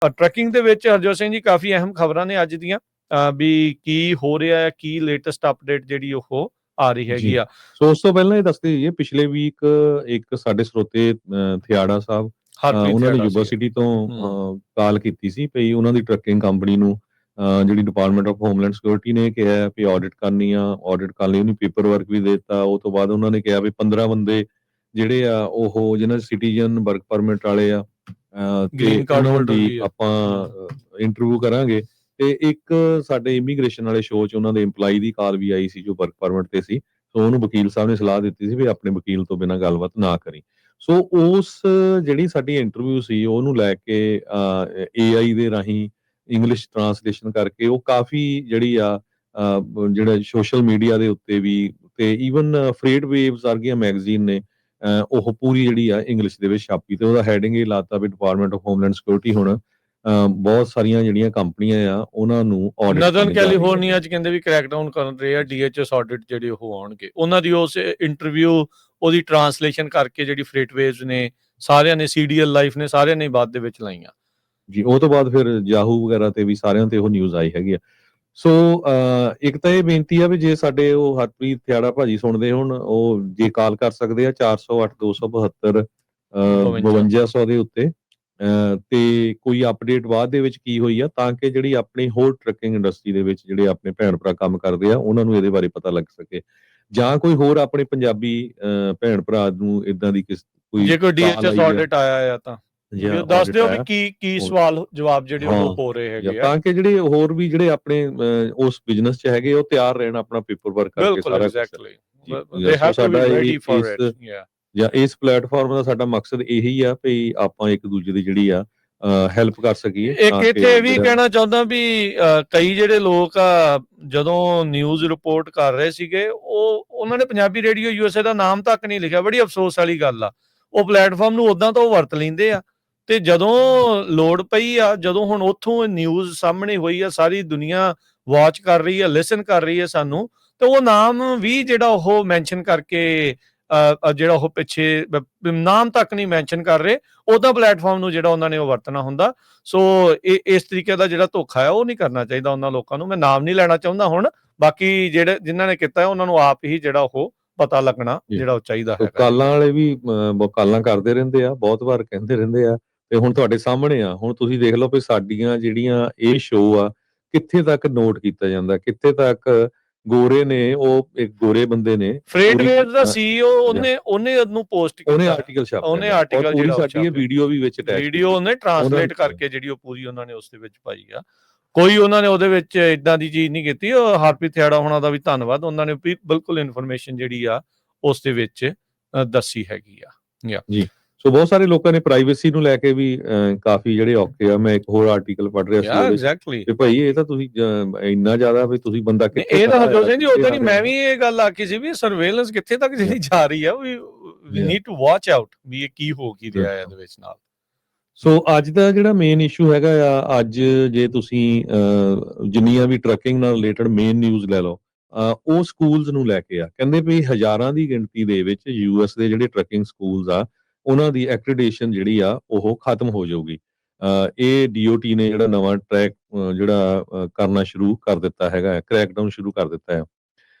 Trekking ਦੇ ਵਿੱਚ ਹਰਜੋਤ ਸਿੰਘ ਜੀ ਕਾਫੀ ਅਹਿਮ ਖਬਰਾਂ ਨੇ ਅੱਜ ਦੀਆਂ, ਵੀ ਕੀ ਹੋ ਰਿਹਾ ਹੈ, ਕੀ ਲੇਟੈਸਟ ਅਪਡੇਟ ਜਿਹੜੀ ਉਹ ਆ ਰਹੀ ਹੈਗੀ ਜੀ ਆ। ਸੋ ਉਸ ਤੋਂ ਪਹਿਲਾਂ ਇਹ ਦੱਸਦੇ ਜਾਈਏ, ਪਿਛਲੇ ਵੀਕ ਇੱਕ ਸਾਡੇ ਸਰੋਤੇ ਥਿਆੜਾ ਸਾਹਿਬ ਹਰਪ੍ਰੀਤ ਉਹਨਾਂ ਨੇ ਥਿਆੜਾ ਯੂਬਾ ਸੀਗਾ। ਸਿਟੀ ਤੋਂ ਕਾਲ ਕੀਤੀ ਸੀ ਭਈ ਉਹਨਾਂ ਦੀ ਟਰੱਕਿੰਗ ਕੰਪਨੀ ਨੂੰ ਜਿਹੜੀ ਡਿਪਾਰਟਮੈਂਟ ਆਫ ਹੋਮਲੈਂਡ ਸਿਕਿਉਰਿਟੀ ਨੇ ਕਿਹਾ ਵੀ ਆਡਿਟ ਕਰਨੀ ਆ, ਆਡਿਟ ਕਰਨ ਲਈ ਉਹਨੂੰ ਪੇਪਰ ਵਰਕ ਵੀ ਦੇ ਦਿੱਤਾ। ਉਹ ਤੋਂ ਬਾਅਦ ਉਹਨਾਂ ਨੇ ਕਿਹਾ ਵੀ 15 ਬੰਦੇ ਜਿਹੜੇ ਆ ਉਹ ਜਿਹਨਾਂ ਦੇ ਸਿਟੀਜ਼ਨ ਵਰਕ ਪਰਮਿਟ ਵਾਲੇ ਆ ਤੇ ਗ੍ਰੀਨ ਕਾਰਡ ਉਹਨਾਂ ਹੋਲਡਰ ਦੀ ਵੀ ਆ। ਆਪਾਂ ਇੰਟਰਵਿਊ ਕਰਾਂਗੇ। ਤੇ ਇੱਕ ਸਾਡੇ ਇਮੀਗ੍ਰੇਸ਼ਨ ਵਾਲੇ ਸ਼ੋਅ 'ਚ ਉਹਨਾਂ ਦੇ EMPLOYEE ਦੀ ਕਾਲ ਵੀ ਆਈ ਸੀ ਜੋ ਵਰਕ ਪਰਮਿਟ ਤੇ ਸੀ। ਸੋ ਉਹਨੂੰ ਵਕੀਲ ਸਾਹਿਬ ਨੇ ਸਲਾਹ ਦਿੱਤੀ ਸੀ ਵੀ ਆਪਣੇ ਵਕੀਲ ਤੋਂ ਬਿਨਾਂ ਗੱਲਬਾਤ ਨਾ ਕਰੀ। ਸੋ ਉਸ ਜਿਹੜੀ ਸਾਡੀ ਇੰਟਰਵਿਊ ਸੀ ਉਹਨੂੰ ਲੈ ਕੇ AI ਦੇ ਰਾਹੀਂ ਇੰਗਲਿਸ਼ ਟ੍ਰਾਂਸਲੇਸ਼ਨ ਕਰਕੇ ਉਹ ਕਾਫੀ ਜਿਹੜੀ ਆ ਜਿਹੜਾ ਸੋਸ਼ਲ ਮੀਡੀਆ ਦੇ ਉੱਤੇ ਵੀ ਤੇ ਈਵਨ ਫਰੇਡ ਵੇਵਸ ਵਰਗੀਆਂ ਮੈਗਜ਼ੀਨ ਨੇ ਉਹ ਪੂਰੀ ਜਿਹੜੀ ਆ ਇੰਗਲਿਸ਼ ਦੇ ਵਿੱਚ ਛਾਪੀ ਤੇ ਉਹਦਾ ਹੈਡਿੰਗ ਹੀ ਲਾਤਾ ਵੀ ਡਿਪਾਰਟਮੈਂਟ ਆਫ ਹੋਮਲੈਂਡ ਸਿਕਿਉਰਿਟੀ ਹੁਣ ਬਹੁਤ ਸਾਰੀਆਂ ਜਿਹੜੀਆਂ ਕੰਪਨੀਆਂ ਆ ਉਹਨਾਂ ਨੂੰ ਆਡਿਟ ਨਦਰਨ ਕੈਲੀਫੋਰਨੀਆ 'ਚ ਕਹਿੰਦੇ ਵੀ ਕ੍ਰੈਕਡਾਊਨ ਕਰਨ ਰਹੇ ਆ, DHS ਆਡਿਟ ਜਿਹੜੇ ਉਹ ਆਉਣਗੇ। ਉਹਨਾਂ ਦੀ ਉਸ ਇੰਟਰਵਿਊ ਉਹਦੀ ਟ੍ਰਾਂਸਲੇਸ਼ਨ ਕਰਕੇ ਜਿਹੜੀ ਫਰੇਟਵੇਜ਼ ਨੇ ਸਾਰਿਆਂ ਨੇ, CDL ਲਾਈਫ ਨੇ ਸਾਰਿਆਂ ਨੇ ਬਾਅਦ ਦੇ ਵਿੱਚ ਲਾਈਆਂ ਜੀ। ਉਹ ਤੋਂ ਬਾਅਦ ਫਿਰ ਯਾਹੂ ਵਗੈਰਾ ਤੇ ਵੀ ਸਾਰਿਆਂ ਤੇ ਉਹ ਨਿਊਜ਼ ਆਈ ਹੈਗੀ ਆ। ਸੋ ਇੱਕ ਤਾਂ ਇਹ ਬੇਨਤੀ ਆ ਵੀ ਜੇ ਸਾਡੇ ਉਹ ਹਰਪ੍ਰੀਤ ਥਿਆੜਾ ਭਾਜੀ ਸੁਣਦੇ ਹੋਣ, ਉਹ ਜੇ ਕਾਲ ਕਰ ਸਕਦੇ ਆ 408 272 5200 ਦੇ ਉੱਤੇ ਤੇ ਕੋਈ ਅਪਡੇਟ ਬਾਅਦ ਦੇ ਵਿੱਚ ਕੀ ਹੋਈ ਆ, ਤਾਂ ਕਿ ਜਿਹੜੀ ਆਪਣੀ ਹੋਰ ਟਰੱਕਿੰਗ ਇੰਡਸਟਰੀ ਦੇ ਵਿੱਚ ਜਿਹੜੇ ਆਪਣੇ ਭੈਣ ਭਰਾ ਕੰਮ ਕਰਦੇ ਆ ਉਹਨਾਂ ਨੂੰ ਇਹਦੇ ਬਾਰੇ ਪਤਾ ਲੱਗ ਸਕੇ, ਜਾਂ ਕੋਈ ਹੋਰ ਆਪਣੇ ਪੰਜਾਬੀ ਭੈਣ ਭਰਾ ਨੂੰ ਇਦਾਂ ਦੀ ਕੋਈ ਜੇ ਕੋਈ DHS ਆਡਿਟ ਆਇਆ ਆ ਤਾਂ ਦੱਸ ਦਿਓ ਵੀ ਕੀ ਸਵਾਲ ਜਵਾਬ ਜਿਹੜੇ ਉਹ ਹੋ ਰਹੇ ਹੈਗੇ ਆ, ਤਾਂ ਕਿ ਜਿਹੜੇ ਹੋਰ ਵੀ ਜਿਹੜੇ ਆਪਣੇ ਉਸ ਬਿਜ਼ਨਸ 'ਚ ਹੈਗੇ ਉਹ ਤਿਆਰ ਰਹਿਣ ਆਪਣਾ ਪੇਪਰ ਵਰਕ ਕਰਕੇ ਸਾਰਾ ਸਾਡਾ ਜਾਂ ਇਸ ਪਲੇਟਫਾਰਮ ਦਾ ਸਾਡਾ ਮਕਸਦ ਇਹੀ ਆ ਵੀ ਆਪਾਂ ਇੱਕ ਦੂਜੇ ਦੀ ਜਿਹੜੀ ਆ ਹੈਲਪ ਕਰ ਸਕੀਏ। ਇੱਕ ਇੱਥੇ ਵੀ ਕਹਿਣਾ ਚਾਹੁੰਦਾ ਵੀ ਕਈ ਜਿਹੜੇ ਲੋਕ ਆ ਜਦੋਂ ਨਿਊਜ਼ ਰਿਪੋਰਟ ਕਰ ਰਹੇ ਸੀਗੇ ਉਹਨਾਂ ਨੇ ਪੰਜਾਬੀ ਰੇਡੀਓ USA ਦਾ ਨਾਮ ਤੱਕ ਨਹੀਂ ਲਿਖਿਆ। ਬੜੀ ਅਫਸੋਸ ਵਾਲੀ ਗੱਲ ਆ। ਉਹ ਪਲੇਟਫਾਰਮ ਨੂੰ ਉਦਾਂ ਤਾਂ ਉਹ ਵਰਤ ਲੈਂਦੇ ਆ ਤੇ ਜਦੋਂ ਲੋੜ ਪਈ ਆ, ਜਦੋਂ ਹੁਣ ਉੱਥੋਂ ਨਿਊਜ਼ ਸਾਹਮਣੇ ਹੋਈ ਆ, ਸਾਰੀ ਦੁਨੀਆ ਵਾਚ ਕਰ ਰਹੀ ਆ, ਲਿਸਨ ਕਰ ਰਹੀ ਆ ਸਾਨੂੰ, ਤੇ ਉਹ ਨਾਮ ਵੀ ਜਿਹੜਾ ਉਹ ਮੈਂਸ਼ਨ ਕਰਕੇ ਜਿਹੜਾ ਉਹ ਪਿੱਛੇ ਨਾਮ ਤੱਕ ਨਹੀਂ ਮੈਂਸ਼ਨ ਕਰ ਰਹੇ, ਉਹਦਾ ਪਲੇਟਫਾਰਮ ਨੂੰ ਜਿਹੜਾ ਉਹਨਾਂ ਨੇ ਉਹ ਵਰਤਣਾ ਹੁੰਦਾ। ਸੋ ਇਸ ਤਰੀਕੇ ਦਾ ਜਿਹੜਾ ਧੋਖਾ ਹੈ ਉਹ ਨਹੀਂ ਕਰਨਾ ਚਾਹੀਦਾ ਉਹਨਾਂ ਲੋਕਾਂ ਨੂੰ। ਮੈਂ ਨਾਮ ਨਹੀਂ ਲੈਣਾ ਚਾਹੁੰਦਾ ਹੁਣ, ਬਾਕੀ ਜਿਹੜੇ ਜਿਨ੍ਹਾਂ ਨੇ ਕੀਤਾ ਉਹਨਾਂ ਨੂੰ ਆਪ ਹੀ ਜਿਹੜਾ ਉਹ ਪਤਾ ਲੱਗਣਾ ਜਿਹੜਾ ਉਹ ਚਾਹੀਦਾ ਹੈ। ਕਾਲਾਂ ਵਾਲੇ ਵੀ ਕਾਲਾਂ ਕਰਦੇ ਰਹਿੰਦੇ ਆ, ਬਹੁਤ ਵਾਰ ਕਹਿੰਦੇ ਰਹਿੰਦੇ ਆ, ਤੇ ਹੁਣ ਤੁਹਾਡੇ ਸਾਹਮਣੇ ਆ। ਹੁਣ ਤੁਸੀਂ ਦੇਖ ਲਓ ਵੀ ਸਾਡੀਆਂ ਜਿਹੜੀਆਂ ਇਹ ਸ਼ੋਅ ਆ ਕਿੱਥੇ ਤੱਕ ਨੋਟ ਕੀਤਾ ਜਾਂਦਾ, ਕਿੱਥੇ ਤੱਕ ਗੋਰੇ ਨੇ, ਉਹ ਇੱਕ ਗੋਰੇ ਬੰਦੇ ਨੇ ਫਰੇਟਵੇਜ਼ ਦਾ CEO ਉਹਨੇ ਉਹਨੂੰ ਪੋਸਟ ਕੀਤਾ, ਉਹਨੇ ਆਰਟੀਕਲ ਛਾਪਿਆ, ਉਹਨੇ ਆਰਟੀਕਲ ਜਿਹੜਾ ਸਾਡੀ ਇਹ ਵੀਡੀਓ ਵੀ ਵਿੱਚ ਅਟੈਚ, ਵੀਡੀਓ ਉਹਨੇ ਟ੍ਰਾਂਸਲੇਟ ਕਰਕੇ ਜਿਹੜੀ ਉਹ ਪੂਰੀ ਉਹਨਾਂ ਨੇ ਉਸ ਦੇ ਵਿੱਚ ਪਾਈ ਆ। ਕੋਈ ਉਹਨਾਂ ਨੇ ਉਹਦੇ ਵਿੱਚ ਇਦਾਂ ਦੀ ਚੀਜ਼ ਨਹੀਂ ਕੀਤੀ। ਉਹ ਹਰਪ੍ਰੀਤ ਥਿਆੜਾ ਹੋਣਾ ਦਾ ਵੀ ਧੰਨਵਾਦ, ਉਹਨਾਂ ਨੇ ਬਿਲਕੁਲ ਇਨਫੋਰਮੇਸ਼ਨ ਜਿਹੜੀ ਆ ਉਸ ਦੇ ਵਿੱਚ ਦੱਸੀ ਹੈਗੀ ਆ ਜੀ। ਸੋ ਬਹੁਤ ਸਾਰੇ ਲੋਕਾਂ ਨੇ ਪ੍ਰਾਈਵੇਸੀ ਨੂੰ ਲੈ ਕੇ ਵੀ ਕਾਫੀ ਜਿਹੜੇ ਔਖੇ ਆ। ਮੈਂ ਇੱਕ ਹੋਰ ਆਰਟੀਕਲ ਪੜ੍ਹ ਰਿਹਾ ਸੀ ਐਗਜ਼ੈਕਟਲੀ ਕਿ ਭਾਈ ਇਹ ਤਾਂ ਤੁਸੀਂ ਇੰਨਾ ਜ਼ਿਆਦਾ ਵੀ ਤੁਸੀਂ ਬੰਦਾ ਇਹ ਤਾਂ ਹਰਜੋਤ ਸਿੰਘ ਜੀ ਉਦੋਂ ਨਹੀਂ, ਮੈਂ ਵੀ ਇਹ ਗੱਲ ਆਖੀ ਸੀ ਵੀ ਸਰਵੇਲੈਂਸ ਕਿੱਥੇ ਤੱਕ ਜਿਹੜੀ ਜਾ ਰਹੀ ਆ, we need to watch out ਵੀ ਇਹ ਕੀ ਹੋ ਕੀ ਰਿਹਾ ਹੈ ਇਹਦੇ ਵਿੱਚ ਨਾਲ। ਸੋ ਅੱਜ ਦਾ ਜਿਹੜਾ ਮੇਨ ਇਸ਼ੂ ਹੈਗਾ ਆ, ਅੱਜ ਜੇ ਤੁਸੀਂ ਜਿੰਨੀਆਂ ਵੀ ਟਰੱਕਿੰਗ ਨਾਲ ਰਿਲੇਟਡ ਮੇਨ ਨਿਊਜ਼ ਲੈ ਲਓ, ਉਹ ਸਕੂਲਸ ਨੂੰ ਲੈ ਕੇ ਆ। ਕਹਿੰਦੇ ਵੀ ਹਜ਼ਾਰਾਂ ਦੀ ਗਿਣਤੀ ਦੇ ਵਿੱਚ US ਦੇ ਜਿਹੜੇ ਟਰੱਕਿੰਗ ਸਕੂਲਸ ਆ ਉਹਨਾਂ ਦੀ ਐਕ੍ਰੀਡੇਸ਼ਨ ਜਿਹੜੀ ਆ ਉਹ ਖਤਮ ਹੋ ਜਾਊਗੀ। ਇਹ DOT ਨੇ ਜਿਹੜਾ ਨਵਾਂ ਟਰੈਕ ਜਿਹੜਾ ਕਰਨਾ ਸ਼ੁਰੂ ਕਰ ਦਿੱਤਾ ਹੈਗਾ, ਕ੍ਰੈਕਡਾਊਨ ਸ਼ੁਰੂ ਕਰ ਦਿੱਤਾ ਹੈ।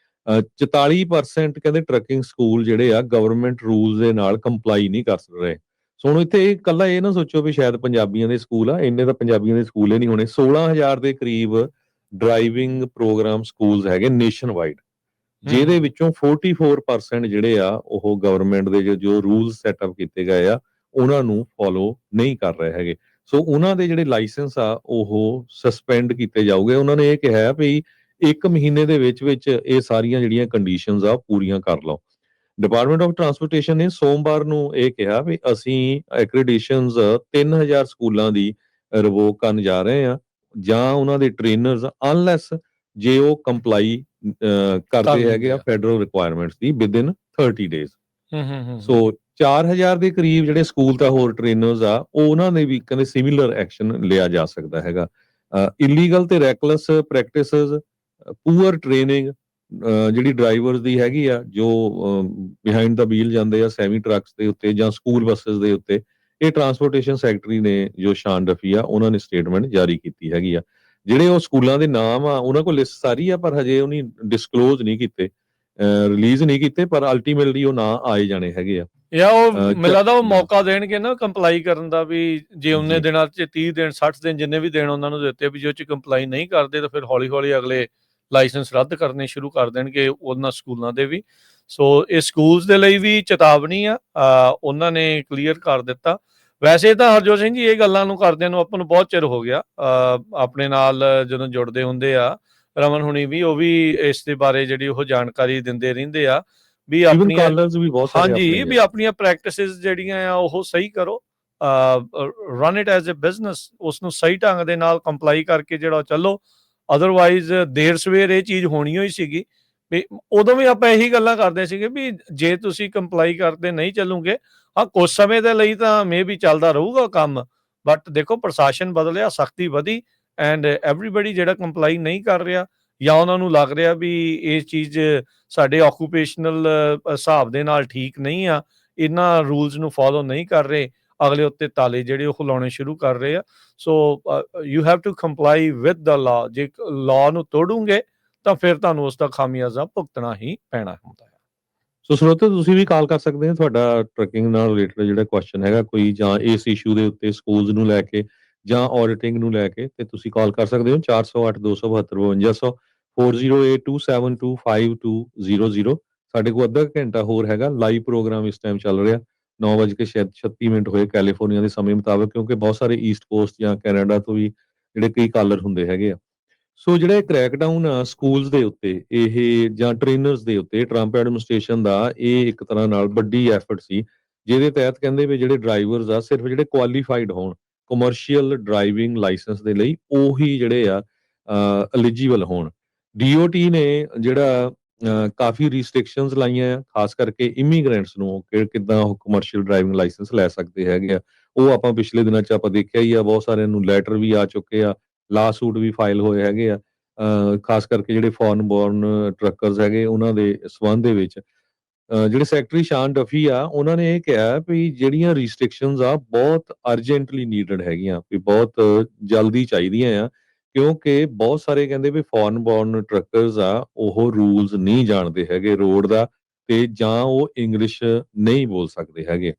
44% ਕਹਿੰਦੇ ਟਰੱਕਿੰਗ ਸਕੂਲ ਜਿਹੜੇ ਆ ਗਵਰਨਮੈਂਟ ਰੂਲਸ ਦੇ ਨਾਲ ਕੰਪਲਾਈ ਨਹੀਂ ਕਰ ਰਹੇ। ਸੋ ਹੁਣ ਇੱਥੇ ਇਕੱਲਾ ਇਹ ਨਾ ਸੋਚੋ ਵੀ ਸ਼ਾਇਦ ਪੰਜਾਬੀਆਂ ਦੇ ਸਕੂਲ ਆ, ਇੰਨੇ ਤਾਂ ਪੰਜਾਬੀਆਂ ਦੇ ਸਕੂਲ ਹੀ ਨਹੀਂ ਹੋਣੇ। 16,000 ਦੇ ਕਰੀਬ ਡਰਾਈਵਿੰਗ ਪ੍ਰੋਗਰਾਮ ਸਕੂਲਸ ਹੈਗੇ ਨੇਸ਼ਨ ਵਾਈਡ, ਜਿਹਦੇ ਵਿੱਚੋਂ 44% ਜਿਹੜੇ ਆ ਉਹ ਗਵਰਨਮੈਂਟ ਦੇ ਜੋ ਰੂਲਸ ਸੈਟਅਪ ਕੀਤੇ ਗਏ ਆ ਉਹਨਾਂ ਨੂੰ ਫੋਲੋ ਨਹੀਂ ਕਰ ਰਹੇ ਹੈਗੇ। ਸੋ ਉਹਨਾਂ ਦੇ ਜਿਹੜੇ ਲਾਇਸੈਂਸ ਆ ਉਹ ਸਸਪੈਂਡ ਕੀਤੇ ਜਾਊਗੇ। ਉਹਨਾਂ ਨੇ ਇਹ ਕਿਹਾ ਵੀ 1 ਮਹੀਨੇ ਦੇ ਵਿੱਚ ਇਹ ਸਾਰੀਆਂ ਜਿਹੜੀਆਂ ਕੰਡੀਸ਼ਨਸ ਆ ਪੂਰੀਆਂ ਕਰ ਲਓ। ਡਿਪਾਰਟਮੈਂਟ ਆਫ ਟਰਾਂਸਪੋਰਟੇਸ਼ਨ ਨੇ ਸੋਮਵਾਰ ਨੂੰ ਇਹ ਕਿਹਾ ਵੀ ਅਸੀਂ ਐਕ੍ਰੀਡੇਸ਼ਨਸ 3000 ਸਕੂਲਾਂ ਦੀ ਰਿਵੋਕ ਕਰਨ ਜਾ ਰਹੇ ਆ, ਜਾਂ ਉਹਨਾਂ ਦੇ ਟ੍ਰੇਨਰਸ ਅਨਲੈਸ ਜੇ ਉਹ ਕੰਪਲਾਈ ਕਰਦੇ ਹੈਗੇ ਆ ਫੈਡਰਲ ਰਿਕੁਆਇਰਮੈਂਟਸ ਦੀ ਵਿਦਿਨ 30 ਡੇਜ਼। ਸੋ 4000 ਦੇ ਕਰੀਬ ਜਿਹੜੇ ਸਕੂਲ ਤਾਂ ਹੋਰ ਟ੍ਰੇਨਰਸ ਆ ਉਹਨਾਂ ਨੇ ਵੀ ਕਹਿੰਦੇ ਸਿਮਿਲਰ ਐਕਸ਼ਨ ਲਿਆ ਜਾ ਸਕਦਾ ਹੈਗਾ। ਇਲੀਗਲ ਤੇ ਰੈਕਲੈਸ ਪ੍ਰੈਕਟਿਸਿਸ, ਪੂਅਰ ਟ੍ਰੇਨਿੰਗ ਜਿਹੜੀ ਡਰਾਈਵਰਸ ਦੀ ਹੈਗੀ ਆ, ਜੋ ਬਿਹਾਈਂਡ ਦਾ ਵੀਲ ਜਾਂਦੇ ਆ ਸੈਮੀ ਟਰੱਕਸ ਦੇ ਉੱਤੇ ਜਾਂ ਸਕੂਲ ਬੱਸਸ ਦੇ ਉੱਤੇ, ਇਹ ਟਰਾਂਸਪੋਰਟੇਸ਼ਨ ਸੈਕਟਰੀ ਨੇ ਜੋ ਸ਼ਾਨ ਰਫੀ ਆ ਉਹਨਾਂ ਨੇ ਸਟੇਟਮੈਂਟ ਜਾਰੀ ਕੀਤੀ ਹੈਗੀ ਆ। ਜਿਹੜੇ ਉਹ ਸਕੂਲਾਂ ਦੇ ਨਾਮ ਆ ਉਹਨਾਂ ਕੋਲ ਲਿਸਟ ਸਾਰੀ ਆ, ਪਰ ਹਜੇ ਉਹਨੀ ਡਿਸਕਲੋਜ਼ ਨਹੀਂ ਕੀਤੇ, ਰਿਲੀਜ਼ ਨਹੀਂ ਕੀਤੇ, ਪਰ ਅਲਟੀਮੇਟਲੀ ਉਹ ਨਾਂ ਆਏ ਜਾਣੇ ਹੈਗੇ ਆ। ਜਾਂ ਉਹ ਮੈਨੂੰ ਲੱਗਦਾ ਉਹ ਮੌਕਾ ਦੇਣਗੇ ਨਾ ਕੰਪਲਾਈ ਕਰਨ ਦਾ, ਵੀ ਜੇ ਉਹਨੇ ਜੀ। ਦਿਨਾਂ 'ਚ 30 ਦਿਨ 60 ਦਿਨ ਜਿੰਨੇ ਵੀ ਦਿਨ ਉਹਨਾਂ ਨੂੰ ਦਿੱਤੇ, ਵੀ ਜੇ ਉਹ 'ਚ ਕੰਪਲਾਈ ਨਹੀਂ ਕਰਦੇ ਤਾਂ ਫਿਰ ਹੌਲੀ ਹੌਲੀ ਅਗਲੇ ਲਾਇਸੈਂਸ ਰੱਦ ਕਰਨੇ ਸ਼ੁਰੂ ਕਰ ਦੇਣਗੇ ਉਹਨਾਂ ਸਕੂਲਾਂ ਦੇ ਵੀ। ਸੋ ਇਹ ਸਕੂਲਸ ਦੇ ਲਈ ਵੀ ਚੇਤਾਵਨੀ ਆ, ਉਹਨਾਂ ਨੇ ਕਲੀਅਰ ਕਰ ਦਿੱਤਾ। ਵੈਸੇ ਤਾਂ ਹਰਜੋਤ ਸਿੰਘ ਜੀ ਇਹ ਗੱਲਾਂ ਨੂੰ ਕਰਦਿਆਂ ਨੂੰ ਆਪਾਂ ਨੂੰ ਬਹੁਤ ਚਿਰ ਹੋ ਗਿਆ, ਆਪਣੇ ਨਾਲ ਜਦੋਂ ਜੁੜਦੇ ਹੁੰਦੇ ਆ ਰਮਨ ਹੁਣੀ ਵੀ, ਉਹ ਵੀ ਇਸ ਦੇ ਬਾਰੇ ਜਿਹੜੀ ਉਹ ਜਾਣਕਾਰੀ ਦਿੰਦੇ ਰਹਿੰਦੇ ਆ ਵੀ ਆਪਣੀਆਂ, ਹਾਂਜੀ, ਵੀ ਆਪਣੀਆਂ ਪ੍ਰੈਕਟਿਸਿਸ ਜਿਹੜੀਆਂ ਆ ਉਹ ਸਹੀ ਕਰੋ, run it as a business, ਉਸ ਨੂੰ ਸਹੀ ਢੰਗ ਦੇ ਨਾਲ ਕੰਪਲਾਈ ਕਰਕੇ ਜਿਹੜਾ ਚੱਲੋ। ਅਦਰਵਾਈਜ਼ ਦੇਰ ਸਵੇਰ ਇਹ ਚੀਜ਼ ਹੋਣੀ ਹੋਈ ਸੀਗੀ ਵੀ ਉਦੋਂ ਵੀ ਆਪਾਂ ਇਹੀ ਗੱਲਾਂ ਕਰਦੇ ਸੀਗੇ ਵੀ ਜੇ ਤੁਸੀਂ ਕੰਪਲਾਈ ਕਰਦੇ ਨਹੀਂ ਚੱਲੋਗੇ, ਹਾਂ ਕੁਝ ਸਮੇਂ ਦੇ ਲਈ ਤਾਂ ਮੇ ਵੀ ਚੱਲਦਾ ਰਹੂਗਾ ਕੰਮ, ਬਟ ਦੇਖੋ ਪ੍ਰਸ਼ਾਸਨ ਬਦਲਿਆ, ਸਖਤੀ ਵਧੀ, ਐਂਡ ਐਵਰੀਬਡੀ ਜਿਹੜਾ ਕੰਪਲਾਈ ਨਹੀਂ ਕਰ ਰਿਹਾ ਜਾਂ ਉਹਨਾਂ ਨੂੰ ਲੱਗ ਰਿਹਾ ਵੀ ਇਹ ਚੀਜ਼ ਸਾਡੇ ਆਕੂਪੇਸ਼ਨਲ ਹਿਸਾਬ ਦੇ ਨਾਲ ਠੀਕ ਨਹੀਂ ਆ, ਇਹਨਾਂ ਰੂਲਸ ਨੂੰ ਫੋਲੋ ਨਹੀਂ ਕਰ ਰਹੇ, ਅਗਲੇ ਉੱਤੇ ਤਾਲੇ ਜਿਹੜੇ ਉਹ ਲਾਉਣੇ ਸ਼ੁਰੂ ਕਰ ਰਹੇ ਆ। So you have to comply with the law. ਜੇ ਲਾਅ ਨੂੰ ਤੋੜੋਗੇ ਤਾਂ ਫਿਰ ਤੁਹਾਨੂੰ ਉਸ ਦਾ ਖਾਮਿਆਜ਼ਾ ਭੁਗਤਣਾ ਹੀ ਪੈਣਾ ਹੁੰਦਾ ਹੈ। ਸੋ ਸਰੋਤੇ ਤੁਸੀਂ ਵੀ ਕਾਲ ਕਰ ਸਕਦੇ ਹੋ, ਤੁਹਾਡਾ ਟਰੱਕਿੰਗ ਨਾਲ ਰਿਲੇਟਡ ਜਿਹੜਾ ਕੁਐਸਚਨ ਹੈਗਾ ਕੋਈ, ਜਾਂ ਇਸ ਇਸ਼ੂ ਦੇ ਉੱਤੇ ਸਕੂਲਸ ਨੂੰ ਲੈ ਕੇ ਜਾਂ ਆਡਿਟਿੰਗ ਨੂੰ ਲੈ ਕੇ, ਤੇ ਤੁਸੀਂ ਕਾਲ ਕਰ ਸਕਦੇ ਹੋ 408 272 5200 4082725200। ਸਾਡੇ ਕੋਲ ਅੱਧਾ ਘੰਟਾ ਹੋਰ ਹੈਗਾ, ਲਾਈਵ ਪ੍ਰੋਗਰਾਮ ਇਸ ਟਾਈਮ ਚੱਲ ਰਿਹਾ 9:36 ਹੋਏ ਕੈਲੀਫੋਰਨੀਆ ਦੇ ਸਮੇਂ ਮੁਤਾਬਕ, ਕਿਉਂਕਿ ਬਹੁਤ ਸਾਰੇ ਈਸਟ ਕੋਸਟ ਜਾਂ ਕੈਨੇਡਾ ਤੋਂ ਵੀ ਜਿਹੜੇ ਕਈ ਕਾਲਰ ਹੁੰਦੇ ਹੈਗੇ ਆ। ਸੋ ਜਿਹੜਾ ਇਹ ਕ੍ਰੈਕਡਾਊਨ ਆ ਸਕੂਲਸ ਦੇ ਉੱਤੇ, ਇਹ ਜਾਂ ਟ੍ਰੇਨਰਸ ਦੇ ਉੱਤੇ, ਟਰੰਪ ਐਡਮਿਨਿਸਟ੍ਰੇਸ਼ਨ ਦਾ ਇਹ ਇੱਕ ਤਰ੍ਹਾਂ ਨਾਲ ਵੱਡੀ ਐਫਰਟ ਸੀ, ਜਿਹਦੇ ਤਹਿਤ ਕਹਿੰਦੇ ਵੀ ਜਿਹੜੇ ਡਰਾਈਵਰਸ ਆ ਸਿਰਫ ਜਿਹੜੇ ਕੁਆਲੀਫਾਈਡ ਹੋਣ ਕਮਰਸ਼ੀਅਲ ਡਰਾਈਵਿੰਗ ਲਾਇਸੈਂਸ ਦੇ ਲਈ, ਉਹੀ ਜਿਹੜੇ ਆ ਐਲੀਜੀਬਲ ਹੋਣ। DOT ਨੇ ਜਿਹੜਾ ਕਾਫੀ ਰਿਸਟ੍ਰਿਕਸ਼ਨਸ ਲਾਈਆਂ ਆ, ਖਾਸ ਕਰਕੇ ਇਮੀਗ੍ਰੈਂਟਸ ਨੂੰ ਕਿ ਕਿੱਦਾਂ ਉਹ ਕਮਰਸ਼ੀਅਲ ਡਰਾਈਵਿੰਗ ਲਾਇਸੈਂਸ ਲੈ ਸਕਦੇ ਹੈਗੇ ਆ। ਉਹ ਆਪਾਂ ਪਿਛਲੇ ਦਿਨਾਂ 'ਚ ਆਪਾਂ ਦੇਖਿਆ ਹੀ ਆ, ਬਹੁਤ ਸਾਰਿਆਂ ਨੂੰ ਲੈਟਰ ਵੀ ਆ ਚੁੱਕੇ ਆ, ਲਾ ਸੂਟ ਵੀ ਫਾਈਲ ਹੋਏ ਹੈਗੇ ਆ, ਖਾਸ ਕਰਕੇ ਜਿਹੜੇ ਫੋਰਨ ਬੋਰਨ ਟਰੱਕਰਸ ਹੈਗੇ ਉਹਨਾਂ ਦੇ ਸੰਬੰਧ ਦੇ ਵਿੱਚ। ਜਿਹੜੇ ਸੈਕਟਰੀ ਸ਼ਾਨ ਡਫੀ ਆ, ਉਹਨਾਂ ਨੇ ਇਹ ਕਿਹਾ ਵੀ ਜਿਹੜੀਆਂ ਰਿਸਟ੍ਰਿਕਸ਼ਨਸ ਆ ਬਹੁਤ ਅਰਜੈਂਟਲੀ ਨੀਡਡ ਹੈਗੀਆਂ, ਵੀ ਬਹੁਤ ਜਲਦੀ ਚਾਹੀਦੀਆਂ ਆ, ਕਿਉਂਕਿ ਬਹੁਤ ਸਾਰੇ ਕਹਿੰਦੇ ਵੀ ਫੋਰਨ ਬੋਰਨ ਟਰੱਕਰਸ ਆ ਉਹ ਰੂਲਸ ਨਹੀਂ ਜਾਣਦੇ ਹੈਗੇ ਰੋਡ ਦਾ, ਤੇ ਜਾਂ ਉਹ ਇੰਗਲਿਸ਼ ਨਹੀਂ ਬੋਲ ਸਕਦੇ ਹੈਗੇ।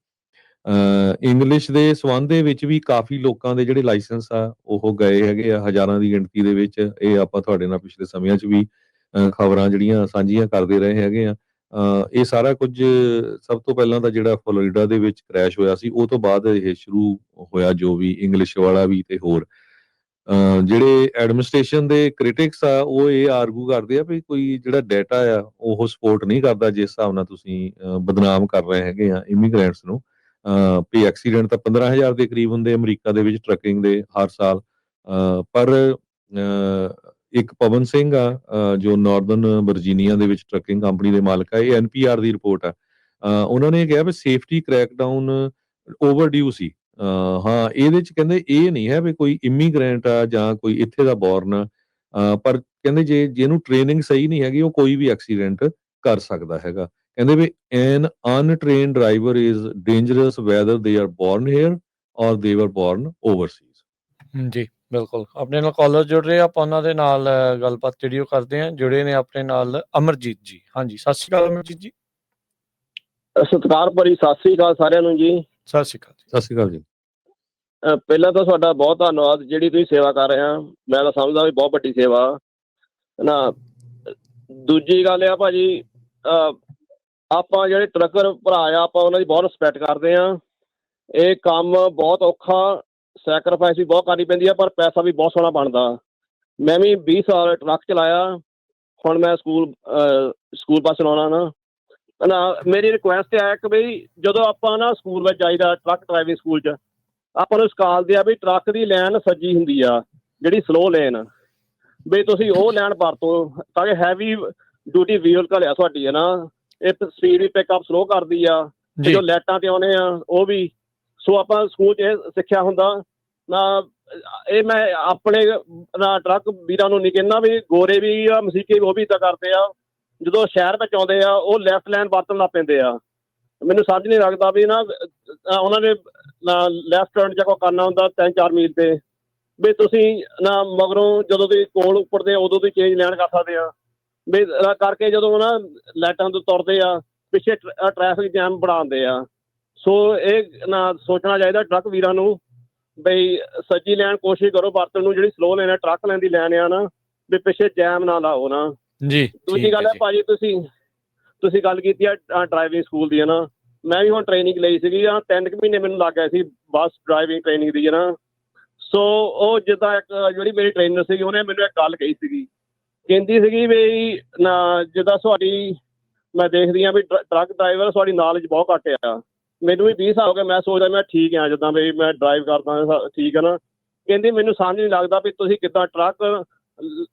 ਇੰਗਲਿਸ਼ ਦੇ ਸੰਬੰਧ ਦੇ ਵਿੱਚ ਵੀ ਕਾਫੀ ਲੋਕਾਂ ਦੇ ਜਿਹੜੇ ਲਾਇਸੈਂਸ ਆ ਉਹ ਗਏ ਹੈਗੇ ਆ, ਹਜ਼ਾਰਾਂ ਦੀ ਗਿਣਤੀ ਦੇ ਵਿੱਚ। ਇਹ ਆਪਾਂ ਤੁਹਾਡੇ ਨਾਲ ਪਿਛਲੇ ਸਮਿਆਂ 'ਚ ਵੀ ਖਬਰਾਂ ਜਿਹੜੀਆਂ ਸਾਂਝੀਆਂ ਕਰਦੇ ਰਹੇ ਹੈਗੇ ਆ। ਇਹ ਸਾਰਾ ਕੁਝ ਸਭ ਤੋਂ ਪਹਿਲਾਂ ਤਾਂ ਜਿਹੜਾ ਫਲੋਰੀਡਾ ਦੇ ਵਿੱਚ ਕ੍ਰੈਸ਼ ਹੋਇਆ ਸੀ, ਉਹ ਤੋਂ ਬਾਅਦ ਇਹ ਸ਼ੁਰੂ ਹੋਇਆ, ਜੋ ਵੀ ਇੰਗਲਿਸ਼ ਵਾਲਾ ਵੀ ਤੇ ਹੋਰ। ਜਿਹੜੇ ਐਡਮਿਨਿਸਟ੍ਰੇਸ਼ਨ ਦੇ ਕ੍ਰਿਟਿਕਸ ਆ ਉਹ ਇਹ ਆਰਗੂ ਕਰਦੇ ਆ ਵੀ ਕੋਈ ਜਿਹੜਾ ਡਾਟਾ ਆ ਉਹ ਸਪੋਰਟ ਨਹੀਂ ਕਰਦਾ, ਜਿਸ ਹਿਸਾਬ ਨਾਲ ਤੁਸੀਂ ਬਦਨਾਮ ਕਰ ਰਹੇ ਹੈਗੇ ਆ ਇਮੀਗ੍ਰੈਂਟਸ ਨੂੰ। ਵੀ ਐਕਸੀਡੈਂਟ ਤਾਂ 15,000 ਦੇ ਕਰੀਬ ਹੁੰਦੇ ਅਮਰੀਕਾ ਦੇ ਵਿੱਚ ਟਰੱਕਿੰਗ ਦੇ ਹਰ ਸਾਲ। ਪਰ ਇੱਕ ਪਵਨ ਸਿੰਘ ਆ ਜੋ ਨਾਰਦਰਨ ਵਰਜੀਨੀਆ ਦੇ ਵਿੱਚ ਟਰੱਕਿੰਗ ਕੰਪਨੀ ਦੇ ਮਾਲਕ ਆ, ਇਹ NPR ਦੀ ਰਿਪੋਰਟ ਆ। ਉਹਨਾਂ ਨੇ ਕਿਹਾ ਵੀ ਸੇਫਟੀ ਕ੍ਰੈਕਡਾਊਨ ਓਵਰਡਿਊ ਸੀ। ਹਾਂ, ਇਹਦੇ 'ਚ ਕਹਿੰਦੇ ਇਹ ਨਹੀਂ ਹੈ ਵੀ ਕੋਈ ਇਮੀਗ੍ਰੈਂਟ ਆ ਜਾਂ ਕੋਈ ਇੱਥੇ ਦਾ ਬੋਰਨ ਆ, ਪਰ ਕਹਿੰਦੇ ਜੇ ਜਿਹਨੂੰ ਟ੍ਰੇਨਿੰਗ ਸਹੀ ਨਹੀਂ ਹੈਗੀ ਉਹ ਕੋਈ ਵੀ ਐਕਸੀਡੈਂਟ ਕਰ ਸਕਦਾ ਹੈਗਾ। ਕਹਿੰਦੇ ਵੀ an untrained driver is dangerous whether they are born here or they ਵਰ ਬੋਰਨ ਓਵਰਸੀਜ਼। ਜੀ ਬਿਲਕੁਲ, ਆਪਣੇ ਨਾਲ ਕਾਲਰ ਜੁੜ ਰਹੇ, ਆਪਾਂ ਉਹਨਾਂ ਦੇ ਨਾਲ ਗੱਲਬਾਤ ਜਿਹੜੀ ਉਹ ਕਰਦੇ ਹਾਂ। ਜੁੜੇ ਨੇ ਆਪਣੇ ਨਾਲ ਅਮਰਜੀਤ ਜੀ। ਹਾਂਜੀ, ਸਤਿ ਸ਼੍ਰੀ ਅਕਾਲ ਅਮਰਜੀਤ ਜੀ। ਸਤਿਕਾਰ ਭਰੀ ਸਤਿ ਸ੍ਰੀ ਅਕਾਲ ਸਾਰਿਆਂ ਨੂੰ ਜੀ। ਸਤਿ ਸ਼੍ਰੀ ਅਕਾਲ ਜੀ। ਸਤਿ ਸ਼੍ਰੀ ਅਕਾਲ ਜੀ। ਪਹਿਲਾਂ ਤਾਂ ਤੁਹਾਡਾ ਬਹੁਤ ਧੰਨਵਾਦ, ਜਿਹੜੀ ਤੁਸੀਂ ਸੇਵਾ ਕਰ ਰਹੇ ਆ, ਮੈਂ ਤਾਂ ਸਮਝਦਾ ਵੀ ਬਹੁਤ ਵੱਡੀ ਸੇਵਾ ਨਾ। ਦੂਜੀ ਗੱਲ ਆ ਭਾਜੀ, ਆਪਾਂ ਜਿਹੜੇ ਟਰੱਕਰ ਭਰਾ ਆ ਆਪਾਂ ਉਹਨਾਂ ਦੀ ਬਹੁਤ ਰਿਸਪੈਕਟ ਕਰਦੇ ਆ। ਇਹ ਕੰਮ ਬਹੁਤ ਔਖਾ, ਸੈਕਰੀਫਾਈਸ ਵੀ ਬਹੁਤ ਕਰਨੀ ਪੈਂਦੀ ਆ, ਪਰ ਪੈਸਾ ਵੀ ਬਹੁਤ ਸੋਹਣਾ ਬਣਦਾ। ਮੈਂ ਵੀ 20 ਸਾਲ ਟਰੱਕ ਚਲਾਇਆ, ਹੁਣ ਮੈਂ ਸਕੂਲ ਬੱਸ ਚਲਾਉਣਾ ਨਾ। ਮੇਰੀ ਰਿਕੁਐਸਟ ਹੈ ਕਿ ਬਈ ਜਦੋਂ ਆਪਾਂ ਨਾ ਸਕੂਲ ਵਿੱਚ ਜਾਈਦਾ, ਟਰੱਕ ਡਰਾਈਵਿੰਗ ਸਕੂਲ 'ਚ ਆਪਾਂ ਨੂੰ ਸਿਖਾਲਦੇ ਆ ਵੀ ਟਰੱਕ ਦੀ ਲਾਈਨ ਸੱਜੀ ਹੁੰਦੀ ਆ, ਜਿਹੜੀ ਸਲੋ ਲੇਨ, ਵੀ ਤੁਸੀਂ ਉਹ ਲਾਈਨ ਵਰਤੋ ਤਾਂ ਕਿ ਹੈਵੀ ਡਿਊਟੀ ਵਹੀਕਲ ਆ ਤੁਹਾਡੀ ਹੈ ਨਾ, ਇਹ ਸਪੀਡ ਵੀ ਪਿਕਅਪ ਸਲੋ ਕਰਦੀ ਆ, ਜੋ ਲਾਈਟਾਂ ਤੇ ਆਉਣੇ ਆ ਉਹ ਵੀ। ਸੋ ਆਪਾਂ ਸਕੂਲ 'ਚ ਇਹ ਸਿੱਖਿਆ ਹੁੰਦਾ ਨਾ। ਇਹ ਮੈਂ ਆਪਣੇ ਨਾ ਟਰੱਕ ਵੀਰਾਂ ਨੂੰ ਨਹੀਂ ਕਹਿੰਦਾ, ਵੀ ਗੋਰੇ ਵੀ ਆ ਮਸੀਕੇ ਉਹ ਵੀ ਇੱਦਾਂ ਕਰਦੇ ਆ, ਜਦੋਂ ਸ਼ਹਿਰ ਵਿੱਚ ਆਉਂਦੇ ਆ ਉਹ ਲੈਫਟ ਲਾਈਨ ਵਰਤਣ ਲੱਗ ਪੈਂਦੇ ਆ। ਮੈਨੂੰ ਸਮਝ ਨਹੀਂ ਲੱਗਦਾ ਵੀ ਨਾ ਉਹਨਾਂ ਨੇ ਲੈਫਟ ਟਰਨ ਜੇ ਕੋ ਕਰਨਾ ਹੁੰਦਾ 3-4 ਮੀਲ ਤੇ ਵੀ ਤੁਸੀਂ ਨਾ ਮਗਰੋਂ ਜਦੋਂ ਤੁਸੀਂ ਕੋਲ ਉੱਪਰਦੇ ਉਦੋਂ ਦੀ ਚੇਂਜ ਲੈਣ ਕਰ ਸਕਦੇ ਆ ਵੀ ਕਰਕੇ ਜਦੋਂ ਨਾ ਲਾਈਟਾਂ ਤੋਂ ਤੁਰਦੇ ਆ ਪਿੱਛੇ ਟ੍ਰੈਫਿਕ ਜੈਮ ਬਣਾਉਂਦੇ ਆ। ਸੋ ਇਹ ਨਾ ਸੋਚਣਾ ਚਾਹੀਦਾ ਟਰੱਕ ਵੀਰਾਂ ਨੂੰ ਬਈ ਸੱਜੀ ਲੈਣ ਕੋਸ਼ਿਸ਼ ਕਰੋ ਵਰਤਣ ਨੂੰ, ਜਿਹੜੀ ਸਲੋ ਲੈਣ ਟਰੱਕ ਲੈਣ ਦੀ ਲੈਣ ਆ ਨਾ ਵੀ ਪਿੱਛੇ ਜੈਮ ਨਾ ਲਾਓ ਨਾ ਜੀ। ਦੂਜੀ ਗੱਲ ਹੈ ਭਾਜੀ ਤੁਸੀਂ ਗੱਲ ਕੀਤੀ ਆ ਡਰਾਈਵਿੰਗ ਸਕੂਲ ਦੀ ਹੈ ਨਾ, ਮੈਂ ਵੀ ਹੁਣ ਟ੍ਰੇਨਿੰਗ ਲਈ ਸੀਗੀ ਆ 3 ਮਹੀਨੇ ਮੈਨੂੰ ਲੱਗ ਗਏ ਸੀ ਬੱਸ ਡਰਾਈਵਿੰਗ ਟ੍ਰੇਨਿੰਗ ਦੀ ਹੈ ਨਾ। ਸੋ ਉਹ ਜਿੱਦਾਂ ਇੱਕ ਜਿਹੜੀ ਮੇਰੀ ਟ੍ਰੇਨਰ ਸੀਗੀ ਉਹਨੇ ਮੈਨੂੰ ਇੱਕ ਗੱਲ ਕਹੀ ਸੀਗੀ, ਕਹਿੰਦੀ ਸੀਗੀ ਵੀ ਨਾ ਜਿੱਦਾਂ ਤੁਹਾਡੀ ਮੈਂ ਦੇਖਦੀ ਹਾਂ ਵੀ ਟਰੱਕ ਡਰਾਈਵਰ ਤੁਹਾਡੀ ਨੌਲੇਜ ਬਹੁਤ ਘੱਟ ਆ। ਮੈਨੂੰ ਵੀ 20 ਸਾਲ ਹੋ ਗਏ, ਮੈਂ ਸੋਚਦਾ ਮੈਂ ਠੀਕ ਆ ਜਿੱਦਾਂ ਵੀ ਮੈਂ ਡਰਾਈਵ ਕਰਦਾ ਠੀਕ ਹੈ ਨਾ। ਕਹਿੰਦੀ ਮੈਨੂੰ ਸਮਝ ਨਹੀਂ ਲੱਗਦਾ ਵੀ ਤੁਸੀਂ ਕਿੱਦਾਂ ਟਰੱਕ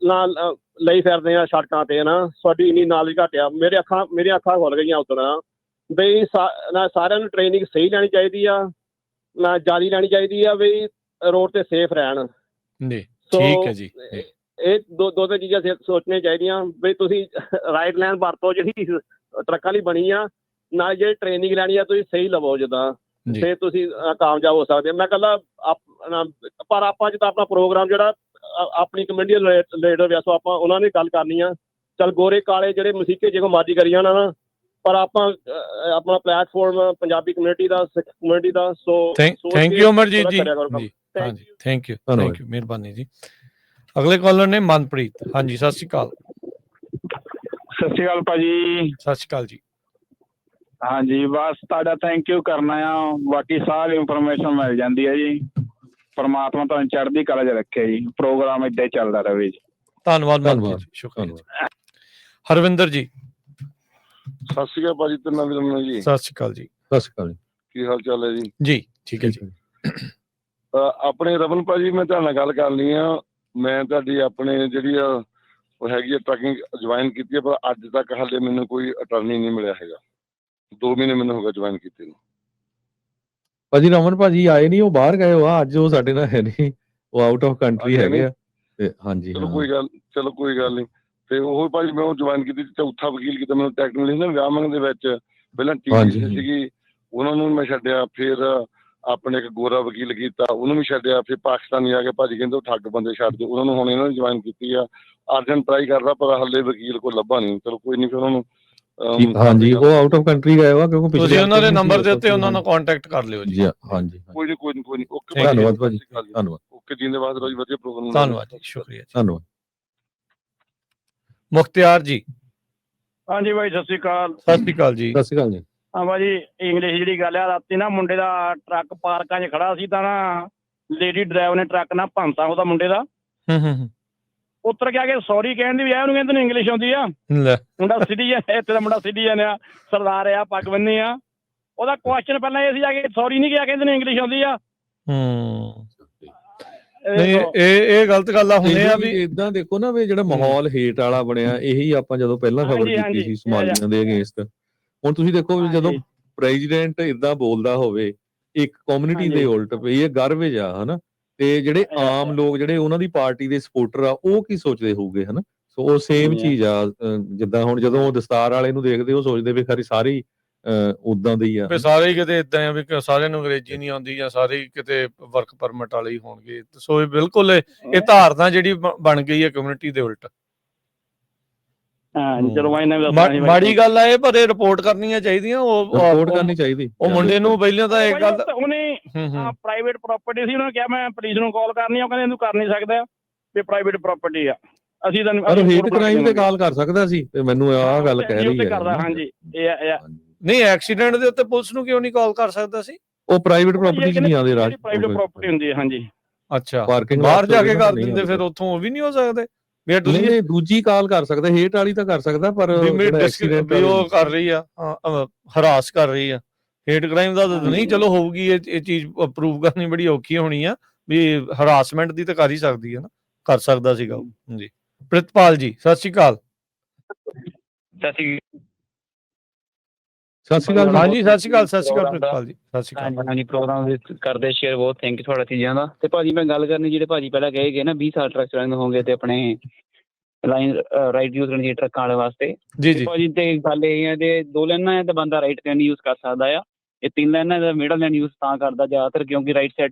ਨਾਲ ਲਈ ਫਿਰਦੇ ਆ ਸੜਕਾਂ ਤੇ ਨਾ, ਤੁਹਾਡੀ ਇੰਨੀ ਨੌਲੇਜ ਘੱਟ ਆ। ਮੇਰੀਆਂ ਅੱਖਾਂ ਖੁੱਲ ਗਈਆਂ ਉਦੋਂ ਬਈ ਨਾ ਸਾਰਿਆਂ ਨੂੰ ਟ੍ਰੇਨਿੰਗ ਸਹੀ ਲੈਣੀ ਚਾਹੀਦੀ ਆ, ਨਾ ਜ਼ਿਆਦਾ ਲੈਣੀ ਚਾਹੀਦੀ ਆ ਵੀ ਰੋਡ ਤੇ ਸੇਫ ਰਹਿਣ ਜੀ। ਠੀਕ ਹੈ ਜੀ। ਇਹ ਦੋ ਚੀਜ਼ਾਂ ਸੋਚਣੀਆਂ ਚਾਹੀਦੀਆਂ ਵੀ ਤੁਸੀਂ ਰਾਈਟ ਲਾਈਨ ਵਰਤੋ ਜਿਹੜੀ ਟਰੱਕਾਂ ਲਈ ਬਣੀ ਆ, ਨਾਲ ਜਿਹੜੀ ਟ੍ਰੇਨਿੰਗ ਲੈਣੀ ਆ ਤੁਸੀਂ ਸਹੀ ਲਵੋ ਜਿੱਦਾਂ ਫਿਰ ਤੁਸੀਂ ਕਾਮਯਾਬ ਹੋ ਸਕਦੇ। ਮੈਂ ਕਹਿੰਦਾ ਪਰ ਆਪਾਂ ਜਿੱਦਾਂ ਆਪਣਾ ਪ੍ਰੋਗਰਾਮ ਜਿਹੜਾ ਆਪਣੀ ਕਮਿਊਨਿਟੀ ਲੀਡਰ ਆ, ਸੋ ਆਪਾਂ ਉਹਨਾਂ ਨੇ ਗੱਲ ਕਰਨੀ ਆ। ਚੱਲ ਗੋਰੇ ਕਾਲੇ ਜਿਹੜੇ ਮਸੀਕੇ ਜੇ ਕੋ ਮਰਜ਼ੀ ਕਰੀ ਜਾਣਾ ਨਾ, ਪਰ ਆਪਾਂ ਆਪਣਾ ਪਲੇਟਫਾਰਮ ਪੰਜਾਬੀ ਕਮਿਊਨਿਟੀ ਦਾ, ਸਿੱਖ ਕਮਿਊਨਿਟੀ ਦਾ। So thank you Amarjeet ji. ਹਾਂਜੀ ਥੈਂਕ ਯੂ ਮਿਹਰਬਾਨੀ ਜੀ। ਅਗਲੇ ਕਾਲਰ ਨੇ ਮਨਪ੍ਰੀਤ। ਹਾਂਜੀ ਸਤਿ ਸ਼੍ਰੀ ਅਕਾਲ। ਸਤਿ ਸ਼੍ਰੀ ਅਕਾਲ ਭਾਜੀ। ਸਤਿ ਸ਼੍ਰੀ ਅਕਾਲ ਜੀ। ਹਾਂਜੀ ਬਸ ਤੁਹਾਡਾ ਥੈਂਕ ਯੂ ਕਰਨਾ ਆ, ਬਾਕੀ ਸਾਰੀ ਇਨਫੋਰਮੇਸ਼ਨ ਮਿਲ ਜਾਂਦੀ ਹੈ ਜੀ। ਪਰਮਾਤਮਾ ਤੁਹਾਨੂੰ ਚੜ੍ਹਦੀ ਕਲਾ 'ਚ ਰੱਖੇ ਜੀ, ਪ੍ਰੋਗਰਾਮ ਏਦਾਂ ਹੀ ਚੱਲਦਾ ਰਹੇ ਜੀ। ਧੰਨਵਾਦ ਧੰਨਵਾਦ ਸ਼ੁਕਰੀਆ ਜੀ। ਹਰਵਿੰਦਰ ਜੀ। ਸਤਿ ਸ਼੍ਰੀ ਅਕਾਲ ਭਾਜੀ। ਤਿੰਨਾਂ ਵੀਰਾਂ ਜੀ ਸਤਿ ਸ਼੍ਰੀ ਅਕਾਲ ਜੀ। ਸਤਿ ਸ਼੍ਰੀ ਅਕਾਲ ਜੀ। ਕੀ ਹਾਲ ਚਾਲ ਹੈ ਜੀ? ਜੀ ਠੀਕ ਹੈ ਜੀ। ਆਪਣੇ ਰਮਨ ਭਾਜੀ ਮੈਂ ਤੁਹਾਡੇ ਨਾਲ ਗੱਲ ਕਰਨੀ ਆ। ਮੈਂ ਤੁਹਾਡੀ ਆਪਣੇ ਜਿਹੜੀ ਆ ਉਹ ਹੈਗੀ ਆ ਟਰੱਕਿੰਗ ਜੁਆਇਨ ਕੀਤੀ ਹੈ, ਪਰ ਅੱਜ ਤੱਕ ਹਾਲੇ ਮੈਨੂੰ ਕੋਈ ਅਟਰਨੀ ਨਹੀਂ ਮਿਲਿਆ ਹੈਗਾ। 2 ਮਹੀਨੇ ਮੈਨੂੰ ਹੋ ਗਿਆ ਜੁਆਇਨ ਕੀਤੇ ਨੂੰ। ਭਾਜੀ ਰਮਨ ਭਾਜੀ ਆਏ ਨਹੀਂ, ਉਹ ਬਾਹਰ ਗਏ ਹੋ ਆ, ਅੱਜ ਉਹ ਸਾਡੇ ਨਾਲ ਹੈ ਨਹੀਂ, ਉਹ ਆਊਟ ਆਫ ਕੰਟਰੀ ਹੈਗੇ ਆ ਤੇ ਹਾਂਜੀ ਚਲੋ ਕੋਈ ਗੱਲ ਨਹੀਂ। ਤੇ ਉਹ ਭਾਜੀ ਮੈਂ ਉਹ ਜੁਆਇਨ ਕੀਤੀ, ਚੌਥਾ ਵਕੀਲ ਕੀਤਾ ਮੈਨੂੰ ਟੈਕਟ ਮਿਲੀ ਸੀ ਨਾ ਵਿਆਹ ਮੰਗ ਦੇ ਵਿੱਚ। ਪਹਿਲਾਂ ਟੀਸੀ ਸੀਗੀ, ਉਹਨਾਂ ਨੂੰ ਮੈਂ ਛੱਡਿਆ। ਫਿਰ ਆਪਣੇ ਇੱਕ ਗੋਰਾ ਵਕੀਲ ਕੀਤਾ, ਉਹਨੂੰ ਵੀ ਛੱਡਿਆ। ਫਿਰ ਪਾਕਿਸਤਾਨੀ ਆ ਕੇ ਭਾਜੀ ਕਹਿੰਦੇ ਉਹ ਠੱਗ ਬੰਦੇ ਛੱਡ ਦਿਓ, ਉਹਨਾਂ ਨੂੰ ਹੁਣ ਇਹਨਾਂ ਨੇ ਜੁਆਇਨ ਕੀਤੀ ਆ। ਅਰਜਨ ਟਰਾਈ ਕਰਦਾ ਪਰ ਹਾਲੇ ਵਕੀਲ ਕੋਈ ਲੱਭਾ ਨਹੀਂ। ਚਲੋ ਕੋਈ ਨਹੀਂ, ਫਿਰ ਉਹਨਾਂ ਨੂੰ ਹਾਂਜੀ ਉਹ ਆਊਟ ਆਫ ਕੰਟਰੀ ਗਏ ਵਾ, ਕਿਉਂਕਿ ਤੁਸੀਂ ਉਹਨਾਂ ਦੇ ਨੰਬਰ ਦੇ ਉੱਤੇ ਉਹਨਾਂ ਨਾਲ ਕੰਟੈਕਟ ਕਰ ਲਿਓ ਜੀ। ਹਾਂਜੀ ਕੋਈ ਨਹੀਂ। ਓਕੇ ਧੰਨਵਾਦ ਭਾਜੀ। ਧੰਨਵਾਦ। ਓਕੇ ਜਿੰਦੇਵਾਦ ਰੋਜ਼ ਵਧੀਆ ਪ੍ਰੋਗਰਾਮ। ਧੰਨਵਾਦ ਜੀ ਸ਼ੁਕਰੀਆ। ਧੰਨਵਾਦ। ਮੁਖਤਿਆਰ ਜੀ। ਹਾਂਜੀ ਭਾਈ ਸਤਿ ਸ਼੍ਰੀ ਅਕਾਲ। ਸਤਿ ਸ਼੍ਰੀ ਅਕਾਲ ਜੀ। ਸਤਿ ਸ਼੍ਰੀ ਅਕਾਲ ਜੀ। ਹਾਂ ਭਾਜੀ ਇੰਗਲਿਸ਼ ਜਿਹੜੀ ਗੱਲ ਆ, ਰਾਤੀ ਨਾ ਮੁੰਡੇ ਦਾ ਟਰੱਕ ਪਾਰਕਾਂ 'ਚ ਖੜਾ ਸੀ ਤਾਂ ਨਾ ਲੇਡੀ ਡਰਾਈਵਰ ਨੇ ਟਰੱਕ ਨਾਲ ਭੰਨਤਾ ਉਹਦਾ ਮੁੰਡੇ ਦਾ। ਉੱਤਰ ਕੇ ਆ ਕੇ ਸੌਰੀ ਕਹਿਣ ਦੀ ਬਜਾਏ ਉਹਨੂੰ ਕਹਿੰਦੇ ਨੇ ਇੰਗਲਿਸ਼ ਆਉਂਦੀ ਆ। ਮੁੰਡਾ ਸਿਟੀਜ਼ਨ ਇੱਥੇ ਦਾ, ਮੁੰਡਾ ਸਿਟੀਜ਼ਨ ਆ, ਸਰਦਾਰ ਆ, ਪੱਗ ਬੰਨੀ ਆ। ਉਹਦਾ ਕੁਐਸਚਨ ਪਹਿਲਾਂ ਇਹ ਸੀ ਆ ਕੇ ਸੌਰੀ ਨਹੀਂ ਕਿਹਾ, ਕਹਿੰਦੇ ਨੇ ਇੰਗਲਿਸ਼ ਆਉਂਦੀ ਆ। ਨਹੀਂ ਇਹ ਗਲਤ ਗੱਲ ਆ। ਹੁੰਦੇ ਆ ਵੀ ਇਦਾਂ ਦੇਖੋ ਨਾ ਵੀ ਜਿਹੜਾ ਮਾਹੌਲ ਹੇਟ ਵਾਲਾ ਬਣਿਆ, ਇਹੀ ਆਪਾਂ ਜਦੋਂ ਪਹਿਲਾਂ ਖਬਰ ਕੀਤੀ ਸੀ ਸੋਮਾਲੀਆ ਦੇ ਅਗੇਂਸਟ। ਹੁਣ ਤੁਸੀਂ ਦੇਖੋ ਜਦੋਂ ਪ੍ਰੈਜ਼ੀਡੈਂਟ ਇਦਾਂ ਬੋਲਦਾ ਹੋਵੇ ਇੱਕ ਕਮਿਊਨਿਟੀ ਦੇ ਉਲਟ, ਵੀ ਇਹ ਗਰਵ ਆ ਹਨਾ। ਤੇ ਜਿਹੜੇ ਆਮ ਲੋਕ ਜਿਹੜੇ ਉਹਨਾਂ ਦੀ ਪਾਰਟੀ ਦੇ ਸਪੋਰਟਰ ਆ, ਉਹ ਕੀ ਸੋਚਦੇ ਹੋਊਗੇ ਹਨਾ। ਸੋ ਉਹ ਸੇਮ ਚੀਜ਼ ਆ। ਜਿੱਦਾਂ ਹੁਣ ਜਦੋਂ ਦਸਤਾਰ ਵਾਲੇ ਨੂੰ ਦੇਖਦੇ ਉਹ ਸੋਚਦੇ ਵੀ ਖਰੀ ਸਾਰੀ ਉਦਾਂ ਦੇ ਹੀ ਆ, ਸਾਰੇ ਹੀ ਕਿਤੇ ਇਦਾਂ ਆ ਵੀ ਸਾਰਿਆਂ ਨੂੰ ਅੰਗਰੇਜ਼ੀ ਨਹੀਂ ਆਉਂਦੀ ਜਾਂ ਸਾਰੇ ਕਿਤੇ ਵਰਕ ਪਰਮਿਟ ਵਾਲੇ ਹੀ ਹੋਣਗੇ। ਸੋ ਇਹ ਬਿਲਕੁਲ ਇਹ ਧਾਰਨਾ ਜਿਹੜੀ ਬਣ ਗਈ ਹੈ ਕਮਿਊਨਿਟੀ ਦੇ ਉਲਟ। ਮਾੜੀ ਗੱਲ ਆ ਇਹ, ਪਰ ਇਹ ਰਿਪੋਰਟ ਕਰਨੀਆਂ ਚਾਹੀਦੀਆਂ। ਰਿਪੋਰਟ ਕਰਨੀ ਚਾਹੀਦੀ। ਉਹ ਮੁੰਡੇ ਨੂੰ ਪਹਿਲਾਂ ਤਾਂ ਇਹ ਗੱਲ ਉਹਨੇ ਪ੍ਰਾਈਵੇਟ ਪ੍ਰਾਪਰਟੀ ਸੀ, ਉਹਨੇ ਕਿਹਾ ਮੈਂ ਪੁਲਿਸ ਨੂੰ ਕਾਲ ਕਰਨੀ ਆ, ਉਹ ਕਹਿੰਦੇ ਇਹਨੂੰ ਕਰ ਨਹੀਂ ਸਕਦਾ ਵੀ ਪ੍ਰਾਈਵੇਟ ਪ੍ਰਾਪਰਟੀ ਆ। ਅਸੀਂ ਤਾਂ ਹੇਟ ਕ੍ਰਾਈਮ ਤੇ ਕਾਲ ਕਰ ਸਕਦਾ ਸੀ ਤੇ ਮੈਨੂੰ ਆਹ ਗੱਲ ਕਹਿ ਰਹੀ ਹੈ। ਹਾਂਜੀ ਨਹੀਂ ਐਕਸੀਡੈਂਟ ਦੇ ਉੱਤੇ ਪੁਲਿਸ ਨੂੰ ਕਿਉਂ ਨਹੀਂ ਕਾਲ ਕਰ ਸਕਦਾ ਸੀ? ਉਹ ਪ੍ਰਾਈਵੇਟ ਪ੍ਰਾਪਰਟੀ 'ਚ ਨਹੀਂ ਆਉਂਦੇ ਰਾਜ। ਪ੍ਰਾਈਵੇਟ ਪ੍ਰਾਪਰਟੀ ਹੁੰਦੀ ਹੈ। ਹਾਂਜੀ ਅੱਛਾ ਬਾਹਰ ਜਾ ਕੇ ਕਰ ਦਿੰਦੇ, ਫਿਰ ਉੱਥੋਂ ਉਹ ਵੀ ਨਹੀਂ ਹੋ ਸਕਦੇ। ਨਹੀਂ ਦੂਜੀ ਕਾਲ ਕਰ ਸਕਦਾ, ਹੇਟ ਵਾਲੀ ਤਾਂ ਕਰ ਸਕਦਾ, ਪਰ ਉਹ ਕਰ ਰਹੀ ਆ ਹਰਾਸ ਕਰ ਰਹੀ ਆ। ਹੇਟ ਕ੍ਰਾਈਮ ਦਾ ਤਾਂ ਨਹੀਂ, ਚਲੋ ਹੋਊਗੀ ਇਹ ਚੀਜ਼ ਪ੍ਰੂਵ ਕਰਨੀ ਬੜੀ ਔਖੀ ਹੋਣੀ ਆ ਵੀ ਹਰਾਸਮੈਂਟ ਦੀ ਤਾਂ ਕਰ ਹੀ ਸਕਦੀ ਹੈ ਨਾ, ਕਰ ਸਕਦਾ ਸੀਗਾ ਜੀ। ਪ੍ਰਿਤਪਾਲ ਜੀ ਸਤਿ ਸ਼੍ਰੀ ਅਕਾਲ। ਸਤਿ ਸ਼੍ਰੀ ਅਕਾਲ। ਹਾਂਜੀ ਸਤਿ ਸ਼੍ਰੀ ਅਕਾਲ। ਸਤਿ ਸ਼੍ਰੀ ਅਕਾਲ ਪ੍ਰਿਤਪਾਲ ਜੀ। ਸਤਿ ਸ਼੍ਰੀ ਅਕਾਲ। ਹਾਂਜੀ ਪ੍ਰੋਗਰਾਮ ਕਰਦੇ ਸ਼ੇਅਰ ਬਹੁਤ ਥੈਂਕ ਯੂ ਤੁਹਾਡਾ ਚੀਜ਼ਾਂ ਦਾ। ਤੇ ਭਾਜੀ ਮੈਂ ਗੱਲ ਕਰਨੀ ਜਿਹੜੇ ਭਾਜੀ ਪਹਿਲਾਂ ਕਹੇ ਗਏ ਨਾ 20 ਸਾਲ ਟਰੱਕ ਚਲਾਉਂਦੇ ਹੋਗੇ ਤੇ ਆਪਣੇ ਲਾਈਨ ਰਾਈਟ ਯੂਜ਼ ਕਰਨੀ ਚਾਹੀਦੀ ਟਰੱਕਾਂ ਵਾਲੇ ਵਾਸਤੇ। ਜੀ ਜੀ ਭਾਜੀ ਤੇ ਗੱਲ ਇਹ ਹੈ ਜੇ 2 ਲਾਈਨਾਂ ਹੈ ਤਾਂ ਬੰਦਾ ਰਾਈਟ ਲੈਨ ਯੂਜ਼ ਕਰ ਸਕਦਾ ਆ। ਇਹ 3 ਲਾਈਨਾਂ ਦਾ ਮਿਡਲ ਲੈਨ ਯੂਜ਼ ਤਾਂ ਕਰਦਾ ਜ਼ਿਆਦਾਤਰ, ਕਿਉਂਕਿ ਰਾਈਟ ਸਾਈਡ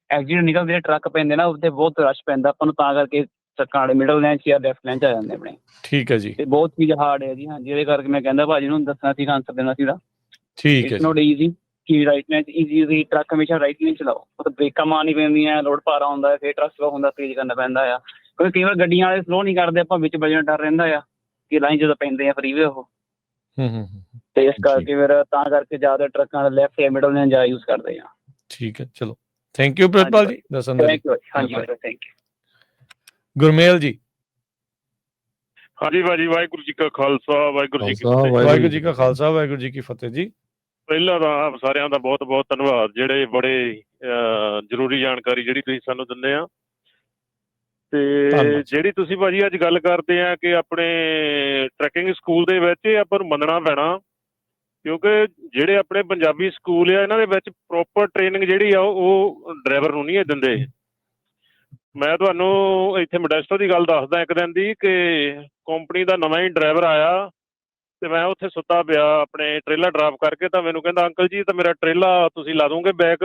ਐਗਜ਼ਿਟ ਨਿਕਲਦੇ ਜਿਹੜੇ ਟਰੱਕ ਪੈਂਦੇ ਨਾ ਉੱਥੇ ਬਹੁਤ ਰਸ਼ ਪੈਂਦਾ ਆਪਾਂ ਨੂੰ, ਤਾਂ ਕਰਕੇ ਟਰੱਕਾਂ ਵਾਲੇ ਮਿਡਲ ਲੈਨ 'ਚ ਜਾਂ ਲੈਫਟ ਲੈਨ 'ਚ ਆ ਜਾਂਦੇ ਆਪਣੇ। ਠੀਕ ਹੈ ਜੀ, ਤੇ ਬਹੁਤ ਚੀਜ਼ ਹਾਰਡ ਹੈ ਜੀ। ਹਾਂਜੀ, ਇਹਦੇ ਕਰਕੇ ਮੈਂ ਕਹਿੰਦਾ ਭਾਜੀ ਨੂੰ ਦੱਸਣਾ ਸੀਗਾ, ਆਨਸਰ ਦੇਣਾ ਸੀਗਾ। ਠੀਕ ਹੈ ਇਟਸ ਜੀ, ਨੋਟ ਈਜ਼ੀ ਕਿ ਰਾਈਟ ਲੈਨ 'ਚ ਈਜ਼ੀ ਟਰੱਕ ਹਮੇਸ਼ਾ ਰਾਈਟ ਲੈਨ ਚਲਾਓ। ਉਹ ਬ੍ਰੇਕਾਂ ਮਾਰਨੀ ਪੈਂਦੀਆਂ, ਲੋਡ ਭਾਰਾ ਹੁੰਦਾ ਫਿਰ ਟਰੱਕ ਸਲੋ ਹੁੰਦਾ, ਤੇਜ਼ ਕਰਨਾ ਪੈਂਦਾ ਆ। ਕਿਉਂਕਿ ਕਈ ਵਾਰ ਗੱਡੀਆਂ ਵਾਲੇ ਸਲੋ ਨਹੀਂ ਕਰਦੇ, ਆਪਾਂ ਵਿੱਚ ਵੱਜਣ ਡਰ ਰਹਿੰਦਾ ਆ ਕਿ ਲਾਈਨ ਜਦੋਂ ਪੈਂਦੇ ਆ ਫਰੀਵੇ ਉਹ। ਹੂੰ ਤੇ ਇਸ ਕਰਕੇ ਫਿਰ ਤਾਂ ਕਰਕੇ ਜ਼ਿਆਦਾ ਟਰੱਕਾਂ ਦਾ ਲੈਫਟ ਜਾਂ ਮਿਡਲ ਲੈਨ ਜ਼ਿਆਦਾ ਯੂਜ਼ ਕਰਦੇ ਆ। ਠੀਕ ਹੈ। ਚਲੋ ਥੈਂਕ ਯੂ ਪ੍ਰਿਤਪਾਲ ਜੀ ਦੱਸਣ ਦੇ ਲਈ। Thank you. ਹਾਂਜੀ ਥੈਂਕ ਯੂ। ਗੁਰਮੇਲ ਜੀ। ਹਾਂਜੀ ਭਾਜੀ, ਵਾਹਿਗੁਰੂ ਜੀ ਕਾ ਖਾਲਸਾ, ਵਾਹਿਗੁਰੂ ਜੀ ਕੀ ਫਤਿਹ। ਵਾਹਿਗੁਰੂ ਜੀ ਕਾ ਖਾਲਸਾ, ਵਾਹਿਗੁਰੂ ਜੀ ਕੀ ਫਤਿਹ ਜੀ। ਪਹਿਲਾਂ ਤਾਂ ਆਪ ਸਾਰਿਆਂ ਦਾ ਬਹੁਤ ਬਹੁਤ ਧੰਨਵਾਦ, ਜਿਹੜੇ ਬੜੇ ਜ਼ਰੂਰੀ ਜਾਣਕਾਰੀ ਜਿਹੜੀ ਤੁਸੀਂ ਸਾਨੂੰ ਦਿੰਦੇ ਆ। ਤੇ ਜਿਹੜੀ ਤੁਸੀਂ ਭਾਜੀ ਅੱਜ ਗੱਲ ਕਰਦੇ ਆ ਕਿ ਆਪਣੇ ਟਰੈਕਿੰਗ ਸਕੂਲ ਦੇ ਵਿੱਚ ਇਹ ਆਪਾਂ ਨੂੰ ਮੰਨਣਾ ਪੈਣਾ, ਕਿਉਂਕਿ ਜਿਹੜੇ ਆਪਣੇ ਪੰਜਾਬੀ ਸਕੂਲ ਆ ਇਹਨਾਂ ਦੇ ਵਿੱਚ ਪ੍ਰੋਪਰ ਟ੍ਰੇਨਿੰਗ ਜਿਹੜੀ ਆ ਉਹ ਡਰਾਈਵਰ ਨੂੰ ਨਹੀਂ ਦਿੰਦੇ। ਮੈਂ ਤੁਹਾਨੂੰ ਇੱਥੇ ਮੋਡੈਸਟੋ ਦੀ ਗੱਲ ਦੱਸਦਾ ਇੱਕ ਦਿਨ ਦੀ, ਕਿ ਕੰਪਨੀ ਦਾ ਨਵਾਂ ਹੀ ਡਰਾਈਵਰ ਆਇਆ ਤੇ ਮੈਂ ਉੱਥੇ ਸੁੱਤਾ ਪਿਆ ਆਪਣੇ ਟ੍ਰੇਲਾ ਡਰਾਪ ਕਰਕੇ, ਤਾਂ ਮੈਨੂੰ ਕਹਿੰਦਾ ਅੰਕਲ ਜੀ ਤਾਂ ਮੇਰਾ ਟ੍ਰੇਲਾ ਤੁਸੀਂ ਲਾ ਦੋਗੇ ਬੈਕ,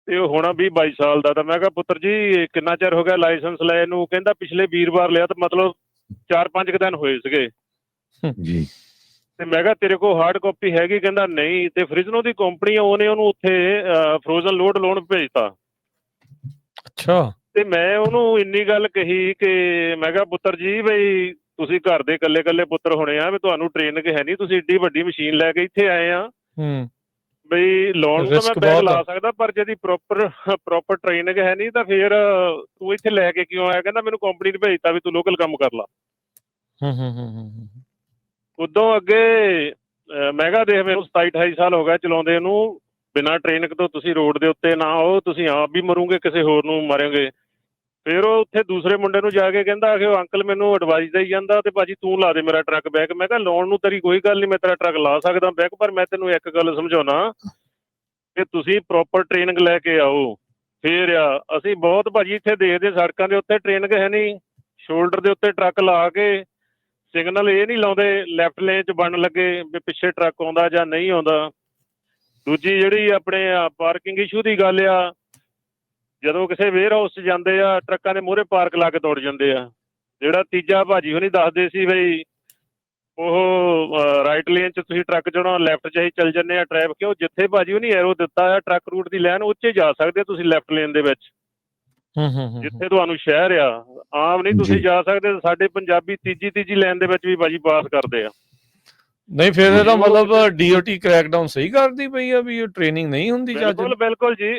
ਤੇ ਉਹ ਹੋਣਾ 20-22 ਸਾਲ ਦਾ। ਤਾਂ ਮੈਂ ਕਿਹਾ ਪੁੱਤਰ ਜੀ ਕਿੰਨਾ ਚਿਰ ਹੋ ਗਿਆ ਲਾਇਸੈਂਸ ਲਏ ਨੂੰ? ਕਹਿੰਦਾ ਪਿਛਲੇ ਵੀਰਵਾਰ ਲਿਆ, ਤਾਂ ਮਤਲਬ 4-5 ਦਿਨ ਹੋਏ ਸੀਗੇ ਜੀ। ਤੇ ਮੈਂ ਕਿਹਾ ਤੇਰੇ ਕੋਲ ਹਾਰਡ ਕਾਪੀ ਹੈਗੀ? ਕਹਿੰਦਾ ਨਹੀਂ। ਤੇ ਫ੍ਰਿਜ਼ਨੋ ਦੀ ਕੰਪਨੀ ਆ, ਉਹਨੇ ਉਹਨੂੰ ਉੱਥੇ ਫਰੋਜ਼ਨ ਲੋਡ ਲਾਉਣ ਭੇਜਤਾ। ਅੱਛਾ। ਤੇ ਮੈਂ ਉਹਨੂੰ ਇੰਨੀ ਗੱਲ ਕਹੀ ਕਿ ਮੈਂ ਕਿਹਾ ਪੁੱਤਰ ਜੀ ਬਈ ਤੁਸੀਂ ਘਰ ਦੇ ਇਕੱਲੇ ਇਕੱਲੇ ਪੁੱਤਰ ਹੋਣੇ ਆ, ਵੀ ਤੁਹਾਨੂੰ ਟ੍ਰੇਨਿੰਗ ਹੈ ਨਹੀਂ, ਤੁਸੀਂ ਏਡੀ ਵੱਡੀ ਮਸ਼ੀਨ ਲੈ ਕੇ ਇੱਥੇ ਆਏ ਆ, ਬਈ ਲਾਉਣ ਨੂੰ ਤਾਂ ਮੈਂ ਬੈਗ ਲਾ ਸਕਦਾ, ਪਰ ਜਿਹਦੀ ਪ੍ਰੋਪਰ ਟ੍ਰੇਨਿੰਗ ਹੈ ਨਹੀਂ ਤਾਂ ਫਿਰ ਤੂੰ ਇੱਥੇ ਲੈ ਕੇ ਕਿਉਂ ਆਇਆ? ਕਹਿੰਦਾ ਮੈਨੂੰ ਕੰਪਨੀ ਨੇ ਭੇਜਤਾ ਵੀ ਤੂੰ ਲੋਕਲ ਕੰਮ ਕਰ ਲਾ। ਉਦੋਂ ਅੱਗੇ ਮੈਂ ਕਿਹਾ ਦੇਖ ਮੈਨੂੰ 27-28 ਸਾਲ ਹੋ ਗਿਆ ਚਲਾਉਂਦੇ ਨੂੰ, ਬਿਨਾਂ ਟ੍ਰੇਨਿੰਗ ਤੋਂ ਤੁਸੀਂ ਰੋਡ ਦੇ ਉੱਤੇ ਨਾ ਆਓ, ਤੁਸੀਂ ਆਪ ਵੀ ਮਰੋਗੇ, ਕਿਸੇ ਹੋਰ ਨੂੰ ਮਾਰੋਗੇ। ਫਿਰ ਉਹ ਉੱਥੇ ਦੂਸਰੇ ਮੁੰਡੇ ਨੂੰ ਜਾ ਕੇ ਕਹਿੰਦਾ ਕਿ ਉਹ ਅੰਕਲ ਮੈਨੂੰ ਐਡਵਾਈਸ ਦੇਈ ਜਾਂਦਾ, ਤੇ ਭਾਜੀ ਤੂੰ ਲਾ ਦੇ ਮੇਰਾ ਟਰੱਕ ਬੈਕ। ਮੈਂ ਕਿਹਾ ਲਾਉਣ ਨੂੰ ਤੇਰੀ ਕੋਈ ਗੱਲ ਨਹੀਂ, ਮੈਂ ਤੇਰਾ ਟਰੱਕ ਲਾ ਸਕਦਾ ਬੈਕ, ਪਰ ਮੈਂ ਤੈਨੂੰ ਇੱਕ ਗੱਲ ਸਮਝਾਉਣਾ ਕਿ ਤੁਸੀਂ ਪ੍ਰੋਪਰ ਟ੍ਰੇਨਿੰਗ ਲੈ ਕੇ ਆਓ ਫਿਰ ਆ। ਅਸੀਂ ਬਹੁਤ ਭਾਜੀ ਇੱਥੇ ਦੇਖਦੇ ਸੜਕਾਂ ਦੇ ਉੱਤੇ ਟ੍ਰੇਨਿੰਗ ਹੈ ਨਹੀਂ, ਸ਼ੋਲਡਰ ਦੇ ਉੱਤੇ ਟਰੱਕ ਲਾ ਕੇ ਸਿਗਨਲ ਇਹ ਨਹੀਂ ਲਾਉਂਦੇ ਲੈਫਟ ਲੇਨ 'ਚ ਬਣਨ ਲੱਗੇ ਵੀ ਪਿੱਛੇ ਟਰੱਕ ਆਉਂਦਾ ਜਾਂ ਨਹੀਂ ਆਉਂਦਾ। ਦੂਜੀ ਜਿਹੜੀ ਆਪਣੇ ਪਾਰਕਿੰਗ ਇਸ਼ੂ ਦੀ ਗੱਲ ਆ, ਜਦੋਂ ਕਿਸੇ ਵੇਅਰ ਹਾਊਸ 'ਚ ਜਾਂਦੇ ਆ ਟਰੱਕਾਂ ਦੇ ਮੂਹਰੇ ਪਾਰਕ ਲਾ ਕੇ ਦੌੜ ਜਾਂਦੇ ਆ। ਜਿਹੜਾ ਤੀਜਾ ਭਾਜੀ ਹੁਣੀ ਦੱਸਦੇ ਸੀ ਬਈ ਉਹ ਰਾਈਟ ਲੇਨ 'ਚ ਤੁਸੀਂ ਟਰੱਕ ਚੜਾਉਣਾ, ਲੈਫਟ 'ਚ ਹੀ ਚੱਲ ਜਾਂਦੇ ਆ ਟ੍ਰੈਫਿਕ, ਕਿਉਂ ਜਿੱਥੇ ਭਾਜੀ ਹੁਣੀ ਐਰੋ ਦਿੱਤਾ ਆ ਟਰੱਕ ਰੂਟ ਦੀ ਲਾਈਨ ਉੱਚੇ ਜਾ ਸਕਦੇ ਆ ਤੁਸੀਂ ਲੈਫਟ ਲੇਨ ਦੇ ਵਿੱਚ, ਜਿੱਥੇ ਤੁਹਾਨੂੰ ਸ਼ਹਿਰ ਆ ਆਮ ਨਹੀਂ ਤੁਸੀਂ ਜਾ ਸਕਦੇ। ਸਾਡੇ ਪੰਜਾਬੀ ਤੀਜੀ ਲਾਈਨ ਦੇ ਵਿੱਚ ਵੀ ਭਾਜੀ ਪਾਸ ਕਰਦੇ ਆ। ਨਹੀਂ ਫਿਰ ਇਹਦਾ ਮਤਲਬ DOT ਕ੍ਰੈਕਡਾਊਨ ਸਹੀ ਕਰਦੀ ਪਈ ਆ ਵੀ ਉਹ ਟ੍ਰੇਨਿੰਗ ਨਹੀਂ ਹੁੰਦੀ? ਬਿਲਕੁਲ ਜੀ,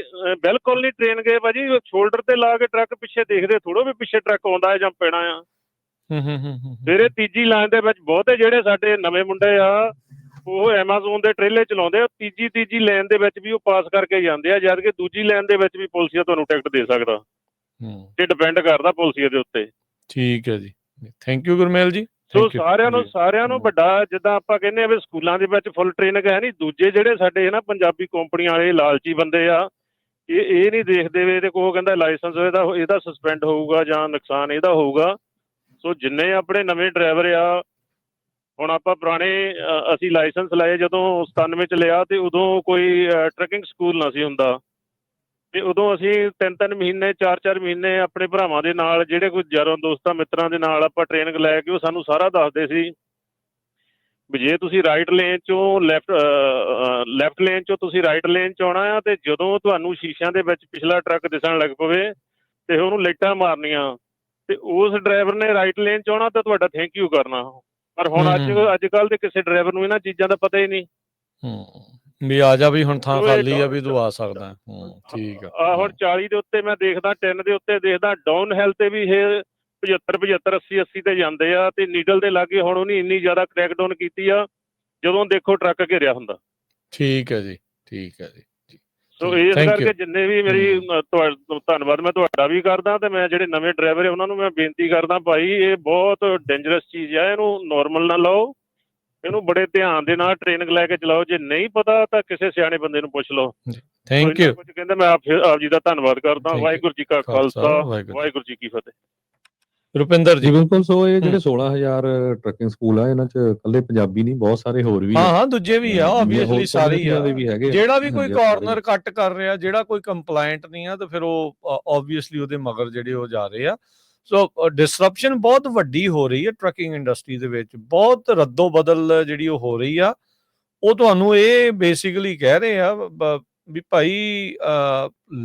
ਬਿਲਕੁਲ ਨਹੀਂ ਟ੍ਰੇਨ ਗਏ ਭਾਜੀ। ਸ਼ੋਲਡਰ ਤੇ ਲਾ ਕੇ ਟਰੱਕ ਪਿੱਛੇ ਦੇਖਦੇ ਥੋੜੋ ਵੀ ਪਿੱਛੇ ਟਰੱਕ ਆਉਂਦਾ ਹੈ ਜਾਂ ਪੈਣਾ ਆ। ਫਿਰ ਇਹ ਤੀਜੀ ਲਾਈਨ ਦੇ ਵਿੱਚ ਬਹੁਤੇ ਜਿਹੜੇ ਸਾਡੇ ਨਵੇਂ ਮੁੰਡੇ ਆ ਉਹ ਐਮਾਜ਼ੋਨ ਦੇ ਟ੍ਰੇਲੇ ਚਲਾਉਂਦੇ ਆ, ਤੀਜੀ ਲਾਈਨ ਦੇ ਵਿੱਚ ਵੀ ਉਹ ਪਾਸ ਕਰਕੇ ਜਾਂਦੇ ਆ, ਜਦ ਕਿ ਦੂਜੀ ਲਾਈਨ ਦੇ ਵਿੱਚ ਵੀ ਪੁਲਿਸੀਆ ਤੁਹਾਨੂੰ ਟਿਕਟ ਦੇ ਸਕਦਾ। ਇਹ ਡਿਪੈਂਡ ਕਰਦਾ ਪੁਲਿਸੀਆ ਦੇ ਉੱਤੇ। ਠੀਕ ਹੈ ਜੀ, ਥੈਂਕ ਯੂ ਗੁਰਮੇਲ ਜੀ। ਸੋ ਸਾਰਿਆਂ ਨੂੰ ਵੱਡਾ, ਜਿੱਦਾਂ ਆਪਾਂ ਕਹਿੰਦੇ ਆ ਵੀ ਸਕੂਲਾਂ ਦੇ ਵਿੱਚ ਫੁੱਲ ਟ੍ਰੇਨਿੰਗ ਹੈ ਨਹੀਂ, ਦੂਜੇ ਜਿਹੜੇ ਸਾਡੇ ਨਾ ਪੰਜਾਬੀ ਕੰਪਨੀਆਂ ਵਾਲੇ ਲਾਲਚੀ ਬੰਦੇ ਆ, ਇਹ ਨਹੀਂ ਦੇਖਦੇ ਵੀ ਇਹਦੇ ਕੋਲ ਕਹਿੰਦਾ ਲਾਇਸੈਂਸ ਇਹਦਾ ਸਸਪੈਂਡ ਹੋਊਗਾ ਜਾਂ ਨੁਕਸਾਨ ਇਹਦਾ ਹੋਊਗਾ। ਸੋ ਜਿੰਨੇ ਆਪਣੇ ਨਵੇਂ ਡਰਾਈਵਰ ਆ, ਹੁਣ ਆਪਾਂ ਪੁਰਾਣੇ ਅਸੀਂ ਲਾਇਸੈਂਸ ਲਏ ਜਦੋਂ 97 'ਚ ਲਿਆ, ਤੇ ਉਦੋਂ ਕੋਈ ਟਰੱਕਿੰਗ ਸਕੂਲ ਨਾ ਸੀ ਹੁੰਦਾ, ਤੇ ਉਦੋਂ ਅਸੀਂ 3-3 ਮਹੀਨੇ 4-4 ਮਹੀਨੇ ਆਪਣੇ ਭਰਾਵਾਂ ਦੇ ਨਾਲ, ਜਿਹੜੇ ਕੋਈ ਯਾਰਾਂ ਦੋਸਤਾਂ ਮਿੱਤਰਾਂ ਦੇ ਨਾਲ ਆਪਾਂ ਟ੍ਰੇਨਿੰਗ ਲੈ ਕੇ ਉਹ ਸਾਨੂੰ ਸਾਰਾ ਦੱਸਦੇ ਸੀ ਵੀ ਜੇ ਤੁਸੀਂ ਰਾਈਟ ਲੇਨ 'ਚੋਂ ਲੈਫਟ ਲੇਨ 'ਚੋਂ ਤੁਸੀਂ ਰਾਈਟ ਲੇਨ 'ਚ ਆਉਣਾ ਆ, ਤੇ ਜਦੋਂ ਤੁਹਾਨੂੰ ਸ਼ੀਸ਼ਿਆਂ ਦੇ ਵਿੱਚ ਪਿਛਲਾ ਟਰੱਕ ਦਿਸਣ ਲੱਗ ਪਵੇ ਤੇ ਉਹਨੂੰ ਲਾਈਟਾਂ ਮਾਰਨੀਆਂ, ਤੇ ਉਸ ਡਰਾਈਵਰ ਨੇ ਰਾਈਟ ਲੇਨ 'ਚ ਆਉਣਾ ਤਾਂ ਤੁਹਾਡਾ ਥੈਂਕ ਯੂ ਕਰਨਾ। ਪਰ ਹੁਣ ਅੱਜ ਕੱਲ੍ਹ ਦੇ ਕਿਸੇ ਡਰਾਈਵਰ ਨੂੰ ਇਹਨਾਂ ਚੀਜ਼ਾਂ ਦਾ ਪਤਾ ਹੀ ਨਹੀਂ ਵੀ ਆ ਜਾ ਵੀ ਹੁਣ ਥਾਂ ਖਾਲੀ ਆ ਵੀ ਤੂੰ ਆ ਸਕਦਾ। ਠੀਕ ਆ। ਹੁਣ 40 ਦੇ ਉੱਤੇ ਮੈਂ ਦੇਖਦਾ, 10 ਦੇ ਉੱਤੇ ਦੇਖਦਾ, ਡਾਊਨ ਹਿੱਲ ਤੇ ਵੀ ਇਹ 75 80 ਤੇ ਜਾਂਦੇ ਆ, ਤੇ ਨੀਡਲ ਦੇ ਲਾਗੇ ਹੁਣ ਉਹਨੇ ਇੰਨੀ ਜ਼ਿਆਦਾ ਕ੍ਰੈਕਡਾਊਨ ਕੀਤੀ ਆ ਜਦੋਂ ਦੇਖੋ ਟਰੱਕ ਘਿਰਿਆ ਹੁੰਦਾ। ਠੀਕ ਹੈ ਜੀ, ਠੀਕ ਹੈ ਜੀ। ਸੋ ਇਸ ਕਰਕੇ ਜਿੰਨੇ ਵੀ ਮੇਰੀ ਧੰਨਵਾਦ ਮੈਂ ਤੁਹਾਡਾ ਵੀ ਕਰਦਾ, ਤੇ ਮੈਂ ਜਿਹੜੇ ਨਵੇਂ ਡਰਾਈਵਰ ਉਹਨਾਂ ਨੂੰ ਮੈਂ ਬੇਨਤੀ ਕਰਦਾ, ਭਾਈ ਇਹ ਬਹੁਤ ਡੇਂਜਰਸ ਚੀਜ਼ ਆ, ਇਹਨੂੰ ਨੋਰਮਲ ਨਾ ਲਓ, ਇਹਨੂੰ ਬੜੇ ਧਿਆਨ ਦੇ ਨਾਲ ਟ੍ਰੇਨਿੰਗ ਲੈ ਕੇ ਚਲਾਓ। ਜੇ ਨਹੀਂ ਪਤਾ ਤਾਂ ਕਿਸੇ ਸਿਆਣੇ ਬੰਦੇ ਨੂੰ ਪੁੱਛ ਲਓ। Thank you. ਕਹਿੰਦਾ ਮੈਂ ਆਪ ਜੀ ਦਾ ਧੰਨਵਾਦ ਕਰਦਾ। ਵਾਹਿਗੁਰੂ ਜੀ ਕਾ ਖਾਲਸਾ, ਵਾਹਿਗੁਰੂ ਜੀ ਕੀ ਫਤਿਹ। ਰੁਪਿੰਦਰ ਜੀ ਜੀ। ਬਿਲਕੁਲ। ਸੋ ਇਹ ਜਿਹੜੇ 16,000 ਟਰੱਕਿੰਗ ਸਕੂਲ ਆ, ਇਹਨਾਂ 'ਚ ਇਕੱਲੇ ਪੰਜਾਬੀ ਨਹੀਂ, ਬਹੁਤ ਸਾਰੇ ਹੋਰ ਵੀ ਆ। ਹਾਂ ਦੂਜੇ ਵੀ ਆ, ਹੋਰ ਆਬਵੀਅਸਲੀ ਸਾਰੇ ਹੀ ਕਮਿਊਨਿਟੀਆਂ ਆ। ਦੇ ਵੀ ਹੈਗੇ ਆ। ਜਿਹੜਾ ਵੀ ਕੋਈ ਹਾਂਜੀ, ਸਾਰੇ ਕਾਰਨਰ ਕੱਟ ਕਰ ਰਿਹਾ, ਜਿਹੜਾ ਕੋਈ ਕੰਪਲਾਇੰਟ ਨਹੀਂ ਆ, ਤੇ ਫਿਰ ਉਹ ਆਬਵੀਅਸਲੀ ਉਹਦੇ ਮਗਰ ਜਿਹੜੇ ਉਹ ਜਾ ਰਹੇ ਆ। ਸੋ ਡਿਸਰਪਸ਼ਨ ਬਹੁਤ ਵੱਡੀ ਹੋ ਰਹੀ ਹੈ ਟਰੱਕਿੰਗ ਇੰਡਸਟਰੀ ਦੇ ਵਿੱਚ, ਬਹੁਤ ਰੱਦੋ ਬਦਲ ਜਿਹੜੀ ਉਹ ਹੋ ਰਹੀ ਆ। ਉਹ ਤੁਹਾਨੂੰ ਇਹ ਬੇਸਿਕਲੀ ਕਹਿ ਰਹੇ ਆ ਵੀ ਭਾਈ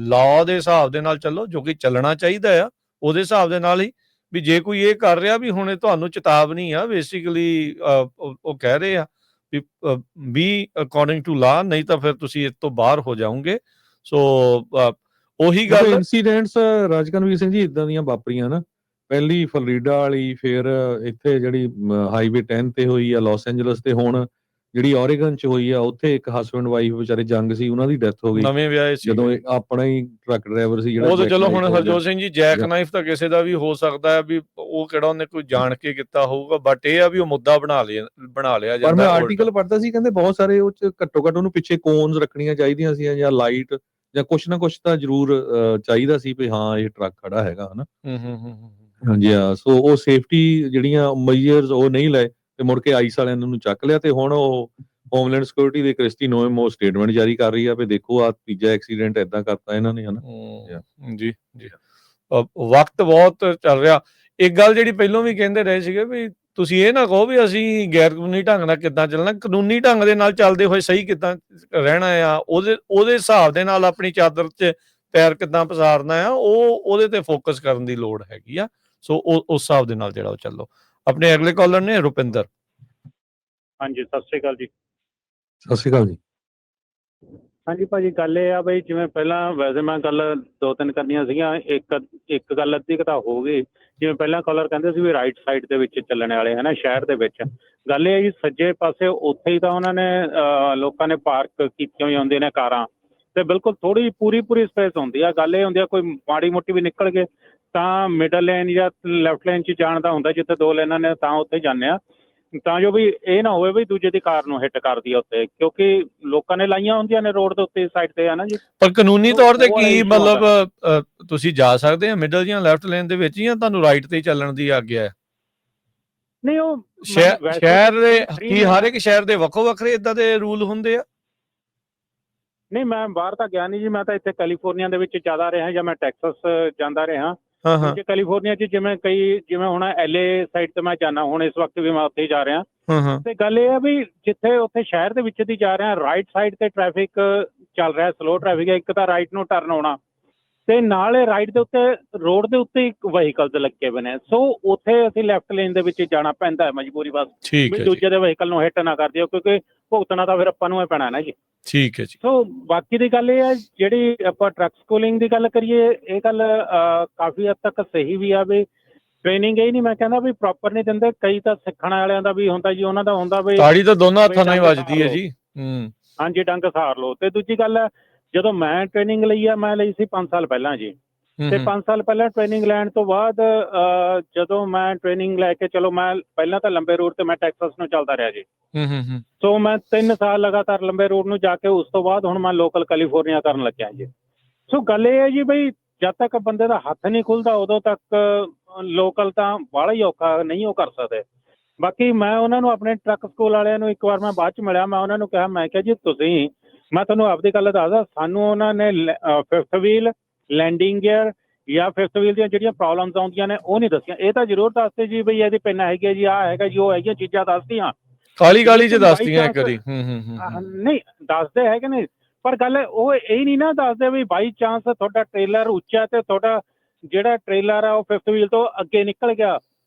ਲਾਅ ਦੇ ਹਿਸਾਬ ਦੇ ਨਾਲ ਚੱਲੋ, ਜੋ ਕਿ ਚੱਲਣਾ ਚਾਹੀਦਾ ਆ ਉਹਦੇ ਹਿਸਾਬ ਦੇ ਨਾਲ ਹੀ। ਵੀ ਜੇ ਕੋਈ ਇਹ ਕਰ ਰਿਹਾ ਵੀ ਹੁਣ ਇਹ ਤੁਹਾਨੂੰ ਚੇਤਾਵਨੀ ਆ ਬੇਸਿਕਲੀ, ਉਹ ਕਹਿ ਰਹੇ ਆ ਵੀ ਬੀ ਅਕੋਰਡਿੰਗ ਟੂ ਲਾ, ਨਹੀਂ ਤਾਂ ਫਿਰ ਤੁਸੀਂ ਇਸ ਤੋਂ ਬਾਹਰ ਹੋ ਜਾਓਗੇ। ਸੋ ਉਹੀ ਗੱਲ ਇਨਸੀਡੈਂਟਸ ਰਾਜਕਨਵੀਰ ਸਿੰਘ ਜੀ ਇਦਾਂ ਦੀਆਂ ਵਾਪਰੀਆਂ ਨਾ, ਪਹਿਲੀ ਫਲੋਰੀਡਾ ਵਾਲੀ, ਫਿਰ ਇੱਥੇ ਜਿਹੜੀ ਹਾਈਵੇ 10 ਤੇ ਹੋਈ ਆ ਲਾਸ ਐਂਜਲਸ ਤੇ, ਹੁਣ ਜਿਹੜੀ ਓਰੇਗਨ 'ਚ ਹੋਈ ਆ, ਉੱਥੇ ਇੱਕ ਹਸਬੈਂਡ ਵਾਈਫ ਵਿਚਾਰੇ ਜੰਗ ਸੀ, ਉਹਨਾਂ ਦੀ ਡੈਥ ਹੋ ਗਈ ਨਵੇਂ ਵਿਆਹੇ ਸੀ। ਜਦੋਂ ਆਪਣਾ ਹੀ ਟਰੱਕ ਡਰਾਈਵਰ ਸੀ ਜਿਹੜਾ। ਉਹ ਤਾਂ ਚਲੋ ਹੁਣ ਹਰਜੋਤ ਸਿੰਘ ਜੀ, ਜੈਕ ਨਾਈਫ ਤਾਂ ਕਿਸੇ ਦਾ ਵੀ ਹੋ ਸਕਦਾ ਹੈ, ਵੀ ਉਹ ਕਿਹੜਾ ਉਹਨੇ ਕੋਈ ਜਾਣ ਕੇ ਕੀਤਾ ਹੋਊਗਾ, ਬਟ ਇਹ ਆ ਵੀ ਉਹ ਮੁੱਦਾ ਬਣਾ ਲਿਆ ਜਾਂਦਾ। ਪਰ ਮੈਂ ਆਰਟੀਕਲ ਪੜ੍ਹਦਾ ਸੀ, ਕਹਿੰਦੇ ਬਹੁਤ ਸਾਰੇ ਉਹ 'ਚ ਘੱਟੋ ਘੱਟ ਉਹਨੂੰ ਪਿੱਛੇ ਕੋਨਸ ਰੱਖਣੀਆਂ ਚਾਹੀਦੀਆਂ ਸੀ, ਜਾਂ ਲਾਈਟ, ਜਾਂ ਕੁਛ ਨਾ ਕੁਛ ਤਾਂ ਜ਼ਰੂਰ ਚਾਹੀਦਾ ਸੀ ਵੀ ਹਾਂ ਇਹ ਟਰੱਕ ਖੜਾ ਹੈਗਾ, ਹਨਾ। ਹਾਂਜੀ ਹਾਂ। ਸੋ ਉਹ ਸੇਫਟੀ ਜਿਹੜੀਆਂ ਮੈਜਰਸ ਉਹ ਨਹੀਂ ਲਏ, ਤੇ ਮੁੜ ਕੇ ਆਈਸ ਵਾਲਿਆਂ ਨੇ ਉਹਨੂੰ ਚੱਕ ਲਿਆ, ਤੇ ਹੁਣ ਉਹ ਹੋਮਲੈਂਡ ਸਿਕਿਉਰਿਟੀ ਦੇ ਕ੍ਰਿਸਟੀ ਨੋਇਮ ਉਹ ਸਟੇਟਮੈਂਟ ਜਾਰੀ ਕਰ ਰਹੀ ਆ ਵੀ ਦੇਖੋ ਆ ਤੀਜਾ ਐਕਸੀਡੈਂਟ ਏਦਾਂ ਕਰਤਾ ਇਹਨਾਂ ਨੇ, ਹਨਾ। ਜੀ ਜੀ। ਵਕਤ ਬਹੁਤ ਚੱਲ ਰਿਹਾ। ਇੱਕ ਗੱਲ ਜਿਹੜੀ ਪਹਿਲਾਂ ਵੀ ਕਹਿੰਦੇ ਰਹੇ ਸੀਗੇ ਵੀ ਤੁਸੀਂ ਇਹ ਨਾ ਕਹੋ ਵੀ ਅਸੀਂ ਗੈਰ ਕਾਨੂੰਨੀ ਢੰਗ ਨਾਲ ਕਿੱਦਾਂ ਚੱਲਣਾ, ਕਾਨੂੰਨੀ ਢੰਗ ਦੇ ਨਾਲ ਚੱਲਦੇ ਹੋਏ ਸਹੀ ਕਿੱਦਾਂ ਰਹਿਣਾ ਆ, ਉਹਦੇ ਹਿਸਾਬ ਦੇ ਨਾਲ ਆਪਣੀ ਚਾਦਰ 'ਚ ਪੈਰ ਕਿੱਦਾਂ ਪਸਾਰਨਾ ਆ, ਉਹਦੇ ਤੇ ਫੋਕਸ ਕਰਨ ਦੀ ਲੋੜ ਹੈਗੀ ਆ। ਸੋ ਉਸ ਹਿਸਾਬ ਦੇ ਨਾਲ ਜਿਹੜਾ ਉਹ ਚੱਲੋ। ਆਪਣੇ ਅਗਲੇ ਕਾਲਰ ਨੇ ਰੁਪਿੰਦਰ। ਹਾਂਜੀ, ਸਤਿ ਸ਼੍ਰੀ ਅਕਾਲ ਜੀ। ਸਤਿ ਸ਼੍ਰੀ ਅਕਾਲ ਜੀ। ਹਾਂਜੀ ਭਾਜੀ, ਗੱਲ ਇਹ ਆ ਬਈ, ਜਿਵੇਂ ਪਹਿਲਾਂ ਵੈਸੇ ਮੈਂ ਗੱਲ 2-3 ਕਰਨੀਆਂ ਸੀਗੀਆਂ, ਇੱਕ ਗੱਲ ਅੱਧੀ ਕੁ ਤਾਂ ਹੋ ਗਈ। ਜਿਵੇਂ ਪਹਿਲਾਂ ਕਾਲਰ ਕਹਿੰਦੇ ਸੀ ਵੀ ਰਾਈਟ ਸਾਈਡ ਦੇ ਵਿੱਚ ਚੱਲਣ ਵਾਲੇ ਹੈ ਨਾ ਸ਼ਹਿਰ ਦੇ ਵਿੱਚ, ਗੱਲ ਇਹ ਹੈ ਜੀ ਸੱਜੇ ਪਾਸੇ ਉੱਥੇ ਹੀ ਤਾਂ ਉਹਨਾਂ ਨੇ ਲੋਕਾਂ ਨੇ ਪਾਰਕ ਕੀਤੀਆਂ ਹੋਈਆਂ ਹੁੰਦੀਆਂ ਨੇ ਕਾਰਾਂ, ਤੇ ਬਿਲਕੁਲ ਥੋੜੀ ਪੂਰੀ ਸਪੇਸ ਹੁੰਦੀ ਆ। ਗੱਲ ਇਹ ਹੁੰਦੀ ਆ ਕੋਈ ਮਾੜੀ ਮੋਟੀ ਵੀ ਨਿਕਲ ਗਏ ਤਾਂ ਮਿਡਲ ਲੇਨ ਜਾਂ ਲੈਫਟ ਲੇਨ 'ਚ ਜਾਣ ਦਾ ਹੁੰਦਾ, ਜਿੱਥੇ 2 ਲੇਨਾਂ ਨੇ ਤਾਂ ਉੱਥੇ ਜਾਂਦੇ ਆ, ਤਾਂ ਜੋ ਵੀ ਇਹ ਨਾ ਹੋਵੇ ਵੀ ਦੂਜੇ ਦੀ ਕਾਰ ਨੂੰ ਹਿੱਟ ਕਰਦੀ ਆ ਉੱਤੇ, ਕਿਉਂਕਿ ਲੋਕਾਂ ਨੇ ਲਾਈਆਂ ਹੁੰਦੀਆਂ ਨੇ ਰੋਡ ਦੇ ਉੱਤੇ ਸਾਈਡ ਤੇ, ਹੈ ਨਾ ਜੀ। ਪਰ ਕਾਨੂੰਨੀ ਤੌਰ ਤੇ ਕੀ ਮਤਲਬ ਤੁਸੀਂ ਜਾ ਸਕਦੇ ਆ ਮਿਡਲ ਜਾਂ ਲੈਫਟ ਲੇਨ ਦੇ ਵਿੱਚ, ਜਾਂ ਤੁਹਾਨੂੰ ਰਾਈਟ ਤੇ ਚੱਲਣ ਦੀ ਆਗਿਆ ਹੈ? ਨਹੀਂ, ਉਹ ਸ਼ਹਿਰ ਦੇ ਕੀ ਹਰ ਇੱਕ ਸ਼ਹਿਰ ਦੇ ਵੱਖੋ ਵੱਖਰੇ ਇਦਾਂ ਦੇ ਰੂਲ ਹੁੰਦੇ ਆ? ਨਹੀਂ, ਮੈਂ ਬਾਹਰ ਤਾਂ ਗਿਆ ਨਹੀਂ ਜੀ, ਮੈਂ ਤਾਂ ਇੱਥੇ ਕੈਲੀਫੋਰਨੀਆ ਦੇ ਵਿੱਚ ਜ਼ਿਆਦਾ ਰਿਹਾ, ਜਾਂ ਮੈਂ ਟੈਕਸਸ ਜਾਂਦਾ ਰਿਹਾ। ਜੇ ਕੈਲੀਫੋਰਨੀਆ 'ਚ ਜਿਵੇਂ ਹੁਣ LA ਸਾਈਡ ਤੇ ਮੈਂ ਜਾਣਾ, ਹੁਣ ਇਸ ਵਕਤ ਵੀ ਮੈਂ ਉੱਥੇ ਹੀ ਜਾ ਰਿਹਾ। ਤੇ ਗੱਲ ਇਹ ਆ ਵੀ ਜਿੱਥੇ ਉੱਥੇ ਸ਼ਹਿਰ ਦੇ ਵਿੱਚ ਦੀ ਜਾ ਰਿਹਾ, ਰਾਈਟ ਸਾਈਡ ਤੇ ਟ੍ਰੈਫਿਕ ਚੱਲ ਰਿਹਾ, ਸਲੋ ਟ੍ਰੈਫਿਕ ਹੈ, ਇੱਕ ਤਾਂ ਰਾਈਟ ਨੂੰ ਟਰਨ ਆਉਣਾ, ਤੇ ਨਾਲ ਰਾਈਟ ਦੇ ਉੱਤੇ ਰੋਡ ਦੇ ਉੱਤੇ ਇੱਕ ਵਹੀਕਲਸ ਲੱਗੇ ਹੋਏ ਨੇ। ਸੋ ਉੱਥੇ ਅਸੀਂ ਲੈਫਟ ਲੇਨ ਦੇ ਵਿੱਚ ਜਾਣਾ ਪੈਂਦਾ ਹੈ ਮਜਬੂਰੀ ਬਸ, ਵੀ ਦੂਜੇ ਦੇ ਵਹੀਕਲ ਨੂੰ ਹਿੱਟ ਨਾ ਕਰ ਦਿਓ, ਕਿਉਂਕਿ ਭੁਗਤਣਾ ਤਾਂ ਫਿਰ ਆਪਾਂ ਨੂੰ ਹੀ ਪੈਣਾ ਨਾ ਜੀ। ਠੀਕ ਹੈ ਜੀ। ਸੋ ਬਾਕੀ ਦੀ ਗੱਲ ਇਹ ਹੈ, ਜਿਹੜੀ ਆਪਾਂ ਟਰੱਕ ਸਕੂਲਿੰਗ ਦੀ ਗੱਲ ਕਰੀਏ, ਇਹ ਗੱਲ ਕਾਫੀ ਹੱਦ ਤੱਕ ਸਹੀ ਵੀ ਆ ਵੀ ਟ੍ਰੇਨਿੰਗ ਇਹ ਨਹੀਂ ਮੈਂ ਕਹਿੰਦਾ ਵੀ ਪ੍ਰੋਪਰ ਨਹੀਂ ਦਿੰਦੇ, ਕਈ ਤਾਂ ਸਿੱਖਣ ਵਾਲਿਆਂ ਦਾ ਵੀ ਹੁੰਦਾ ਜੀ, ਉਹਨਾਂ ਦਾ ਹੁੰਦਾ ਵੀ ਤਾੜੀ ਤਾਂ ਦੋਨਾਂ ਹੱਥਾਂ ਨਾਲ ਹੀ ਵੱਜਦੀ ਹੈ ਜੀ। ਹਾਂਜੀ, ਡੰਗ ਸਹਾਰ ਲਓ। ਤੇ ਦੂਜੀ ਗੱਲ ਹੈ, ਜਦੋਂ ਮੈਂ ਟ੍ਰੇਨਿੰਗ ਲਈ ਆ, ਮੈਂ ਲਈ ਸੀ 5 ਸਾਲ ਪਹਿਲਾਂ ਜੀ, ਤੇ 5 ਸਾਲ ਪਹਿਲਾਂ ਟ੍ਰੇਨਿੰਗ ਲੈਣ ਤੋਂ ਬਾਅਦ ਜਦੋਂ ਮੈਂ ਟ੍ਰੇਨਿੰਗ ਲੈ ਕੇ, ਚਲੋ ਮੈਂ ਪਹਿਲਾਂ ਤਾਂ ਲੰਬੇ ਰੂਟ ਤੇ ਮੈਂ ਟੈਕਸਸ ਨੂੰ ਚੱਲਦਾ ਰਿਹਾ ਜੀ। ਸੋ ਮੈਂ 3 ਸਾਲ ਲਗਾਤਾਰ ਲੰਬੇ ਰੂਟ ਨੂੰ ਜਾ ਕੇ, ਉਸ ਤੋਂ ਬਾਅਦ ਹੁਣ ਮੈਂ ਲੋਕਲ ਕੈਲੀਫੋਰਨੀਆ ਕਰਨ ਲੱਗਿਆ ਜੀ। ਸੋ ਗੱਲ ਇਹ ਹੈ ਜੀ ਬਈ, ਜਦ ਤੱਕ ਬੰਦੇ ਦਾ ਹੱਥ ਨਹੀਂ ਖੁੱਲਦਾ ਉਦੋਂ ਤੱਕ ਲੋਕਲ ਤਾਂ ਬਾਹਲਾ ਹੀ ਔਖਾ ਨਹੀਂ ਉਹ ਕਰ ਸਕਦੇ। ਬਾਕੀ ਮੈਂ ਉਹਨਾਂ ਨੂੰ, ਆਪਣੇ ਟਰੱਕ ਸਕੂਲ ਵਾਲਿਆਂ ਨੂੰ ਇੱਕ ਵਾਰ ਮੈਂ ਬਾਅਦ 'ਚ ਮਿਲਿਆ, ਮੈਂ ਉਹਨਾਂ ਨੂੰ ਕਿਹਾ, ਮੈਂ ਕਿਹਾ ਜੀ ਤੁਸੀਂ, ਮੈਂ ਤੁਹਾਨੂੰ ਆਪਦੀ ਗੱਲ ਦੱਸਦਾ, ਸਾਨੂੰ ਉਹਨਾਂ ਨੇ 5th ਵੀਲ, ਲੈਂਡਿੰਗ ਗੇਅਰ ਜਾਂ 5th ਵੀਲ ਦੀਆਂ ਜਿਹੜੀਆਂ ਪ੍ਰੋਬਲਮਸ ਆਉਂਦੀਆਂ ਨੇ ਉਹ ਨਹੀਂ ਦੱਸੀਆਂ। ਇਹ ਤਾਂ ਜ਼ਰੂਰ ਦੱਸਦੇ ਜੀ ਬਈ ਇਹਦੀ ਪਿੰਨ ਹੈਗੀ ਹੈ ਜੀ, ਆਹ ਹੈਗਾ ਜੀ, ਉਹ ਹੈਗੀਆਂ ਚੀਜ਼ਾਂ ਦੱਸਦੀਆਂ, ਕਾਲੀ 'ਚ ਦੱਸਦੀਆਂ ਇੱਕ ਵਾਰੀ। ਨਹੀਂ ਦੱਸਦੇ ਹੈਗੇ ਨੇ, ਪਰ ਗੱਲ ਉਹ ਇਹ ਨਹੀਂ ਨਾ ਦੱਸਦੇ ਵੀ ਬਾਈ ਚਾਂਸ ਤੁਹਾਡਾ ਟ੍ਰੇਲਰ ਉੱਚਾ ਤੇ ਤੁਹਾਡਾ ਜਿਹੜਾ ਟ੍ਰੇਲਰ ਆ ਉਹ 5th ਵੀਲ ਤੋਂ ਅੱਗੇ ਨਿਕਲ ਗਿਆ,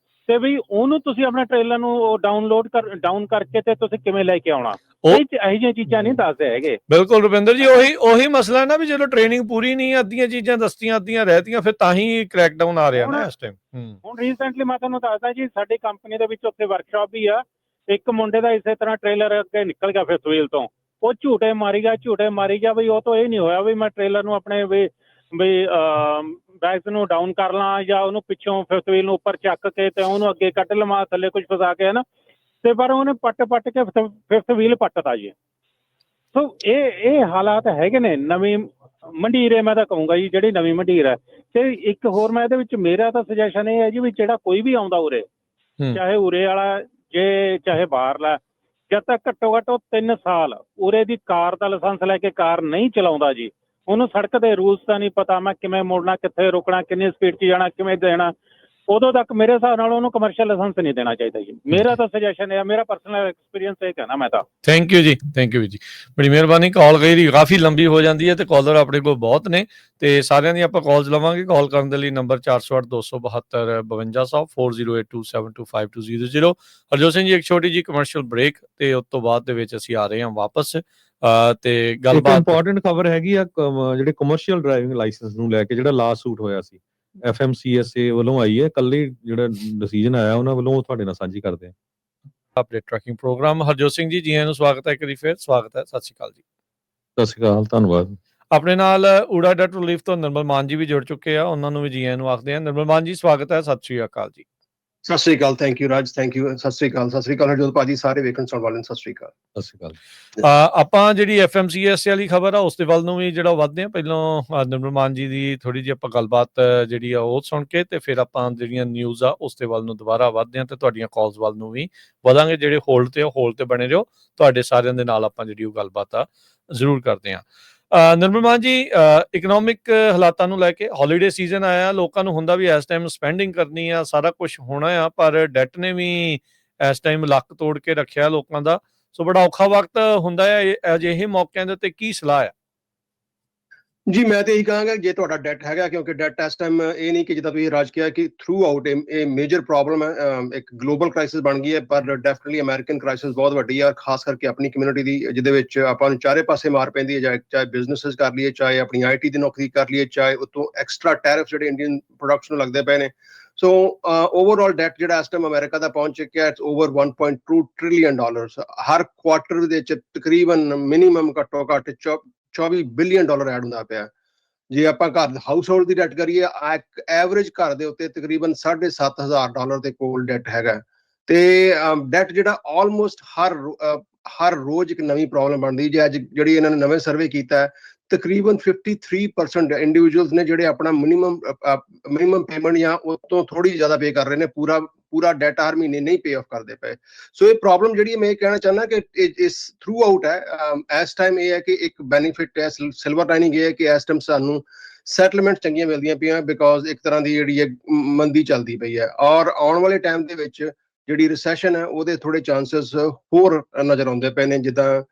ਤੇ ਵੀ ਉਹਨੂੰ ਤੁਸੀਂ ਆਪਣੇ ਟ੍ਰੇਲਰ ਨੂੰ ਡਾਊਨ ਕਰਕੇ ਤੇ ਤੁਸੀਂ ਕਿਵੇਂ ਲੈ ਕੇ ਆਉਣਾ, ਇਹੋ ਜਿਹੀਆਂ ਚੀਜ਼ਾਂ ਨਹੀਂ ਦੱਸਦੇ ਹੈਗੇ। ਬਿਲਕੁਲ ਰੁਪਿੰਦਰ ਜੀ, ਉਹੀ ਮਸਲਾ ਨਾ ਵੀ ਜਦੋਂ ਟ੍ਰੇਨਿੰਗ ਪੂਰੀ ਨਹੀਂ, ਅੱਧੀਆਂ ਚੀਜ਼ਾਂ ਦੱਸਤੀਆਂ, ਅੱਧੀਆਂ ਰਹਿਤੀਆਂ, ਫਿਰ ਤਾਂ ਹੀ ਕ੍ਰੈਕ ਡਾਊਨ ਆ ਰਿਹਾ ਨਾ ਇਸ ਟਾਈਮ। ਹੁਣ ਰੀਸੈਂਟਲੀ ਮੈਂ ਤੁਹਾਨੂੰ ਦੱਸਦਾ ਜੀ, ਸਾਡੀ ਕੰਪਨੀ ਦੇ ਵਿੱਚ ਉੱਥੇ ਵਰਕਸ਼ਾਪ ਵੀ ਆ, ਇੱਕ ਮੁੰਡੇ ਦਾ ਇਸੇ ਤਰ੍ਹਾਂ ਟ੍ਰੇਲਰ ਅੱਗੇ ਨਿਕਲ ਗਿਆ 5th ਵੀਲ ਤੋਂ, ਉਹ ਝੂਟੇ ਮਾਰੀ ਗਿਆ ਬਈ ਉਹ ਤੋਂ ਇਹ ਨਹੀਂ ਹੋਇਆ ਵੀ ਮੈਂ ਟ੍ਰੇਲਰ ਨੂੰ ਆਪਣੇ ਵੀ ਬੈਕਸ ਨੂੰ ਡਾਊਨ ਕਰ ਲਾਂ, ਜਾਂ ਉਹਨੂੰ ਪਿੱਛੋਂ 5th ਵੀਲ ਨੂੰ ਉੱਪਰ ਚੱਕ ਕੇ ਤੇ ਉਹਨੂੰ ਅੱਗੇ ਕੱਢ ਲਵਾਂ, ਥੱਲੇ ਕੁਝ ਫਸਾ ਕੇ, ਹੈ ਨਾ, ਤੇ ਪਰ ਉਹਨੇ ਪੱਟ ਕੇ 5th ਵੀਲ ਪੱਟਤਾ ਜੀ। ਸੋ ਇਹ ਹਾਲਾਤ ਹੈਗੇ ਨੇ ਨਵੀਂ ਮੰਡੀਰ ਹੈ, ਮੈਂ ਤਾਂ ਕਹੂੰਗਾ ਜੀ ਜਿਹੜੀ ਨਵੀਂ ਮੰਡੀਰ ਹੈ। ਤੇ ਇੱਕ ਹੋਰ ਮੈਂ ਇਹਦੇ ਵਿੱਚ ਮੇਰਾ ਤਾਂ ਸੁਜੈਸ਼ਨ ਇਹ ਹੈ ਜੀ ਵੀ ਜਿਹੜਾ ਕੋਈ ਵੀ ਆਉਂਦਾ ਉਰੇ, ਚਾਹੇ ਉਰੇ ਵਾਲਾ ਜੇ ਚਾਹੇ ਬਾਹਰਲਾ, ਜਦ ਤੱਕ ਘੱਟੋ ਘੱਟ ਉਹ 3 ਸਾਲ ਉਰੇ ਦੀ ਕਾਰ ਦਾ ਲਾਇਸੈਂਸ ਲੈ ਕੇ ਕਾਰ ਨਹੀਂ ਚਲਾਉਂਦਾ ਜੀ, ਉਹਨੂੰ ਸੜਕ ਦੇ ਰੂਲਸ ਦਾ ਨਹੀਂ ਪਤਾ, ਮੈਂ ਕਿਵੇਂ ਮੁੜਨਾ, ਕਿੱਥੇ ਰੁਕਣਾ, ਕਿੰਨੀ ਸਪੀਡ 'ਚ ਜਾਣਾ, ਕਿਵੇਂ ਦੇਣਾ, ਉਦੋਂ ਤੱਕ ਮੇਰੇ ਹਿਸਾਬ ਨਾਲ ਉਹਨੂੰ ਕਮਰਸ਼ੀਅਲ ਲਾਇਸੈਂਸ ਨਹੀਂ ਦੇਣਾ ਚਾਹੀਦਾ ਜੀ। ਮੇਰਾ ਤਾਂ ਸੁਜੈਸ਼ਨ ਹੈ, ਮੇਰਾ ਪਰਸਨਲ ਐਕਸਪੀਰੀਅੰਸ ਇਹ ਕਹਿਣਾ ਮੈਂ ਤਾਂ। ਥੈਂਕ ਯੂ ਜੀ, ਥੈਂਕ ਯੂ ਜੀ, ਬੜੀ ਮਿਹਰਬਾਨੀ। ਕਾਲ ਕਈ ਦੀ ਕਾਫੀ ਲੰਬੀ ਹੋ ਜਾਂਦੀ ਹੈ ਤੇ ਕਾਲਰ ਆਪਣੇ ਕੋਲ ਬਹੁਤ ਨੇ ਤੇ ਸਾਰਿਆਂ ਦੀ ਆਪਾਂ ਕਾਲਸ ਲਵਾਂਗੇ। ਕਾਲ ਕਰਨ ਦੇ ਲਈ ਨੰਬਰ 408 272 5200 4082725200। ਹਰਜੋਤ ਸਿੰਘ ਜੀ, ਇੱਕ ਛੋਟੀ ਜੀ ਕਮਰਸ਼ੀਅਲ ਬ੍ਰੇਕ ਤੇ ਉਸ ਤੋਂ ਬਾਅਦ ਦੇ ਵਿੱਚ ਅਸੀਂ ਆ ਰਹੇ ਹਾਂ ਵਾਪਸ ਤੇ ਗੱਲਬਾਤ। ਇੰਪੋਰਟੈਂਟ ਖਬਰ ਹੈਗੀ ਆ ਜਿਹੜੇ ਕਮਰਸ਼ੀਅਲ ਡਰਾਈਵਿੰਗ ਲਾਇਸੈਂਸ ਨੂੰ ਲੈ ਕੇ ਜਿਹੜਾ ਲਾ ਸੂਟ ਹੋਇਆ ਸੀ FMCSA ਵੱਲੋਂ ਆਈ ਹੈ, ਕੱਲੇ ਜਿਹੜਾ ਡਿਸੀਜਨ ਆਇਆ ਉਹਨਾਂ ਵੱਲੋਂ, ਉਹ ਤੁਹਾਡੇ ਨਾਲ ਸਾਂਝੀ ਕਰਦੇ ਹਾਂ। Update tracking programme. Harjot Singh ji, ਜੀ ਆਇਆਂ ਨੂੰ, ਸਵਾਗਤ ਹੈ ਇੱਕ ਵਾਰੀ ਫਿਰ, ਸਵਾਗਤ ਹੈ, ਸਤਿ ਸ਼੍ਰੀ ਅਕਾਲ ਜੀ। ਸਤਿ ਸ਼੍ਰੀ ਅਕਾਲ, ਧੰਨਵਾਦ। ਆਪਣੇ ਨਾਲ ਊੜਾ ਡਟ ਰਿਲੀਫ ਤੋਂ ਨਿਰਮਲ ਮਾਨ ਜੀ ਵੀ ਜੁੜ ਚੁੱਕੇ ਆ, ਉਹਨਾਂ ਨੂੰ ਵੀ ਜੀ ਆਇਆਂ ਨੂੰ ਆਖਦੇ ਆ। ਨਿਰਮਲ ਮਾਨ ਜੀ, ਸਵਾਗਤ ਹੈ, ਸਤਿ ਸ਼੍ਰੀ ਅਕਾਲ ਜੀ। ਸਤਿ ਸ਼੍ਰੀ Akal, thank you Raj, thank you, Sat ਸ਼੍ਰੀ ਅਕਾਲ, ਸਤਿ ਸ਼੍ਰੀ ਅਕਾਲ ਹਰਜੋਤ ਭਾਜੀ, ਸਾਰੇ ਵੇਖਣ ਸੁਣਨ ਵਾਲਿਆਂ ਨੂੰ ਸਤਿ ਸ਼੍ਰੀ ਅਕਾਲ। ਸਤਿ ਸ਼੍ਰੀ ਅਕਾਲ। ਆਪਾਂ ਜਿਹੜੀ FMCSA ਵਾਲੀ ਖਬਰ ਆ ਉਸ ਦੇ ਵੱਲ ਨੂੰ ਵੀ ਜਿਹੜਾ ਵੱਧਦੇ ਆ। ਪਹਿਲਾਂ ਨਿਰਮਲ ਮਾਨ ਜੀ ਦੀ ਥੋੜੀ ਜਿਹੀ ਆਪਾਂ ਗੱਲਬਾਤ ਜਿਹੜੀ ਆ ਉਹ ਸੁਣ ਕੇ ਤੇ ਫਿਰ ਆਪਾਂ ਜਿਹੜੀਆਂ ਨਿਊਜ਼ ਆ ਉਸ ਦੇ ਵੱਲ ਨੂੰ ਦੁਬਾਰਾ ਵੱਧਦੇ ਆ ਤੇ ਤੁਹਾਡੀਆਂ ਕਾਲਸ ਵੱਲ ਨੂੰ ਵੀ ਵਧਾਂਗੇ। ਜਿਹੜੇ ਹੋਲਡ ਤੇ ਬਣੇ ਰਹੋ, ਤੁਹਾਡੇ ਸਾਰਿਆਂ ਦੇ ਨਾਲ ਆਪਾਂ ਜਿਹੜੀ ਉਹ ਗੱਲਬਾਤ ਆ ਜ਼ਰੂਰ ਕਰਦੇ ਆ। ਨਿਰਮਲ ਮਾਨ ਜੀ, ਇਕਨੋਮਿਕ ਹਾਲਾਤਾਂ ਨੂੰ ਲੈ ਕੇ ਹੌਲੀਡੇ ਸੀਜ਼ਨ ਆਇਆ, ਲੋਕਾਂ ਨੂੰ ਹੁੰਦਾ ਵੀ ਇਸ ਟਾਈਮ ਸਪੈਂਡਿੰਗ ਕਰਨੀ ਆ, ਸਾਰਾ ਕੁਝ ਹੋਣਾ ਆ, ਪਰ ਡੈਟ ਨੇ ਵੀ ਇਸ ਟਾਈਮ ਲੱਕ ਤੋੜ ਕੇ ਰੱਖਿਆ ਲੋਕਾਂ ਦਾ। ਸੋ ਬੜਾ ਔਖਾ ਵਕਤ ਹੁੰਦਾ ਹੈ ਅਜਿਹੇ ਮੌਕਿਆਂ ਦੇ ਉੱਤੇ, ਕੀ ਸਲਾਹ ਆ? ਜੀ ਮੈਂ ਤੇ ਇਹੀ ਕਹਾਂਗਾ ਜੇ ਤੁਹਾਡਾ ਡੈਟ ਹੈਗਾ, ਕਿਉਂਕਿ ਡੈਟ ਇਸ ਟਾਈਮ ਇਹ ਨਹੀਂ ਕਿ ਜਿੱਦਾਂ ਤੁਸੀਂ ਰਾਜ ਕਿਹਾ ਕਿ ਥਰੂ ਆਊਟ ਇਹ ਮੇਜਰ ਪ੍ਰੋਬਲਮ ਹੈ, ਇੱਕ ਗਲੋਬਲ ਕ੍ਰਾਈਸਿਸ ਬਣ ਗਈ ਹੈ, ਪਰ ਡੈਫੀਨਿਟਲੀ ਅਮਰੀਕਨ ਕ੍ਰਾਈਸਿਸ ਬਹੁਤ ਵੱਡੀ ਹੈ, ਖਾਸ ਕਰਕੇ ਆਪਣੀ ਕਮਿਊਨਿਟੀ ਦੀ, ਜਿਹਦੇ ਵਿੱਚ ਆਪਾਂ ਨੂੰ ਚਾਰੇ ਪਾਸੇ ਮਾਰ ਪੈਂਦੀ ਹੈ, ਚਾਹੇ ਬਿਜ਼ਨੈਸਿਸ ਕਰ ਲਈਏ, ਚਾਹੇ ਆਪਣੀ IT ਦੀ ਨੌਕਰੀ ਕਰ ਲਈਏ, ਚਾਹੇ ਉਤੋਂ ਐਕਸਟਰਾ ਟੈਰਿਫ ਜਿਹੜੇ ਇੰਡੀਅਨ ਪ੍ਰੋਡਕਟਸ ਨੂੰ ਲੱਗਦੇ ਪਏ ਨੇ। ਸੋ ਓਵਰਆਲ ਡੈਟ ਜਿਹੜਾ ਇਸ ਟਾਈਮ ਅਮਰੀਕਾ ਦਾ ਪਹੁੰਚ ਚੁੱਕਿਆ ਇਟਸ ਓਵਰ $1.2 ਟ੍ਰਿਲੀਅਨ। ਹਰ ਕੁਆਟਰ ਦੇ ਵਿੱਚ ਤਕਰੀਬਨ ਮਿਨੀਮਮ ਘੱਟੋ ਘੱਟ $24 ਬਿਲੀਅਨ ਐਡ ਹੁੰਦਾ ਪਿਆ। ਜੇ ਆਪਾਂ ਘਰ ਹਾਊਸ ਹੋਲਡ ਦੀ ਡੈਟ ਕਰੀਏ, ਇੱਕ ਐਵਰੇਜ ਘਰ ਦੇ ਉੱਤੇ ਤਕਰੀਬਨ $7,500 ਦੇ ਕੋਲ ਡੈਟ ਹੈਗਾ। ਤੇ ਡੈਟ ਜਿਹੜਾ ਆਲਮੋਸਟ ਹਰ ਰੋਜ਼ ਇੱਕ ਨਵੀਂ ਪ੍ਰੋਬਲਮ ਬਣਦੀ। ਜੇ ਅੱਜ ਜਿਹੜੀ ਇਹਨਾਂ ਨੇ ਨਵੇਂ ਸਰਵੇ ਕੀਤਾ, ਤਕਰੀਬਨ 53% ਇੰਡੀਵਿਜੂਅਲਸ ਨੇ ਜਿਹੜੇ ਆਪਣਾ ਮਿਨੀਮਮ ਪੇਮੈਂਟ ਜਾਂ ਉਸ ਤੋਂ ਥੋੜੀ ਜ਼ਿਆਦਾ ਪੇ ਕਰ ਰਹੇ ਨੇ, ਪੂਰਾ ਡੈਟ ਹਰ ਮਹੀਨੇ ਨਹੀਂ ਪੇ ਆਫ ਕਰਦੇ ਪਏ। ਸੋ ਇਹ ਪ੍ਰੋਬਲਮ ਜਿਹੜੀ ਮੈਂ ਇਹ ਕਹਿਣਾ ਚਾਹੁੰਦਾ ਕਿ ਇਸ ਥਰੂ ਆਊਟ ਹੈ। ਇਸ ਟਾਈਮ ਇਹ ਹੈ ਕਿ ਇੱਕ ਬੈਨੀਫਿਟ ਹੈ, ਸਿਲਵਰ ਲਾਈਨਿੰਗ ਇਹ ਹੈ ਕਿ ਇਸ ਟਾਈਮ ਸਾਨੂੰ ਸੈਟਲਮੈਂਟ ਚੰਗੀਆਂ ਮਿਲਦੀਆਂ ਪਈਆਂ, ਬਿਕੋਜ਼ ਇੱਕ ਤਰ੍ਹਾਂ ਦੀ ਜਿਹੜੀ ਹੈ ਮੰਦੀ ਚੱਲਦੀ ਪਈ ਹੈ, ਔਰ ਆਉਣ ਵਾਲੇ ਟਾਈਮ ਦੇ ਵਿੱਚ ਜਿਹੜੀ ਰਿਸੈਸ਼ਨ ਹੈ ਉਹਦੇ ਥੋੜੇ ਚਾਂਸਸ ਹੋਰ ਨਜ਼ਰ ਆਉਂਦੇ ਪਏ ਨੇ। ਜਿੱਦਾਂ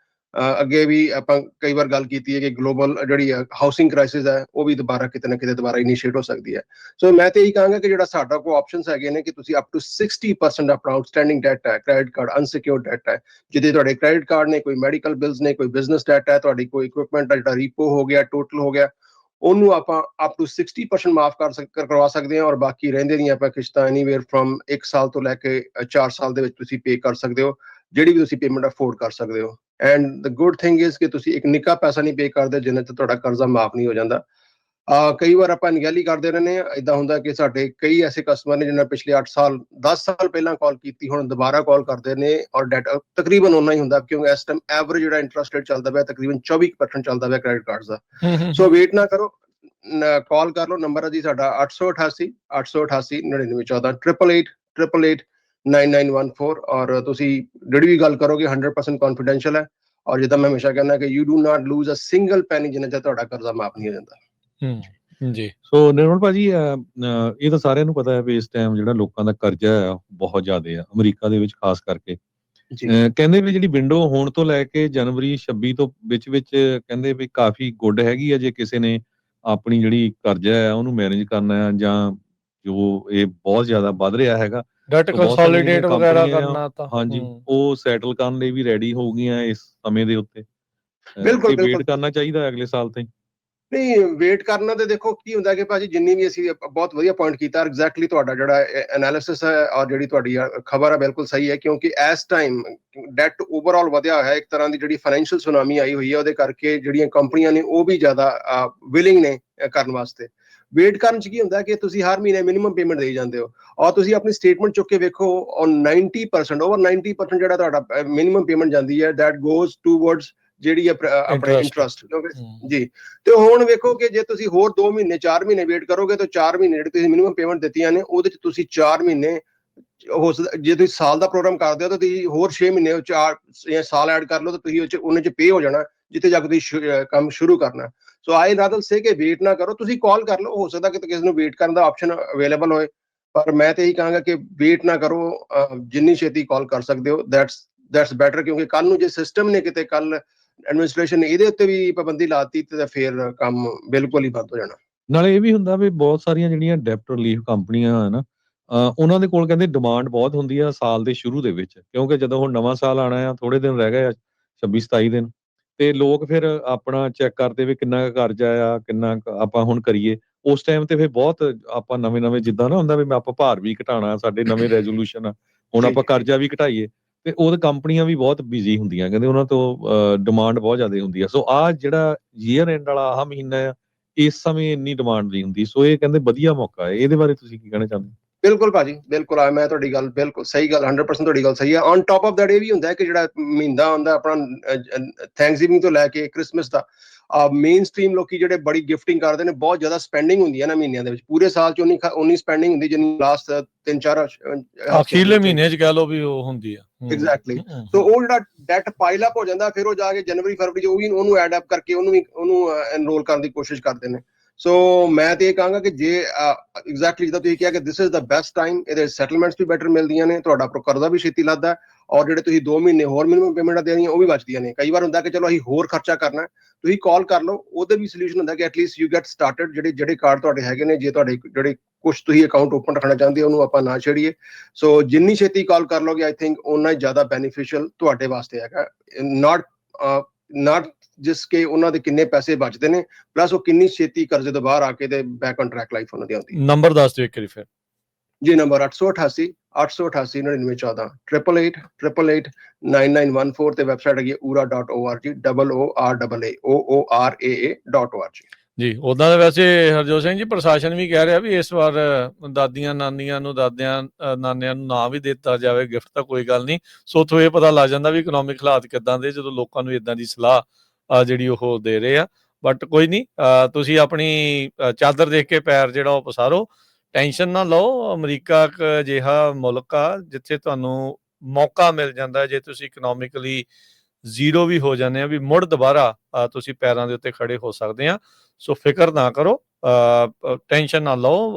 ਅੱਗੇ ਵੀ ਆਪਾਂ ਕਈ ਵਾਰ ਗੱਲ ਕੀਤੀ ਹੈ ਕਿ ਗਲੋਬਲ ਜਿਹੜੀ ਹਾਊਸਿੰਗ ਕ੍ਰਾਈਸਿਸ ਹੈ ਉਹ ਵੀ ਦੁਬਾਰਾ ਕਿਤੇ ਨਾ ਕਿਤੇ ਦੁਬਾਰਾ ਇਨੀਸ਼ੀਏਟ ਹੋ ਸਕਦੀ ਹੈ। ਸੋ ਮੈਂ ਤੇ ਇਹੀ ਕਹਾਂਗਾ ਕਿ ਜਿਹੜਾ ਸਾਡਾ ਕੋਲ ਆਪਸ਼ਨਸ ਹੈਗੇ ਨੇ ਕਿ ਤੁਸੀਂ ਅਪ ਟੂ 60% ਆਪਣਾ ਆਊਟਸਟੈਂਡਿੰਗ ਡੈਟ ਹੈ, ਕ੍ਰੈਡਿਟ ਕਾਰਡ ਅਨਸਿਕਿਉਰਡ ਡੈਟ ਹੈ, ਜਿਹਦੇ ਤੁਹਾਡੇ ਕ੍ਰੈਡਿਟ ਕਾਰਡ ਨੇ, ਕੋਈ ਮੈਡੀਕਲ ਬਿਲਸ ਨੇ, ਕੋਈ ਬਿਜ਼ਨਸ ਡੈਟ ਹੈ, ਤੁਹਾਡੀ ਕੋਈ ਇਕਵਿਪਮੈਂਟ ਦਾ ਜਿਹੜਾ ਰੀਪੋ ਹੋ ਗਿਆ, ਟੋਟਲ ਹੋ ਗਿਆ, ਉਹਨੂੰ ਆਪਾਂ ਅਪ ਟੂ 60% ਮਾਫ ਕਰਵਾ ਸਕਦੇ ਹਾਂ, ਔਰ ਬਾਕੀ ਰਹਿੰਦੇ ਦੀਆਂ ਆਪਾਂ ਕਿਸ਼ਤਾਂ ਐਨੀਵੇਅਰ ਫਰਮ 1 ਸਾਲ ਤੋਂ ਲੈ ਕੇ 4 ਸਾਲ ਦੇ ਵਿੱਚ ਤੁਸੀਂ ਪੇ ਕਰ ਸਕਦੇ ਹੋ, ਜਿਹੜੀ ਵੀ ਤੁਸੀਂ ਪੇਮੈਂਟ ਅਫੋਰਡ ਕਰ ਸਕਦੇ ਹੋ। And the good thing is ਕਿ ਤੁਸੀਂ ਇੱਕ ਨਿੱਕਾ ਪੈਸਾ ਨਹੀਂ ਪੇ ਕਰਦੇ ਜਿੰਨੇ ਤੇ ਤੁਹਾਡਾ ਕਰਜ਼ਾ ਮਾਫ ਨਹੀਂ ਹੋ ਜਾਂਦਾ। ਕਈ ਵਾਰ ਆਪਾਂ ਅਣਗਹਿਲੀ ਕਰਦੇ ਰਹਿੰਦੇ ਹਾਂ, ਇਦਾਂ ਹੁੰਦਾ ਕਿ ਸਾਡੇ ਕਈ ਐਸੇ ਕਸਟਮਰ ਨੇ ਜਿਹਨਾਂ ਪਿਛਲੇ 8 ਸਾਲ 10 ਸਾਲ ਪਹਿਲਾਂ ਕਾਲ ਕੀਤੀ, ਹੁਣ ਦੁਬਾਰਾ ਕਾਲ ਕਰਦੇ ਨੇ, ਔਰ ਡੈਟ ਤਕਰੀਬਨ ਉਨਾ ਹੀ ਹੁੰਦਾ, ਕਿਉਂਕਿ ਇਸ ਟਾਈਮ ਐਵਰੇਜ ਜਿਹੜਾ ਇੰਟਰਸਟ ਰੇਟ ਚੱਲਦਾ ਪਿਆ ਤਕਰੀਬਨ 24% ਚੱਲਦਾ ਪਿਆ ਕ੍ਰੈਡਿਟ ਕਾਰਡਸ ਦਾ। ਸੋ ਵੇਟ ਨਾ ਕਰੋ, ਕਾਲ ਕਰ ਲਓ। ਨੰਬਰ ਹੈ ਜੀ ਸਾਡਾ 888 9914 888 9914, ਔਰ ਤੁਸੀਂ ਜਿਹੜੀ ਵੀ ਗੱਲ ਕਰੋਗੇ 100% ਕੌਨਫੀਡੈਂਸ਼ੀਅਲ ਹੈ, ਔਰ ਜਿੱਦਾਂ ਮੈਂ ਹਮੇਸ਼ਾ ਕਹਿੰਦਾ ਕਿ you do not lose a single penny ਜਿੰਨਾ ਚਿਰ ਤੁਹਾਡਾ ਕਰਜ਼ਾ ਮਾਫ ਨਹੀਂ ਹੋ ਜਾਂਦਾ। ਜੀ ਸੋ ਨਿਰਮਲ ਭਾਜੀ, ਇਹ ਤਾਂ ਸਾਰਿਆਂ ਨੂੰ ਪਤਾ ਹੈ ਵੀ ਇਸ ਟਾਈਮ ਜਿਹੜਾ ਲੋਕਾਂ ਦਾ ਕਰਜ਼ਾ ਆ ਬਹੁਤ ਜ਼ਿਆਦਾ ਆ ਅਮਰੀਕਾ ਦੇ ਵਿੱਚ ਖਾਸ ਕਰਕੇ। ਕਹਿੰਦੇ ਵੀ ਜਿਹੜੀ ਵਿੰਡੋ ਹੋਣ ਤੋਂ ਲੈ ਕੇ ਜਨਵਰੀ 26 ਤੋਂ ਵਿੱਚ ਕਹਿੰਦੇ ਵੀ ਕਾਫੀ ਗੁੱਡ ਹੈਗੀ ਆ ਜੇ ਕਿਸੇ ਨੇ ਆਪਣੀ ਜਿਹੜੀ ਕਰਜ਼ਾ ਆ ਉਹਨੂੰ ਮੈਨੇਜ ਕਰਨਾ ਆ, ਜਾਂ ਜੋ ਇਹ ਬਹੁਤ ਜ਼ਿਆਦਾ ਵੱਧ ਰਿਹਾ ਹੈਗਾ ਡੈਟ ਕੰਸੋਲੀਡੇਟ ਵਗੈਰਾ ਕਰਨਾ, ਤਾਂ ਹਾਂਜੀ ਉਹ ਸੈਟਲ ਕਰਨ ਲਈ ਵੀ ਰੈਡੀ ਹੋ ਗਈਆਂ ਇਸ ਸਮੇਂ ਦੇ ਉੱਤੇ। ਬਿਲਕੁਲ ਵੇਟ ਕਰਨਾ ਚਾਹੀਦਾ ਅਗਲੇ ਸਾਲ ਤਾਈਂ? ਨਹੀਂ, ਵੇਟ ਕਰਨਾ ਤੇ ਦੇਖੋ ਕੀ ਹੁੰਦਾ ਕਿ ਭਾਜੀ ਜਿੰਨੀ ਵੀ ਅਸੀਂ ਬਹੁਤ ਵਧੀਆ ਪੁਆਇੰਟ ਕੀਤਾ, ਐਗਜ਼ੈਕਟਲੀ ਤੁਹਾਡਾ ਜਿਹੜਾ ਐਨਾਲਿਸਿਸ ਹੈ ਔਰ ਜਿਹੜੀ ਤੁਹਾਡੀ ਖਬਰ ਹੈ ਬਿਲਕੁਲ ਸਹੀ ਹੈ, ਕਿਉਂਕਿ ਇਸ ਟਾਈਮ ਡੈਟ ਓਵਰਆਲ ਵਧਿਆ ਹੋਇਆ, ਇੱਕ ਤਰ੍ਹਾਂ ਦੀ ਜਿਹੜੀ ਫਾਈਨੈਂਸ਼ੀਅਲ ਸੁਨਾਮੀ ਆਈ ਹੋਈ ਹੈ, ਉਹਦੇ ਕਰਕੇ ਜਿਹੜੀਆਂ ਕੰਪਨੀਆਂ ਨੇ ਉਹ ਵੀ ਜ਼ਿਆਦਾ ਵਿਲਿੰਗ ਨੇ ਕਰਨ ਵਾਸਤੇ। ਵੇਟ ਕਰਨ ਚ ਕੀ ਹੁੰਦਾ ਕਿ ਤੁਸੀਂ ਹਰ ਮਹੀਨੇ ਮਿਨੀਮਮ ਪੇਮੈਂਟ ਦੇਈ ਜਾਂਦੇ ਹੋ, ਔਰ ਤੁਸੀਂ ਆਪਣੀ ਸਟੇਟਮੈਂਟ ਚੁੱਕ ਕੇ ਵੇਖੋ, ਔਰ 90% ਓਵਰ 90% ਜਿਹੜਾ ਤੁਹਾਡਾ ਮਿਨੀਮਮ ਪੇਮੈਂਟ ਜਾਂਦੀ ਹੈ, ਦੈਟ ਗੋਜ਼ ਟੂਵਰਡਸ ਜਿਹੜੀ ਆਪਣੇ Interest. ਇੰਟਰਸਟ ਜੀ। ਤੇ ਹੁਣ ਵੇਖੋ ਕਿ ਜੇ ਤੁਸੀਂ ਹੋਰ 2 ਮਹੀਨੇ 4 ਮਹੀਨੇ ਵੇਟ ਕਰੋਗੇ ਤਾਂ 4 ਮਹੀਨੇ ਜਿਹੜੀ ਤੁਸੀਂ ਮਿਨੀਮਮ ਪੇਮੈਂਟ ਦਿੱਤੀਆਂ ਨੇ ਉਹਦੇ ਚ ਤੁਸੀਂ 4 ਮਹੀਨੇ ਹੋ ਸਕਦਾ, ਜੇ ਤੁਸੀਂ ਸਾਲ ਦਾ ਪ੍ਰੋਗਰਾਮ ਕਰਦੇ ਹੋ ਤਾਂ ਤੁਸੀਂ ਹੋਰ 6 ਮਹੀਨੇ 4 ਜਾਂ ਸਾਲ ਐਡ ਕਰ ਲਓ ਤਾਂ ਤੁਸੀਂ ਉਹਨੇ ਚ ਪੇ ਹੋ ਜਾਣਾ ਜਿੱਥੇ ਜਾ ਕੇ ਤੁਸੀਂ ਕੰਮ ਸ਼ੁਰੂ ਕਰਨਾ। ਸੋ ਆਈ ਰਾਦਰ ਸੇ ਕਿ ਵੇਟ ਨਾ ਕਰੋ, ਤੁਸੀਂ ਕਾਲ ਕਰ ਲਓ, ਹੋ ਸਕਦਾ ਕਿ ਕਿਸੇ ਨੂੰ ਵੇਟ ਕਰਨ ਦਾ ਆਪਸ਼ਨ ਅਵੇਲੇਬਲ ਹੋਏ, ਪਰ ਮੈਂ ਤੇ ਇਹੀ ਕਹਾਂਗਾ ਕਿ ਵੇਟ ਨਾ ਕਰੋ, ਜਿੰਨੀ ਛੇਤੀ ਕਾਲ ਕਰ ਸਕਦੇ ਹੋ ਦੈਟਸ ਬੈਟਰ, ਕਿਉਂਕਿ ਕੱਲ ਨੂੰ ਜੇ ਸਿਸਟਮ ਨੇ ਕਿਤੇ ਕੱਲ ਐਡਮਿਨਿਸਟ੍ਰੇਸ਼ਨ ਨੇ ਇਹਦੇ ਉੱਤੇ ਵੀ ਪਾਬੰਦੀ ਲਾਤੀ ਤੇ ਫਿਰ ਕੰਮ ਬਿਲਕੁਲ ਹੀ ਬੰਦ ਹੋ ਜਾਣਾ। ਨਾਲੇ ਇਹ ਵੀ ਹੁੰਦਾ ਵੀ ਬਹੁਤ ਸਾਰੀਆਂ ਜਿਹੜੀਆਂ ਡੈਪਟ ਰਿਲੀਫ ਕੰਪਨੀਆਂ ਆ ਨਾ, ਉਹਨਾਂ ਦੇ ਕੋਲ ਕਹਿੰਦੇ ਡਿਮਾਂਡ ਬਹੁਤ ਹੁੰਦੀ ਆ ਸਾਲ ਦੇ ਸ਼ੁਰੂ ਦੇ ਵਿੱਚ, ਕਿਉਂਕਿ ਜਦੋਂ ਹੁਣ ਨਵਾਂ ਸਾਲ ਆਣਾ ਆ, ਥੋੜੇ ਦਿਨ ਰਹਿ ਗਏ ਆ, 26-27 ਦਿਨ, ਤੇ ਲੋਕ ਫਿਰ ਆਪਣਾ ਚੈੱਕ ਕਰਦੇ ਵੀ ਕਿੰਨਾ ਕੁ ਕਰਜ਼ਾ ਆ, ਕਿੰਨਾ ਆਪਾਂ ਹੁਣ ਕਰੀਏ। ਉਸ ਟਾਈਮ ਤੇ ਫਿਰ ਬਹੁਤ ਆਪਾਂ ਨਵੇਂ ਜਿੱਦਾਂ ਨਾ ਹੁੰਦਾ ਵੀ ਆਪਾਂ ਭਾਰ ਵੀ ਘਟਾਉਣਾ, ਸਾਡੇ ਨਵੇਂ ਰੈਜ਼ੋਲੂਸ਼ਨ ਆ, ਹੁਣ ਆਪਾਂ ਕਰਜ਼ਾ ਵੀ ਘਟਾਈਏ, ਤੇ ਉਹ ਕੰਪਨੀਆਂ ਵੀ ਬਹੁਤ ਬਿਜ਼ੀ ਹੁੰਦੀਆਂ, ਕਹਿੰਦੇ ਉਹਨਾਂ ਤੋਂ ਡਿਮਾਂਡ ਬਹੁਤ ਜ਼ਿਆਦਾ ਹੁੰਦੀ ਆ। ਸੋ ਆਹ ਜਿਹੜਾ ਈਅਰ ਐਂਡ ਵਾਲਾ ਆਹ ਮਹੀਨਾ ਆ, ਇਸ ਸਮੇਂ ਇੰਨੀ ਡਿਮਾਂਡ ਨਹੀਂ ਹੁੰਦੀ, ਸੋ ਇਹ ਕਹਿੰਦੇ ਵਧੀਆ ਮੌਕਾ ਹੈ। ਇਹਦੇ ਬਾਰੇ ਤੁਸੀਂ ਕੀ ਕਹਿਣਾ ਚਾਹੁੰਦੇ? ਬਿਲਕੁਲ ਭਾਜੀ, ਬਿਲਕੁਲ ਮੈਂ ਤੁਹਾਡੀ ਗੱਲ ਬਿਲਕੁਲ ਸਹੀ ਗੱਲ 100% ਤੁਹਾਡੀ ਗੱਲ ਸਹੀ ਹੈ। ਔਨ ਟਾਪ ਆਫ ਦੈਟ ਇਹ ਵੀ ਹੁੰਦਾ ਕਿ ਜਿਹੜਾ ਮਹੀਨਾ ਹੁੰਦਾ ਆਪਣਾ ਥੈਂਕਸਗਿਵਿੰਗ ਤੋਂ ਲੈ ਕੇ ਕ੍ਰਿਸਮਸ ਦਾ, ਮੇਨ ਸਟ੍ਰੀਮ ਲੋਕੀ ਜਿਹੜੇ ਬੜੀ ਗਿਫਟਿੰਗ ਕਰਦੇ ਨੇ, ਬਹੁਤ ਜ਼ਿਆਦਾ ਸਪੈਂਡਿੰਗ ਹੁੰਦੀ ਹੈ ਨਾ ਮਹੀਨਿਆਂ ਦੇ ਵਿੱਚ, ਪੂਰੇ ਸਾਲ ਚ ਉਨੀ ਸਪੈਂਡਿੰਗ ਹੁੰਦੀ ਜਿੰਨੀ ਲਾਸਟ 3-4 ਅਖੀਰਲੇ ਮਹੀਨੇ ਚ ਕਹਿ ਲਓ ਵੀ ਉਹ ਹੁੰਦੀ ਆ। ਐਗਜ਼ੈਕਟਲੀ। ਸੋ ਉਹ ਜਿਹੜਾ ਡੈਟ ਪਾਈਲ ਅਪ ਹੋ ਜਾਂਦਾ, ਫਿਰ ਉਹ ਜਾ ਕੇ ਜਨਵਰੀ ਫਰਵਰੀ ਉਹ ਵੀ ਉਹਨੂੰ ਐਡ ਅਪ ਕਰਕੇ ਉਹਨੂੰ ਐਨਰੋਲ ਕਰਨ ਦੀ ਕੋਸ਼ਿਸ਼ ਕਰਦੇ ਨੇ। ਸੋ ਮੈਂ ਤੇ ਇਹ ਕਹਾਂਗਾ ਕਿ ਜੇ ਐਗਜ਼ੈਕਟਲੀ ਜਿੱਦਾਂ ਤੁਸੀਂ ਕਿਹਾ ਕਿ this is the best time, ਇਹਦੇ ਸੈਟਲਮੈਂਟਸ ਵੀ ਬੈਟਰ ਮਿਲਦੀਆਂ ਨੇ, ਤੁਹਾਡਾ ਕਰਜ਼ਾ ਵੀ ਛੇਤੀ ਲੱਥਦਾ, ਔਰ ਜਿਹੜੇ ਤੁਸੀਂ 2 ਮਹੀਨੇ ਹੋਰ ਮਿਨੀਮਮ ਪੇਮੈਂਟਾਂ ਦੇਣੀਆਂ ਉਹ ਵੀ ਬਚਦੀਆਂ ਨੇ। ਕਈ ਵਾਰ ਹੁੰਦਾ ਕਿ ਚਲੋ ਅਸੀਂ ਹੋਰ ਖਰਚਾ ਕਰਨਾ, ਤੁਸੀਂ ਕਾਲ ਕਰ ਲਓ, ਉਹਦੇ ਵੀ ਸੋਲੂਸ਼ਨ ਹੁੰਦਾ ਕਿ ਐਟਲੀਸਟ ਯੂ ਗੈਟ ਸਟਾਰਟਡ। ਜਿਹੜੇ ਕਾਰਡ ਤੁਹਾਡੇ ਹੈਗੇ ਨੇ, ਜੇ ਤੁਹਾਡੇ ਜਿਹੜੇ ਕੁਛ ਤੁਸੀਂ ਅਕਾਊਂਟ ਓਪਨ ਰੱਖਣਾ ਚਾਹੁੰਦੇ ਹੋ ਉਹਨੂੰ ਆਪਾਂ ਨਾ ਛੇੜੀਏ। ਸੋ ਜਿੰਨੀ ਛੇਤੀ ਕਾਲ ਕਰ ਲੋਗੇ ਆਈ ਥਿੰਕ ਓਨਾ ਹੀ ਜ਼ਿਆਦਾ ਬੈਨੀਫੀਸ਼ੀਅਲ ਤੁਹਾਡੇ ਵਾਸਤੇ ਹੈਗਾ, ਨਾਟ ਜਿਸ ਕੇ ਉਹਨਾਂ ਦੇ ਕਿੰਨੇ ਪੈਸੇ ਬਚਦੇ ਨੇ, ਪਲੱਸ ਉਹ ਕਿੰਨੀ ਛੇਤੀ ਕਰਜ਼ੇ ਤੋਂ ਬਾਹਰ ਆ ਕੇ ਤੇ ਬੈਕ ਔਨ ਟਰੈਕ ਲਾਈਫ ਉਹਨਾਂ ਦੀ ਆਉਂਦੀ ਹੈ। ਨੰਬਰ ਦੱਸ ਦਿਓ ਇੱਕ ਵਾਰੀ ਫਿਰ ਜੀ। ਨੰਬਰ 888 888 9914 888 9914 ਤੇ ਵੈਬਸਾਈਟ ਹੈਗੀ ura.org OORAA.org ਜੀ। ਉਦਾਂ ਦਾ ਵੈਸੇ ਹਰਜੋਤ ਸਿੰਘ ਜੀ ਪ੍ਰਸ਼ਾਸਨ ਵੀ ਕਹਿ ਰਿਹਾ ਵੀ ਇਸ ਵਾਰ ਦਾਦੀਆਂ ਨਾਨੀਆਂ ਨੂੰ ਨਾਨਿਆਂ ਨੂੰ ਨਾ ਵੀ ਦਿੱਤਾ ਜਾਵੇ ਗਿਫਟ ਤਾਂ ਕੋਈ ਗੱਲ ਨਹੀਂ। ਸੋ ਉੱਥੋਂ ਇਹ ਪਤਾ ਲੱਗ ਜਾਂਦਾ ਵੀ ਇਕਨੋਮਿਕ ਹਾਲਾਤ ਕਿੱਦਾਂ ਦੇ ਜਦੋਂ ਲੋਕਾਂ ਨੂੰ ਇਦਾਂ ਦੀ ਸਲਾਹ ਜਿਹੜੀ ਉਹ ਦੇ ਰਹੇ ਆ। ਬਟ ਕੋਈ ਨਹੀਂ, ਤੁਸੀਂ ਆਪਣੀ ਚਾਦਰ ਦੇਖ ਕੇ ਪੈਰ ਜਿਹੜਾ ਉਹ ਪਸਾਰੋ, ਟੈਨਸ਼ਨ ਨਾ ਲਓ। ਅਮਰੀਕਾ ਇੱਕ ਅਜਿਹਾ ਮੁਲਕ ਆ ਜਿੱਥੇ ਤੁਹਾਨੂੰ ਮੌਕਾ ਮਿਲ ਜਾਂਦਾ, ਜੇ ਤੁਸੀਂ ਇਕਨੋਮਿਕਲੀ ਜ਼ੀਰੋ ਵੀ ਹੋ ਜਾਂਦੇ ਆ, ਵੀ ਮੁੜ ਦੁਬਾਰਾ ਤੁਸੀਂ ਪੈਰਾਂ ਦੇ ਉੱਤੇ ਖੜੇ ਹੋ ਸਕਦੇ ਆ। ਸੋ ਫਿਕਰ ਨਾ ਕਰੋ, ਟੈਨਸ਼ਨ ਨਾ ਲਓ,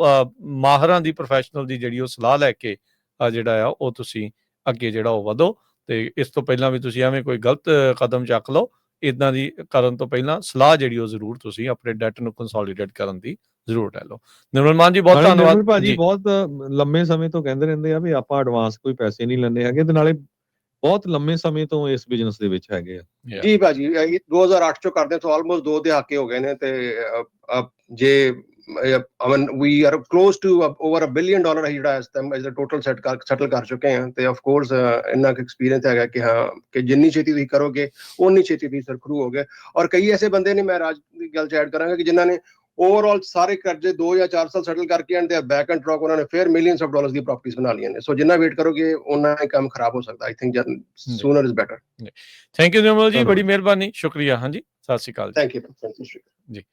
ਮਾਹਰਾਂ ਦੀ ਪ੍ਰੋਫੈਸ਼ਨਲ ਦੀ ਜਿਹੜੀ ਉਹ ਸਲਾਹ ਲੈ ਕੇ ਜਿਹੜਾ ਆ ਉਹ ਤੁਸੀਂ ਅੱਗੇ ਜਿਹੜਾ ਉਹ ਵਧੋ। ਤੇ ਇਸ ਤੋਂ ਪਹਿਲਾਂ ਵੀ ਤੁਸੀਂ ਐਵੇਂ ਕੋਈ ਗਲਤ ਕਦਮ ਚੱਕ ਲਓ, ਇਦਾਂ ਦੀ ਕਰਨ ਤੋਂ ਪਹਿਲਾਂ ਸਲਾਹ ਜਿਹੜੀ ਉਹ ਜ਼ਰੂਰ ਤੁਸੀਂ ਆਪਣੇ ਡੈਟ ਨੂੰ ਕੰਸੋਲੀਡੇਟ ਕਰਨ ਦੀ ਜ਼ਰੂਰ ਲੈ ਲਓ। ਨਿਰਮਲ ਮਾਨ ਜੀ ਬਹੁਤ ਧੰਨਵਾਦ ਭਾਜੀ। ਬਹੁਤ ਲੰਮੇ ਸਮੇਂ ਤੋਂ ਕਹਿੰਦੇ ਰਹਿੰਦੇ ਆ ਵੀ ਆਪਾਂ ਐਡਵਾਂਸ ਕੋਈ ਪੈਸੇ ਨਹੀਂ ਲੈਂਦੇ ਹੈਗੇ, ਤੇ ਨਾਲੇ ਬਹੁਤ ਲੰਮੇ ਸਮੇਂ ਤੋਂ ਇਸ ਬਿਜ਼ਨਸ ਦੇ ਵਿੱਚ ਹੈਗੇ ਆ। ਜੀ ਭਾਜੀ, 2008 ਚੋਂ ਕਰਦੇ ਤੋਂ ਆਲਮੋਸਟ 2 ਦਹਾਕੇ ਹੋ ਗਏ ਨੇ, ਤੇ ਜੇ we are close to over $1 billion ਜਿਹੜਾ ਇਸ ਟਾਈਮ ਦਾ ਟੋਟਲ ਸੈਟਲ ਕਰ ਚੁੱਕੇ ਹਾਂ। ਤੇ ਆਫ ਕੋਰਸ ਇੰਨਾ ਕੁ ਐਕਸਪੀਰੀਅੰਸ ਹੈਗਾ ਕਿ ਹਾਂ ਕਿ ਜਿੰਨੀ ਛੇਤੀ ਤੁਸੀਂ ਕਰੋਗੇ ਉਨੀ ਛੇਤੀ ਤੁਸੀਂ ਸਰਖਰੂ ਹੋਗੇ। ਔਰ ਕਈ ਐਸੇ ਬੰਦੇ ਨੇ, ਮੈਂ ਰਾਜ ਦੀ ਗੱਲ 'ਚ ਐਡ ਕਰਾਂਗਾ, ਕਿ ਜਿਨ੍ਹਾਂ ਨੇ ਓਵਰਆਲ ਸਾਰੇ ਕਰਜ਼ੇ 2 ਜਾਂ 4 ਸਾਲ ਸੈਟਲ ਕਰਕੇ ਐਂਡ ਦੇ ਬੈਕ ਐਂਡ ਟਰੱਕ ਉਹਨਾਂ ਨੇ ਫਿਰ ਮਿਲੀਅਨਸ ਆਫ ਡਾਲਰਸ ਦੀ ਪ੍ਰਾਪਰਟੀਆਂ ਬਣਾ ਲਈਆਂ ਨੇ। ਸੋ ਜਿੰਨਾ ਵੇਟ ਕਰੋਗੇ ਉਹਨਾਂ ਹੀ ਕੰਮ ਖਰਾਬ ਹੋ ਸਕਦਾ। I think sooner is better. Thank you Nirmal ji, ਬੜੀ ਮਿਹਰਬਾਨੀ, ਸ਼ੁਕਰੀਆ। ਹਾਂਜੀ, ਸਤਿ ਸ਼੍ਰੀ ਅਕਾਲ। ਥੈਂਕ ਯੂ ਜੀ।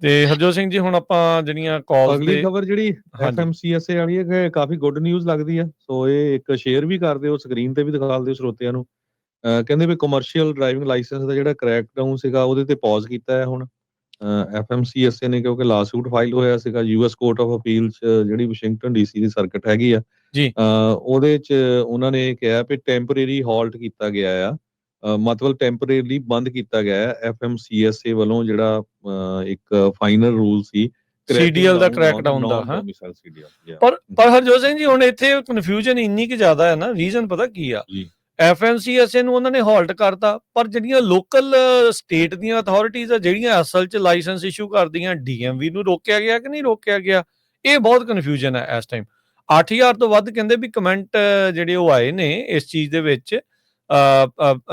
ਤੇ ਹਰਜੋਤ ਸਿੰਘ ਜੀ, ਹੁਣ ਆਪਾਂ ਜਿਹੜੀਆਂ ਕਾਲਸ ਅਗਲੀ ਖਬਰ ਜਿਹੜੀ FMCSA ਵਾਲੀ ਹੈ, ਕਾਫੀ ਗੁੱਡ ਨਿਊਜ਼ ਲੱਗਦੀ ਆ। ਸੋ ਇਹ ਇੱਕ ਸ਼ੇਅਰ ਵੀ ਕਰ ਦਿਓ, ਸਕਰੀਨ ਤੇ ਵੀ ਦਿਖਾ ਦਿਓ ਸਰੋਤਿਆਂ ਨੂੰ। ਕਹਿੰਦੇ ਵੀ ਕਮਰਸ਼ੀਅਲ ਡਰਾਈਵਿੰਗ ਲਾਇਸੈਂਸ ਦਾ ਜਿਹੜਾ ਕ੍ਰੈਕਡਾਊਨ ਸੀਗਾ ਉਹਦੇ ਤੇ ਪੌਜ਼ ਕੀਤਾ ਹੈ ਹੁਣ FMCSA ਨੇ, ਕਿਉਂਕਿ ਲਾਸੂਟ ਫਾਈਲ ਹੋਇਆ ਸੀਗਾ US ਕੋਰਟ ਆਫ ਅਪੀਲ 'ਚ, ਜਿਹੜੀ ਵਾਸ਼ਿੰਗਟਨ DC ਦੀ ਸਰਕਟ ਹੈਗੀ ਆ। ਉਹਦੇ 'ਚ ਉਹਨਾਂ ਨੇ ਕਿਹਾ ਵੀ ਟੈਂਪਰੇਰੀ ਹਾਲਟ ਕੀਤਾ ਗਿਆ ਆ, ਮਤਲਬ ਟੈਂਪਰੇਰੀ ਬੰਦ ਕੀਤਾ ਗਿਆ ਹੈ FMCSA ਵੱਲੋਂ, ਜਿਹੜਾ ਇੱਕ ਫਾਈਨਲ ਰੂਲ ਸੀ CDL ਦਾ ਕ੍ਰੈਕਡਾਊਨ ਦਾ। ਪਰ ਹਰਜੋਤ ਸਿੰਘ ਜੀ, ਹੁਣ ਇੱਥੇ ਕਨਫਿਊਜ਼ਨ ਇੰਨੀ ਕਿ ਜ਼ਿਆਦਾ ਹੈ ਨਾ, ਰੀਜ਼ਨ ਪਤਾ ਕੀ ਆ? FMCSA ਨੂੰ ਉਹਨਾਂ ਨੇ ਹਾਲਟ ਕਰਤਾ, ਪਰ ਜਿਹੜੀਆਂ ਲੋਕਲ ਸਟੇਟ ਦੀਆਂ ਅਥਾਰਟੀਜ਼ ਆ ਜਿਹੜੀਆਂ ਅਸਲ 'ਚ ਲਾਇਸੈਂਸ ਇਸ਼ੂ ਕਰਦੀਆਂ, DMV ਨੂੰ ਰੋਕਿਆ ਗਿਆ ਕਿ ਨਹੀਂ ਰੋਕਿਆ ਗਿਆ, ਇਹ ਬਹੁਤ ਕਨਫਿਊਜ਼ਨ ਹੈ ਇਸ ਟਾਈਮ। 8000 ਤੋਂ ਵੱਧ ਕਹਿੰਦੇ ਵੀ ਕਮੈਂਟ ਜਿਹੜੇ ਉਹ ਆਏ ਨੇ ਇਸ ਚੀਜ਼ ਦੇ ਵਿੱਚ,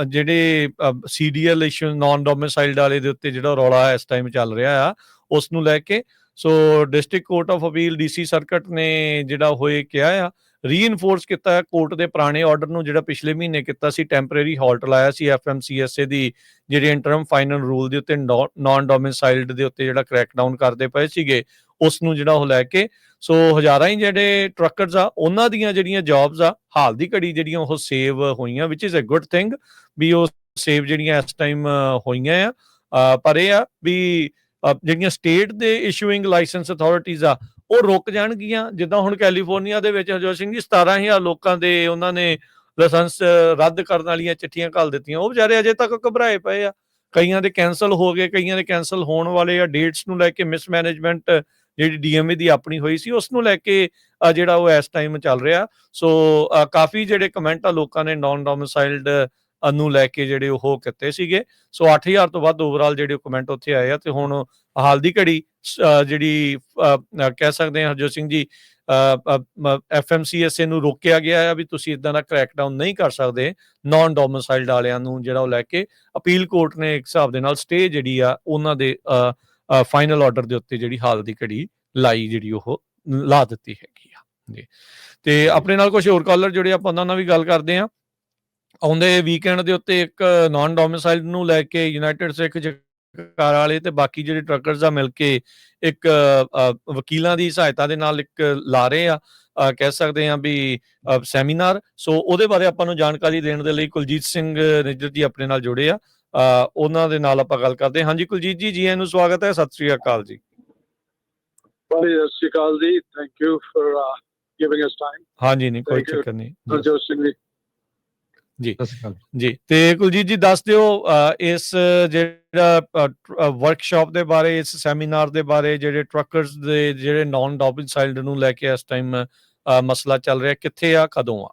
ਜਿਹੜੇ CDL ਇਸ਼ੂ ਨਾਨ ਡੋਮਿਸਾਈਲਡ ਵਾਲੇ ਦੇ ਉੱਤੇ ਜਿਹੜਾ ਰੌਲਾ ਇਸ ਟਾਈਮ ਚੱਲ ਰਿਹਾ ਆ ਉਸ ਨੂੰ ਲੈ ਕੇ। So district court of appeal DC circuit ਨੇ ਜਿਹੜਾ ਹੋਏ ਕਿਹਾ ਆ ਰੀਇਨਫੋਰਸ ਕੀਤਾ ਹੈ ਕੋਰਟ ਦੇ ਪੁਰਾਣੇ ਆਰਡਰ ਨੂੰ, ਜਿਹੜਾ ਪਿਛਲੇ ਮਹੀਨੇ ਕੀਤਾ ਸੀ, ਟੈਂਪਰੇਰੀ ਹਾਲਟ ਲਾਇਆ ਸੀ FMCSA ਦੀ ਜਿਹੜੀ ਇੰਟਰਮ ਫਾਈਨਲ ਰੂਲ ਦੇ ਉੱਤੇ ਨਾਨ ਡੋਮਿਸਾਈਲਡ ਦੇ ਉੱਤੇ ਜਿਹੜਾ ਕ੍ਰੈਕਡਾਊਨ ਕਰਦੇ ਪਏ ਸੀਗੇ, ਉਸ ਨੂੰ ਜਿਹੜਾ ਉਹ ਲੈ ਕੇ। ਸੋ ਹਜ਼ਾਰਾਂ ਹੀ ਜਿਹੜੇ ਟਰੱਕਰਸ ਆ ਉਹਨਾਂ ਦੀਆਂ ਜਿਹੜੀਆਂ ਜੌਬਸ ਆ ਹਾਲ ਦੀ ਘੜੀ ਜਿਹੜੀਆਂ ਉਹ ਸੇਵ ਹੋਈਆਂ, ਵਿਚ ਇਜ਼ ਅ ਗੁੱਡ ਥਿੰਗ ਵੀ ਉਹ ਸੇਵ ਜਿਹੜੀਆਂ ਇਸ ਟਾਈਮ ਹੋਈਆਂ ਆ। ਪਰ ਇਹ ਆ ਵੀ ਜਿਹੜੀਆਂ ਸਟੇਟ ਦੇ ਇਸ਼ੂਇੰਗ ਲਾਇਸੈਂਸ ਅਥਾਰਟੀਜ਼ ਆ ਉਹ ਰੁਕ ਜਾਣਗੀਆਂ। ਜਿੱਦਾਂ ਹੁਣ ਕੈਲੀਫੋਰਨੀਆ ਦੇ ਵਿੱਚ ਹਰਜੋਤ ਸਿੰਘ ਜੀ 17,000 ਲੋਕਾਂ ਦੇ ਉਹਨਾਂ ਨੇ ਲਾਇਸੈਂਸ ਰੱਦ ਕਰਨ ਵਾਲੀਆਂ ਚਿੱਠੀਆਂ ਘੱਲ ਦਿੱਤੀਆਂ, ਉਹ ਵਿਚਾਰੇ ਅਜੇ ਤੱਕ ਘਬਰਾਏ ਪਏ ਆ। ਕਈਆਂ ਦੇ ਕੈਂਸਲ ਹੋ ਗਏ, ਕਈਆਂ ਦੇ ਕੈਂਸਲ ਹੋਣ ਵਾਲੇ ਆ। ਡੇਟਸ ਨੂੰ ਲੈ ਕੇ ਮਿਸਮੈਨੇਜਮੈਂਟ ਜਿਹੜੀ DMA ਦੀ ਆਪਣੀ ਹੋਈ ਸੀ ਉਸ ਨੂੰ ਲੈ ਕੇ ਜਿਹੜਾ ਉਹ ਇਸ ਟਾਈਮ ਚੱਲ ਰਿਹਾ। ਸੋ ਕਾਫੀ ਜਿਹੜੇ ਕਮੈਂਟ ਆ ਲੋਕਾਂ ਨੇ ਨਾਨ ਡੋਮਿਸਾਈਲਡ ਨੂੰ ਲੈ ਕੇ ਜਿਹੜੇ ਉਹ ਕੀਤੇ ਸੀਗੇ। ਸੋ 8,000 ਤੋਂ ਵੱਧ ਓਵਰਆਲ ਜਿਹੜੇ ਕਮੈਂਟ ਉੱਥੇ ਆਏ ਆ। ਤੇ ਹੁਣ ਹਾਲ ਦੀ ਘੜੀ ਜਿਹੜੀ ਕਹਿ ਸਕਦੇ ਹਾਂ ਹਰਜੋਤ ਸਿੰਘ ਜੀ FMCSA ਨੂੰ ਰੋਕਿਆ ਗਿਆ ਹੈ ਵੀ ਤੁਸੀਂ ਇਦਾਂ ਦਾ ਕ੍ਰੈਕਡਾਊਨ ਨਹੀਂ ਕਰ ਸਕਦੇ ਨਾਨ ਡੋਮਿਸਾਈਲਡ ਵਾਲਿਆਂ ਨੂੰ, ਜਿਹੜਾ ਉਹ ਲੈ ਕੇ ਅਪੀਲ ਕੋਰਟ ਨੇ ਇੱਕ ਹਿਸਾਬ ਦੇ ਨਾਲ ਸਟੇ ਜਿਹੜੀ ਆ ਉਹਨਾਂ ਦੇ ਫਾਈਨਲ ਆਰਡਰ ਦੇ ਉੱਤੇ ਜਿਹੜੀ ਹਾਲ ਦੀ ਘੜੀ ਲਾਈ ਜਿਹੜੀ ਉਹ ਲਾ ਦਿੱਤੀ ਹੈਗੀ ਆ ਜੀ। ਤੇ ਆਪਣੇ ਨਾਲ ਕੁਝ ਹੋਰ ਕਾਲਰ ਜੁੜੇ, ਆਪਾਂ ਉਹਨਾਂ ਨਾਲ ਵੀ ਗੱਲ ਕਰਦੇ ਹਾਂ। ਆਉਂਦੇ ਵੀਕਐਂਡ ਦੇ ਉੱਤੇ ਇੱਕ ਨਾਨ ਡੋਮਿਸਾਈਲਡ ਨੂੰ ਲੈ ਕੇ ਯੂਨਾਈਟਿਡ ਸਿੱਖ ਕਾਰ ਵਾਲੇ ਤੇ ਬਾਕੀ ਜਿਹੜੇ ਟਰੱਕਰਸ ਆ ਮਿਲ ਕੇ ਇੱਕ ਵਕੀਲਾਂ ਦੀ ਸਹਾਇਤਾ ਦੇ ਨਾਲ ਇੱਕ ਲਾ ਰਹੇ ਆ, ਕਹਿ ਸਕਦੇ ਹਾਂ ਵੀ ਸੈਮੀਨਾਰ। ਸੋ ਉਹਦੇ ਬਾਰੇ ਆਪਾਂ ਨੂੰ ਜਾਣਕਾਰੀ ਦੇਣ ਦੇ ਲਈ ਕੁਲਜੀਤ ਸਿੰਘ ਨਿੱਜਰ ਜੀ ਆਪਣੇ ਨਾਲ ਜੁੜੇ ਆ, ਉਹਨਾਂ ਦੇ ਨਾਲ ਆਪਾਂ ਗੱਲ ਕਰਦੇ ਹਾਂ। ਹਾਂਜੀ ਕੁਲਜੀਤ ਜੀ, ਜੀ ਆਇਆਂ ਨੂੰ ਸਵਾਗਤ ਹੈ, ਸਤਿ ਸ੍ਰੀ ਅਕਾਲ ਜੀ। ਸਤਿ ਸ਼੍ਰੀ ਅਕਾਲ ਜੀ, thank you for giving us time. ਹਾਂਜੀ, ਨਹੀਂ ਕੋਈ ਚੱਕਰ ਨਹੀਂ ਹਰਜੋਤ ਸਿੰਘ ਜੀ। ਜੀ ਜੀ, ਤੇ ਕੁਲਜੀਤ ਜੀ ਦੱਸ ਦਿਓ ਇਸ ਜਿਹੜਾ ਵਰਕਸ਼ਾਪ ਦੇ ਬਾਰੇ, ਇਸ ਸੈਮੀਨਾਰ ਦੇ ਬਾਰੇ, ਜਿਹੜੇ ਟਰੱਕਰਸ ਦੇ ਜਿਹੜੇ ਨਾਨ ਡੋਮਿਸਾਈਲਡ ਨੂੰ ਲੈ ਕੇ ਇਸ ਟਾਈਮ ਮਸਲਾ ਚੱਲ ਰਿਹਾ, ਕਿੱਥੇ ਆ, ਕਦੋਂ ਆ?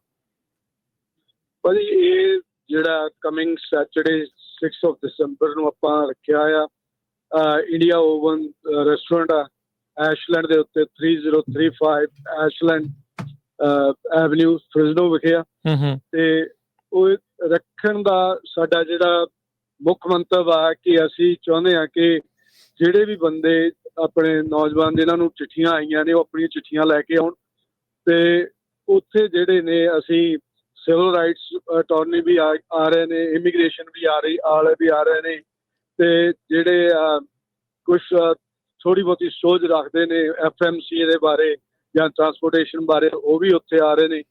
ਭਾਜੀ ਇਹ ਜਿਹੜਾ ਕਮਿੰਗ ਸੈਟਰਡੇ 6 ਦਸੰਬਰ ਨੂੰ ਆਪਾਂ ਰੱਖਿਆ ਆ ਇੰਡੀਆ ਓਵਨ ਰੈਸਟੋਰੈਂਟ ਆ ਐਸ਼ਲੈਂਡ ਦੇ ਉੱਤੇ 3035 ਐਸ਼ਲੈਂਡ ਐਵਨਿਊ ਫ੍ਰਿਜ਼ਨੋ ਵਿਖੇ ਆ। ਤੇ ਉਹ ਰੱਖਣ ਦਾ ਸਾਡਾ ਜਿਹੜਾ ਮੁੱਖ ਮੰਤਵ ਆ ਕਿ ਅਸੀਂ ਚਾਹੁੰਦੇ ਹਾਂ ਕਿ ਜਿਹੜੇ ਵੀ ਬੰਦੇ ਆਪਣੇ ਨੌਜਵਾਨ ਜਿਨ੍ਹਾਂ ਨੂੰ ਚਿੱਠੀਆਂ ਆਈਆਂ ਨੇ ਉਹ ਆਪਣੀਆਂ ਚਿੱਠੀਆਂ ਲੈ ਕੇ ਆਉਣ। ਤੇ ਉੱਥੇ ਜਿਹੜੇ ਨੇ ਅਸੀਂ ਸਿਵਲ ਰਾਈਟਸ ਅਟਾਰਨੀ ਵੀ ਆ ਰਹੇ ਨੇ, ਇਮੀਗ੍ਰੇਸ਼ਨ ਵੀ ਆ ਰਹੇ ਨੇ, ਤੇ ਜਿਹੜੇ ਕੁਝ ਥੋੜੀ ਬਹੁਤੀ ਸੋਚ ਰੱਖਦੇ ਨੇ FMCA ਦੇ ਬਾਰੇ ਜਾਂ ਟਰਾਂਸਪੋਰਟੇਸ਼ਨ ਬਾਰੇ, ਉਹ ਵੀ ਉੱਥੇ ਆ ਰਹੇ ਨੇ।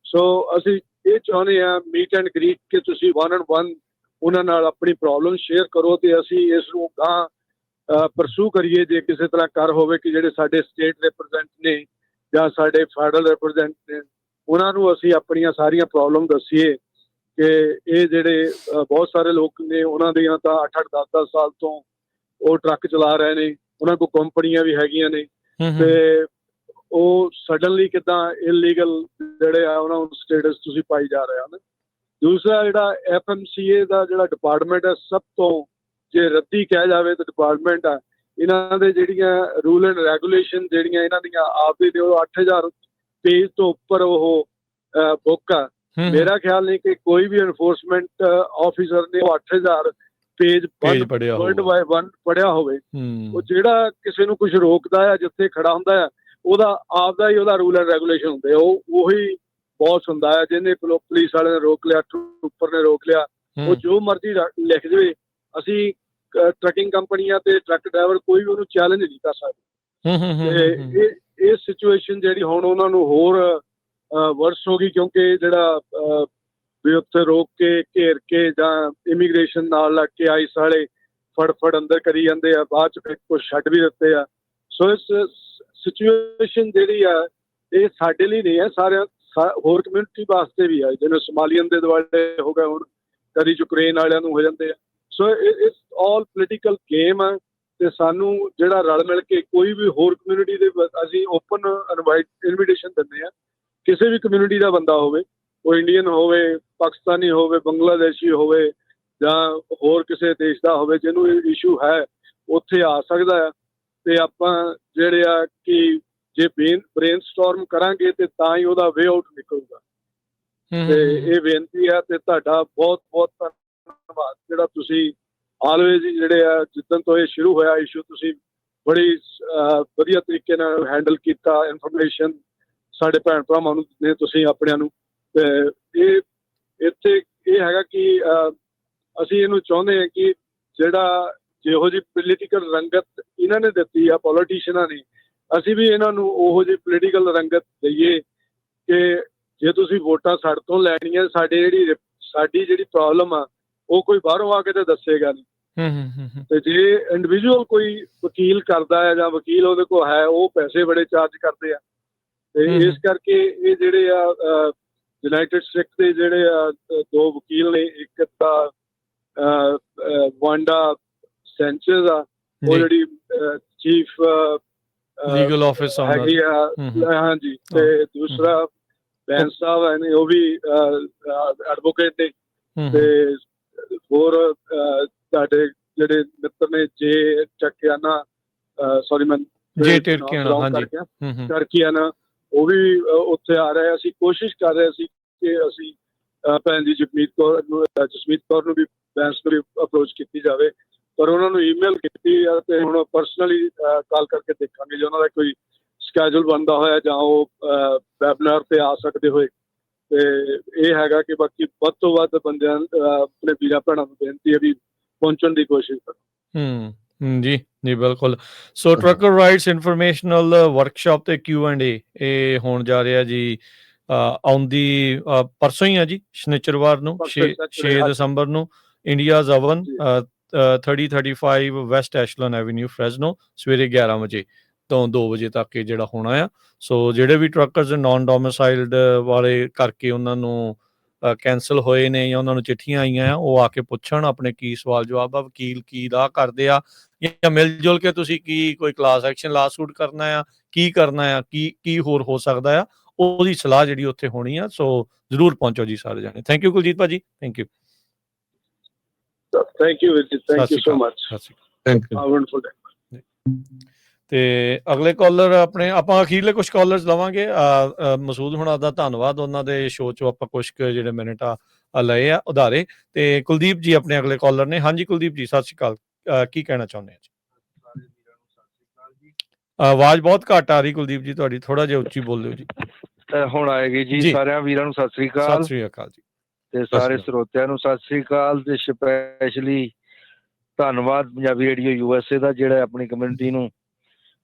ਸੋ ਅਸੀਂ ਇਹ ਚਾਹੁੰਦੇ ਹਾਂ ਮੀਟ ਐਂਡ ਗ੍ਰੀਟ ਕਿ ਤੁਸੀਂ 1-on-1 ਉਹਨਾਂ ਨਾਲ ਆਪਣੀ ਪ੍ਰੋਬਲਮ ਸ਼ੇਅਰ ਕਰੋ ਤੇ ਅਸੀਂ ਇਸ ਨੂੰ ਗਾਂ ਪਰਸੂ ਕਰੀਏ। ਜੇ ਕਿਸੇ ਤਰ੍ਹਾਂ ਕਰ ਹੋਵੇ ਕਿ ਜਿਹੜੇ ਸਾਡੇ ਸਟੇਟ ਰਿਪਰੈਜ਼ੈਂਟ ਨੇ ਜਾਂ ਸਾਡੇ ਫੈਡਰਲ ਰਿਪਰੈਜ਼ੈਂਟ ਨੇ ਉਹਨਾਂ ਨੂੰ ਅਸੀਂ ਆਪਣੀਆਂ ਸਾਰੀਆਂ ਪ੍ਰੋਬਲਮ ਦੱਸੀਏ ਕਿ ਇਹ ਜਿਹੜੇ ਬਹੁਤ ਸਾਰੇ ਲੋਕ ਨੇ ਉਹਨਾਂ ਦੀਆਂ ਤਾਂ 8-8 10-10 ਸਾਲ ਤੋਂ ਉਹ ਟਰੱਕ ਚਲਾ ਰਹੇ ਨੇ, ਉਹਨਾਂ ਕੋਲ ਕੰਪਨੀਆਂ ਵੀ ਹੈਗੀਆਂ ਨੇ, ਤੇ ਉਹ ਸਡਨਲੀ ਕਿੱਦਾਂ ਇਲੀਗਲ ਜਿਹੜੇ ਆ ਉਹਨਾਂ ਨੂੰ ਸਟੇਟਸ ਤੁਸੀਂ ਪਾਈ ਜਾ ਰਹੇ ਹੋ। ਦੂਸਰਾ ਜਿਹੜਾ FMCA ਦਾ ਜਿਹੜਾ ਡਿਪਾਰਟਮੈਂਟ ਹੈ, ਸਭ ਤੋਂ ਜੇ ਰੱਦੀ ਕਿਹਾ ਜਾਵੇ ਤਾਂ ਡਿਪਾਰਟਮੈਂਟ ਆ, ਇਹਨਾਂ ਦੇ ਜਿਹੜੀਆਂ ਰੂਲ ਐਂਡ ਰੈਗੂਲੇਸ਼ਨ ਜਿਹੜੀਆਂ ਇਹਨਾਂ ਦੀਆਂ ਆਪ ਦੇ ਉਹ 8000 ਪੇਜ ਤੋਂ ਉੱਪਰ ਉਹ ਬੁੱਕ ਆ। ਮੇਰਾ ਖਿਆਲ ਨਹੀਂ ਕਿ ਕੋਈ ਵੀ ਐਨਫੋਰਸਮੈਂਟ ਆਫੀਸਰ ਨੇ ਉਹ 8000 ਪੇਜ ਵਰਡ ਬਾਏ ਵਨ ਪੜਿਆ ਹੋਵੇ। ਉਹ ਜਿਹੜਾ ਕਿਸੇ ਨੂੰ ਕੁਝ ਰੋਕਦਾ ਆ, ਜਿੱਥੇ ਖੜਾ ਹੁੰਦਾ ਆ, ਉਹਦਾ ਆਪਦਾ ਹੀ ਉਹਦਾ ਰੂਲ ਐਂਡ ਰੈਗੂਲੇਸ਼ਨ ਹੁੰਦੇ, ਉਹੀ ਬੌਸ ਹੁੰਦਾ ਹੈ। ਜਿਹਨੇ ਪੁਲਿਸ ਵਾਲੇ ਨੇ ਰੋਕ ਲਿਆ, ਉੱਪਰ ਨੇ ਰੋਕ ਲਿਆ, ਉਹ ਜੋ ਮਰਜ਼ੀ ਲਿਖ ਦੇਵੇ। ਅਸੀਂ ਟਰੱਕਿੰਗ ਕੰਪਨੀਆਂ ਤੇ ਟਰੱਕ ਡਰਾਈਵਰ ਕੋਈ ਵੀ ਉਹਨੂੰ ਚੈਲੰਜ ਨਹੀਂ ਕਰ ਸਕਦੇ। ਇਹ ਸਿਚੁਏਸ਼ਨ ਜਿਹੜੀ ਹੁਣ ਉਹਨਾਂ ਨੂੰ ਹੋਰ ਵਰਸ ਹੋ ਗਈ, ਕਿਉਂਕਿ ਜਿਹੜਾ ਵੀ ਉੱਥੇ ਰੋਕ ਕੇ ਘੇਰ ਕੇ ਜਾਂ ਇਮੀਗ੍ਰੇਸ਼ਨ ਨਾਲ ਲੱਗ ਕੇ ਆਈਸ ਵਾਲੇ ਫੜ ਅੰਦਰ ਕਰੀ ਜਾਂਦੇ ਆ, ਬਾਅਦ ਚ ਕੁਛ ਛੱਡ ਵੀ ਦਿੱਤੇ ਆ। ਸੋ ਇਸ ਸਿਚੁਏਸ਼ਨ ਜਿਹੜੀ ਆ ਇਹ ਸਾਡੇ ਲਈ ਨਹੀਂ ਹੈ, ਸਾਰਿਆਂ ਹੋਰ ਕਮਿਊਨਿਟੀ ਵਾਸਤੇ ਵੀ ਆ। ਜਿਵੇਂ ਸੋਮਾਲੀਅਨ ਦੇ ਦੁਆਲੇ ਹੋ ਗਏ, ਹੁਣ ਕਦੀ ਯੂਕਰੇਨ ਵਾਲਿਆਂ ਨੂੰ ਹੋ ਜਾਂਦੇ ਆ। So it's all political game ਆ, ਤੇ ਸਾਨੂੰ ਜਿਹੜਾ ਰਲ ਮਿਲ ਕੇ ਕੋਈ ਵੀ ਹੋਰ ਕਮਿਊਨਿਟੀ ਦੇ ਅਸੀਂ ਓਪਨ ਇਨਵੀਟੇਸ਼ਨ ਦਿੰਦੇ ਆ। ਕਿਸੇ ਵੀ ਕਮਿਊਨਿਟੀ ਦਾ ਬੰਦਾ ਹੋਵੇ, ਉਹ ਇੰਡੀਅਨ ਹੋਵੇ, ਪਾਕਿਸਤਾਨੀ ਹੋਵੇ, ਬੰਗਲਾਦੇਸ਼ੀ ਹੋਵੇ ਜਾਂ ਹੋਰ ਕਿਸੇ ਦੇਸ਼ ਦਾ ਹੋਵੇ, ਜਿਹਨੂੰ ਇਹ ਇਸ਼ੂ ਹੈ ਉੱਥੇ ਆ ਸਕਦਾ ਆ। ਤੇ ਆਪਾਂ ਜਿਹੜੇ ਆ ਕਿ ਜੇ ਬ੍ਰੇਨ ਸਟੋਰਮ ਕਰਾਂਗੇ ਤੇ ਤਾਂ ਹੀ ਉਹਦਾ ਵੇ ਆਊਟ ਨਿਕਲੂਗਾ। ਤੇ ਇਹ ਬੇਨਤੀ ਹੈ ਤੇ ਤੁਹਾਡਾ ਬਹੁਤ ਬਹੁਤ ਧੰਨਵਾਦ ਜਿਹੜਾ ਤੁਸੀਂ ਆਲਵੇਜ਼ ਜਿਹੜੇ ਆ ਜਿੱਦਣ ਤੋਂ ਇਹ ਸ਼ੁਰੂ ਹੋਇਆ ਇਸ਼ੂ, ਤੁਸੀਂ ਬੜੀ ਵਧੀਆ ਤਰੀਕੇ ਨਾਲ ਹੈਂਡਲ ਕੀਤਾ। ਇਨਫੋਰਮੇਸ਼ਨ ਸਾਡੇ ਭੈਣ ਭਰਾਵਾਂ ਨੂੰ ਨੇ ਤੁਸੀਂ ਆਪਣਿਆਂ ਨੂੰ। ਇਹ ਇੱਥੇ ਇਹ ਹੈਗਾ ਕਿ ਅਸੀਂ ਇਹਨੂੰ ਚਾਹੁੰਦੇ ਹਾਂ ਕਿ ਜਿਹੜਾ ਜਿਹੋ ਜਿਹੀ ਪੋਲੀਟੀਕਲ ਰੰਗਤ ਇਹਨਾਂ ਨੇ ਦਿੱਤੀ ਆ ਪੋਲੀਟੀਸ਼ੀਅਨਾਂ ਨੇ, ਅਸੀਂ ਵੀ ਇਹਨਾਂ ਨੂੰ ਉਹੋ ਜਿਹੀ ਪੋਲੀਟੀਕਲ ਰੰਗਤ ਦਈਏ ਕਿ ਜੇ ਤੁਸੀਂ ਵੋਟਾਂ ਸਾਡੇ ਤੋਂ ਲੈਣੀਆਂ, ਸਾਡੀ ਜਿਹੜੀ ਪ੍ਰੋਬਲਮ ਆ ਉਹ ਕੋਈ ਬਾਹਰੋਂ ਆ ਕੇ ਤੇ ਦੱਸੇਗਾ ਨਹੀਂ। ਤੇ ਜੇ ਇੰਡੀਵਿਜੂਅਲ ਕੋਈ ਵਕੀਲ ਕਰਦਾ ਹੈ ਜਾਂ ਵਕੀਲ ਉਹਦੇ ਕੋਲ ਹੈ, ਉਹ ਪੈਸੇ ਬੜੇ ਚਾਰਜ ਕਰਦੇ ਆ। ਤੇ ਇਸ ਕਰਕੇ ਇਹ ਜਿਹੜੇ ਆ ਯੂਨਾਈਟਿਡ ਸਟੇਟ ਦੇ ਜਿਹੜੇ ਆ 2 ਵਕੀਲ ਨੇ, ਇੱਕ ਤਾਂ ਵਾਂਡਾ ਸੈਂਚੇਜ਼ ਆ, ਉਹ ਜਿਹੜੀ ਚੀਫ ਲੀਗਲ ਆਫਿਸ ਹੈਗੀ ਆ, ਹਾਂਜੀ, ਤੇ ਦੂਸਰਾ ਬੈਂਸ ਸਾਹਿਬ ਨੇ, ਉਹ ਵੀ ਐਡਵੋਕੇਟ ਨੇ। ਤੇ ਹੋਰ ਤੁਹਾਡੇ ਜਿਹੜੇ ਮਿੱਤਰ ਨੇ ਜੇ ਚੱਕਿਆਨਾ, ਸੌਰੀ ਮੈਂ ਟਰਕੀਆਨਾ, ਉਹ ਵੀ ਉੱਥੇ ਆ ਰਹੇ। ਅਸੀਂ ਕੋਸ਼ਿਸ਼ ਕਰ ਰਹੇ ਸੀ ਕਿ ਅਸੀਂ ਭੈਣ ਜੀ ਜਸਮੀਤ ਕੌਰ ਨੂੰ ਵੀ, ਬੈਂਸ ਨੂੰ ਵੀ ਅਪਰੋਚ ਕੀਤੀ ਜਾਵੇ, ਪਰ ਉਹਨਾਂ ਨੂੰ ਈਮੇਲ ਕੀਤੀ ਆ ਤੇ ਹੁਣ ਪਰਸਨਲੀ ਕਾਲ ਕਰਕੇ ਦੇਖਾਂਗੇ ਜੇ ਉਹਨਾਂ ਦਾ ਕੋਈ ਸਕੈਜੂਲ ਬਣਦਾ ਹੋਇਆ ਜਾਂ ਉਹ ਵੈਬਨਾਰ ਤੇ ਆ ਸਕਦੇ ਹੋਏ। ਤੇ ਇਹ ਹੈਗਾ ਕਿ ਬਾਕੀ ਵੱਧ ਤੋਂ ਵੱਧ ਬੰਦਿਆਂ ਆਪਣੇ ਵੀਰਾਂ ਭੈਣਾਂ ਨੂੰ ਬੇਨਤੀ ਹੈ ਵੀ ਪਹੁੰਚਣ ਦੀ ਕੋਸ਼ਿਸ਼ ਕਰੋ। ਜੀ ਜੀ ਬਿਲਕੁਲ। ਸੋ ਟਰੱਕਰ ਰਾਈਟਸ ਇਨਫੋਰਮੇਸ਼ਨਲ ਵਰਕਸ਼ਾਪ ਤੇ Q&A ਇਹ ਹੋਣ ਜਾ ਰਿਹਾ ਜੀ ਆਉਂਦੀ ਪਰਸੋਂ ਹੀ ਆ ਜੀ, ਸ਼ਨੀਚਰਵਾਰ ਨੂੰ 6 ਦਸੰਬਰ ਨੂੰ, India's Oven 3035 West Ashlan Avenue Fresno, ਸਵੇਰੇ 11 ਵਜੇ ਤੋਂ 2 ਵਜੇ ਤੱਕ ਇਹ ਜਿਹੜਾ ਹੋਣਾ ਆ। ਸੋ ਜਿਹੜੇ ਵੀ ਟਰੱਕਰਸ ਨਾਨ ਡੋਮਿਸਾਈਲਡ ਵਾਲੇ ਕਰਕੇ ਉਹਨਾਂ ਨੂੰ ਕੈਂਸਲ ਹੋਏ ਨੇ ਜਾਂ ਉਹਨਾਂ ਨੂੰ ਚਿੱਠੀਆਂ ਆਈਆਂ ਆ, ਉਹ ਆ ਕੇ ਪੁੱਛਣ ਆਪਣੇ ਕੀ ਸਵਾਲ ਜਵਾਬ ਆ, ਵਕੀਲ ਕੀ ਦਾ ਕਰਦੇ ਆ, ਜਾਂ ਮਿਲ ਜੁਲ ਕੇ ਤੁਸੀਂ ਕੀ ਕੋਈ ਕਲਾਸ ਐਕਸ਼ਨ ਲਾ ਸੂਟ ਕਰਨਾ ਆ, ਕੀ ਕਰਨਾ ਆ, ਕੀ ਹੋਰ ਹੋ ਸਕਦਾ ਆ, ਉਹਦੀ ਸਲਾਹ ਜਿਹੜੀ ਉੱਥੇ ਹੋਣੀ ਆ। ਸੋ ਜ਼ਰੂਰ ਪਹੁੰਚੋ ਜੀ ਸਾਰੇ ਜਾਣੇ। ਥੈਂਕ ਯੂ ਕੁਲਜੀਤ ਭਾਜੀ, thank you. Thank you thank you so much, thank you. Wonderful day. ਤੇ ਅਗਲੇ ਕਾਲਰ ਆਪਾਂ ਅਖੀਰਲੇ ਕੁਝ ਕਾਲਰਸ ਲਵਾਂਗੇ। ਮਸੂਦ ਹੁਣਾਂ ਦਾ ਧੰਨਵਾਦ, ਉਹਨਾਂ ਦੇ ਸ਼ੋਅ 'ਚੋਂ ਆਪਾਂ ਕੁਝ ਜਿਹੜੇ ਮਿੰਟ ਲਏ ਆ ਉਧਾਰੇ। ਤੇ ਕੁਲਦੀਪ ਜੀ ਆਪਣੇ ਅਗਲੇ ਕਾਲਰ ਨੇ। ਹਾਂਜੀ ਕੁਲਦੀਪ ਜੀ, ਸਤਿ ਸ਼੍ਰੀ ਅਕਾਲ, ਕੀ ਕਹਿਣਾ ਚਾਹੁੰਦੇ ਆ ਜੀ? ਆਵਾਜ਼ ਬਹੁਤ ਘੱਟ ਆ ਰਹੀ ਕੁਲਦੀਪ ਜੀ ਤੁਹਾਡੀ, ਥੋੜਾ ਜਿਹਾ ਉੱਚੀ ਬੋਲਿਓ ਜੀ। ਹੁਣ ਆਏਗੀ ਜੀ। ਸਾਰਿਆਂ ਵੀਰਾਂ ਨੂੰ ਸਤਿ ਸ੍ਰੀ ਅਕਾਲ। ਸਤਿ ਸ੍ਰੀ ਅਕਾਲ ਜੀ। ਤੇ ਸਾਰੇ ਸਰੋਤਿਆਂ ਨੂੰ ਸਤਿ ਸ੍ਰੀ ਅਕਾਲ, ਤੇ ਸਪੈਸ਼ਲੀ ਧੰਨਵਾਦ ਪੰਜਾਬੀ ਰੇਡੀਓ USA ਦਾ, ਜਿਹੜਾ ਆਪਣੀ ਕਮਿਊਨਿਟੀ ਨੂੰ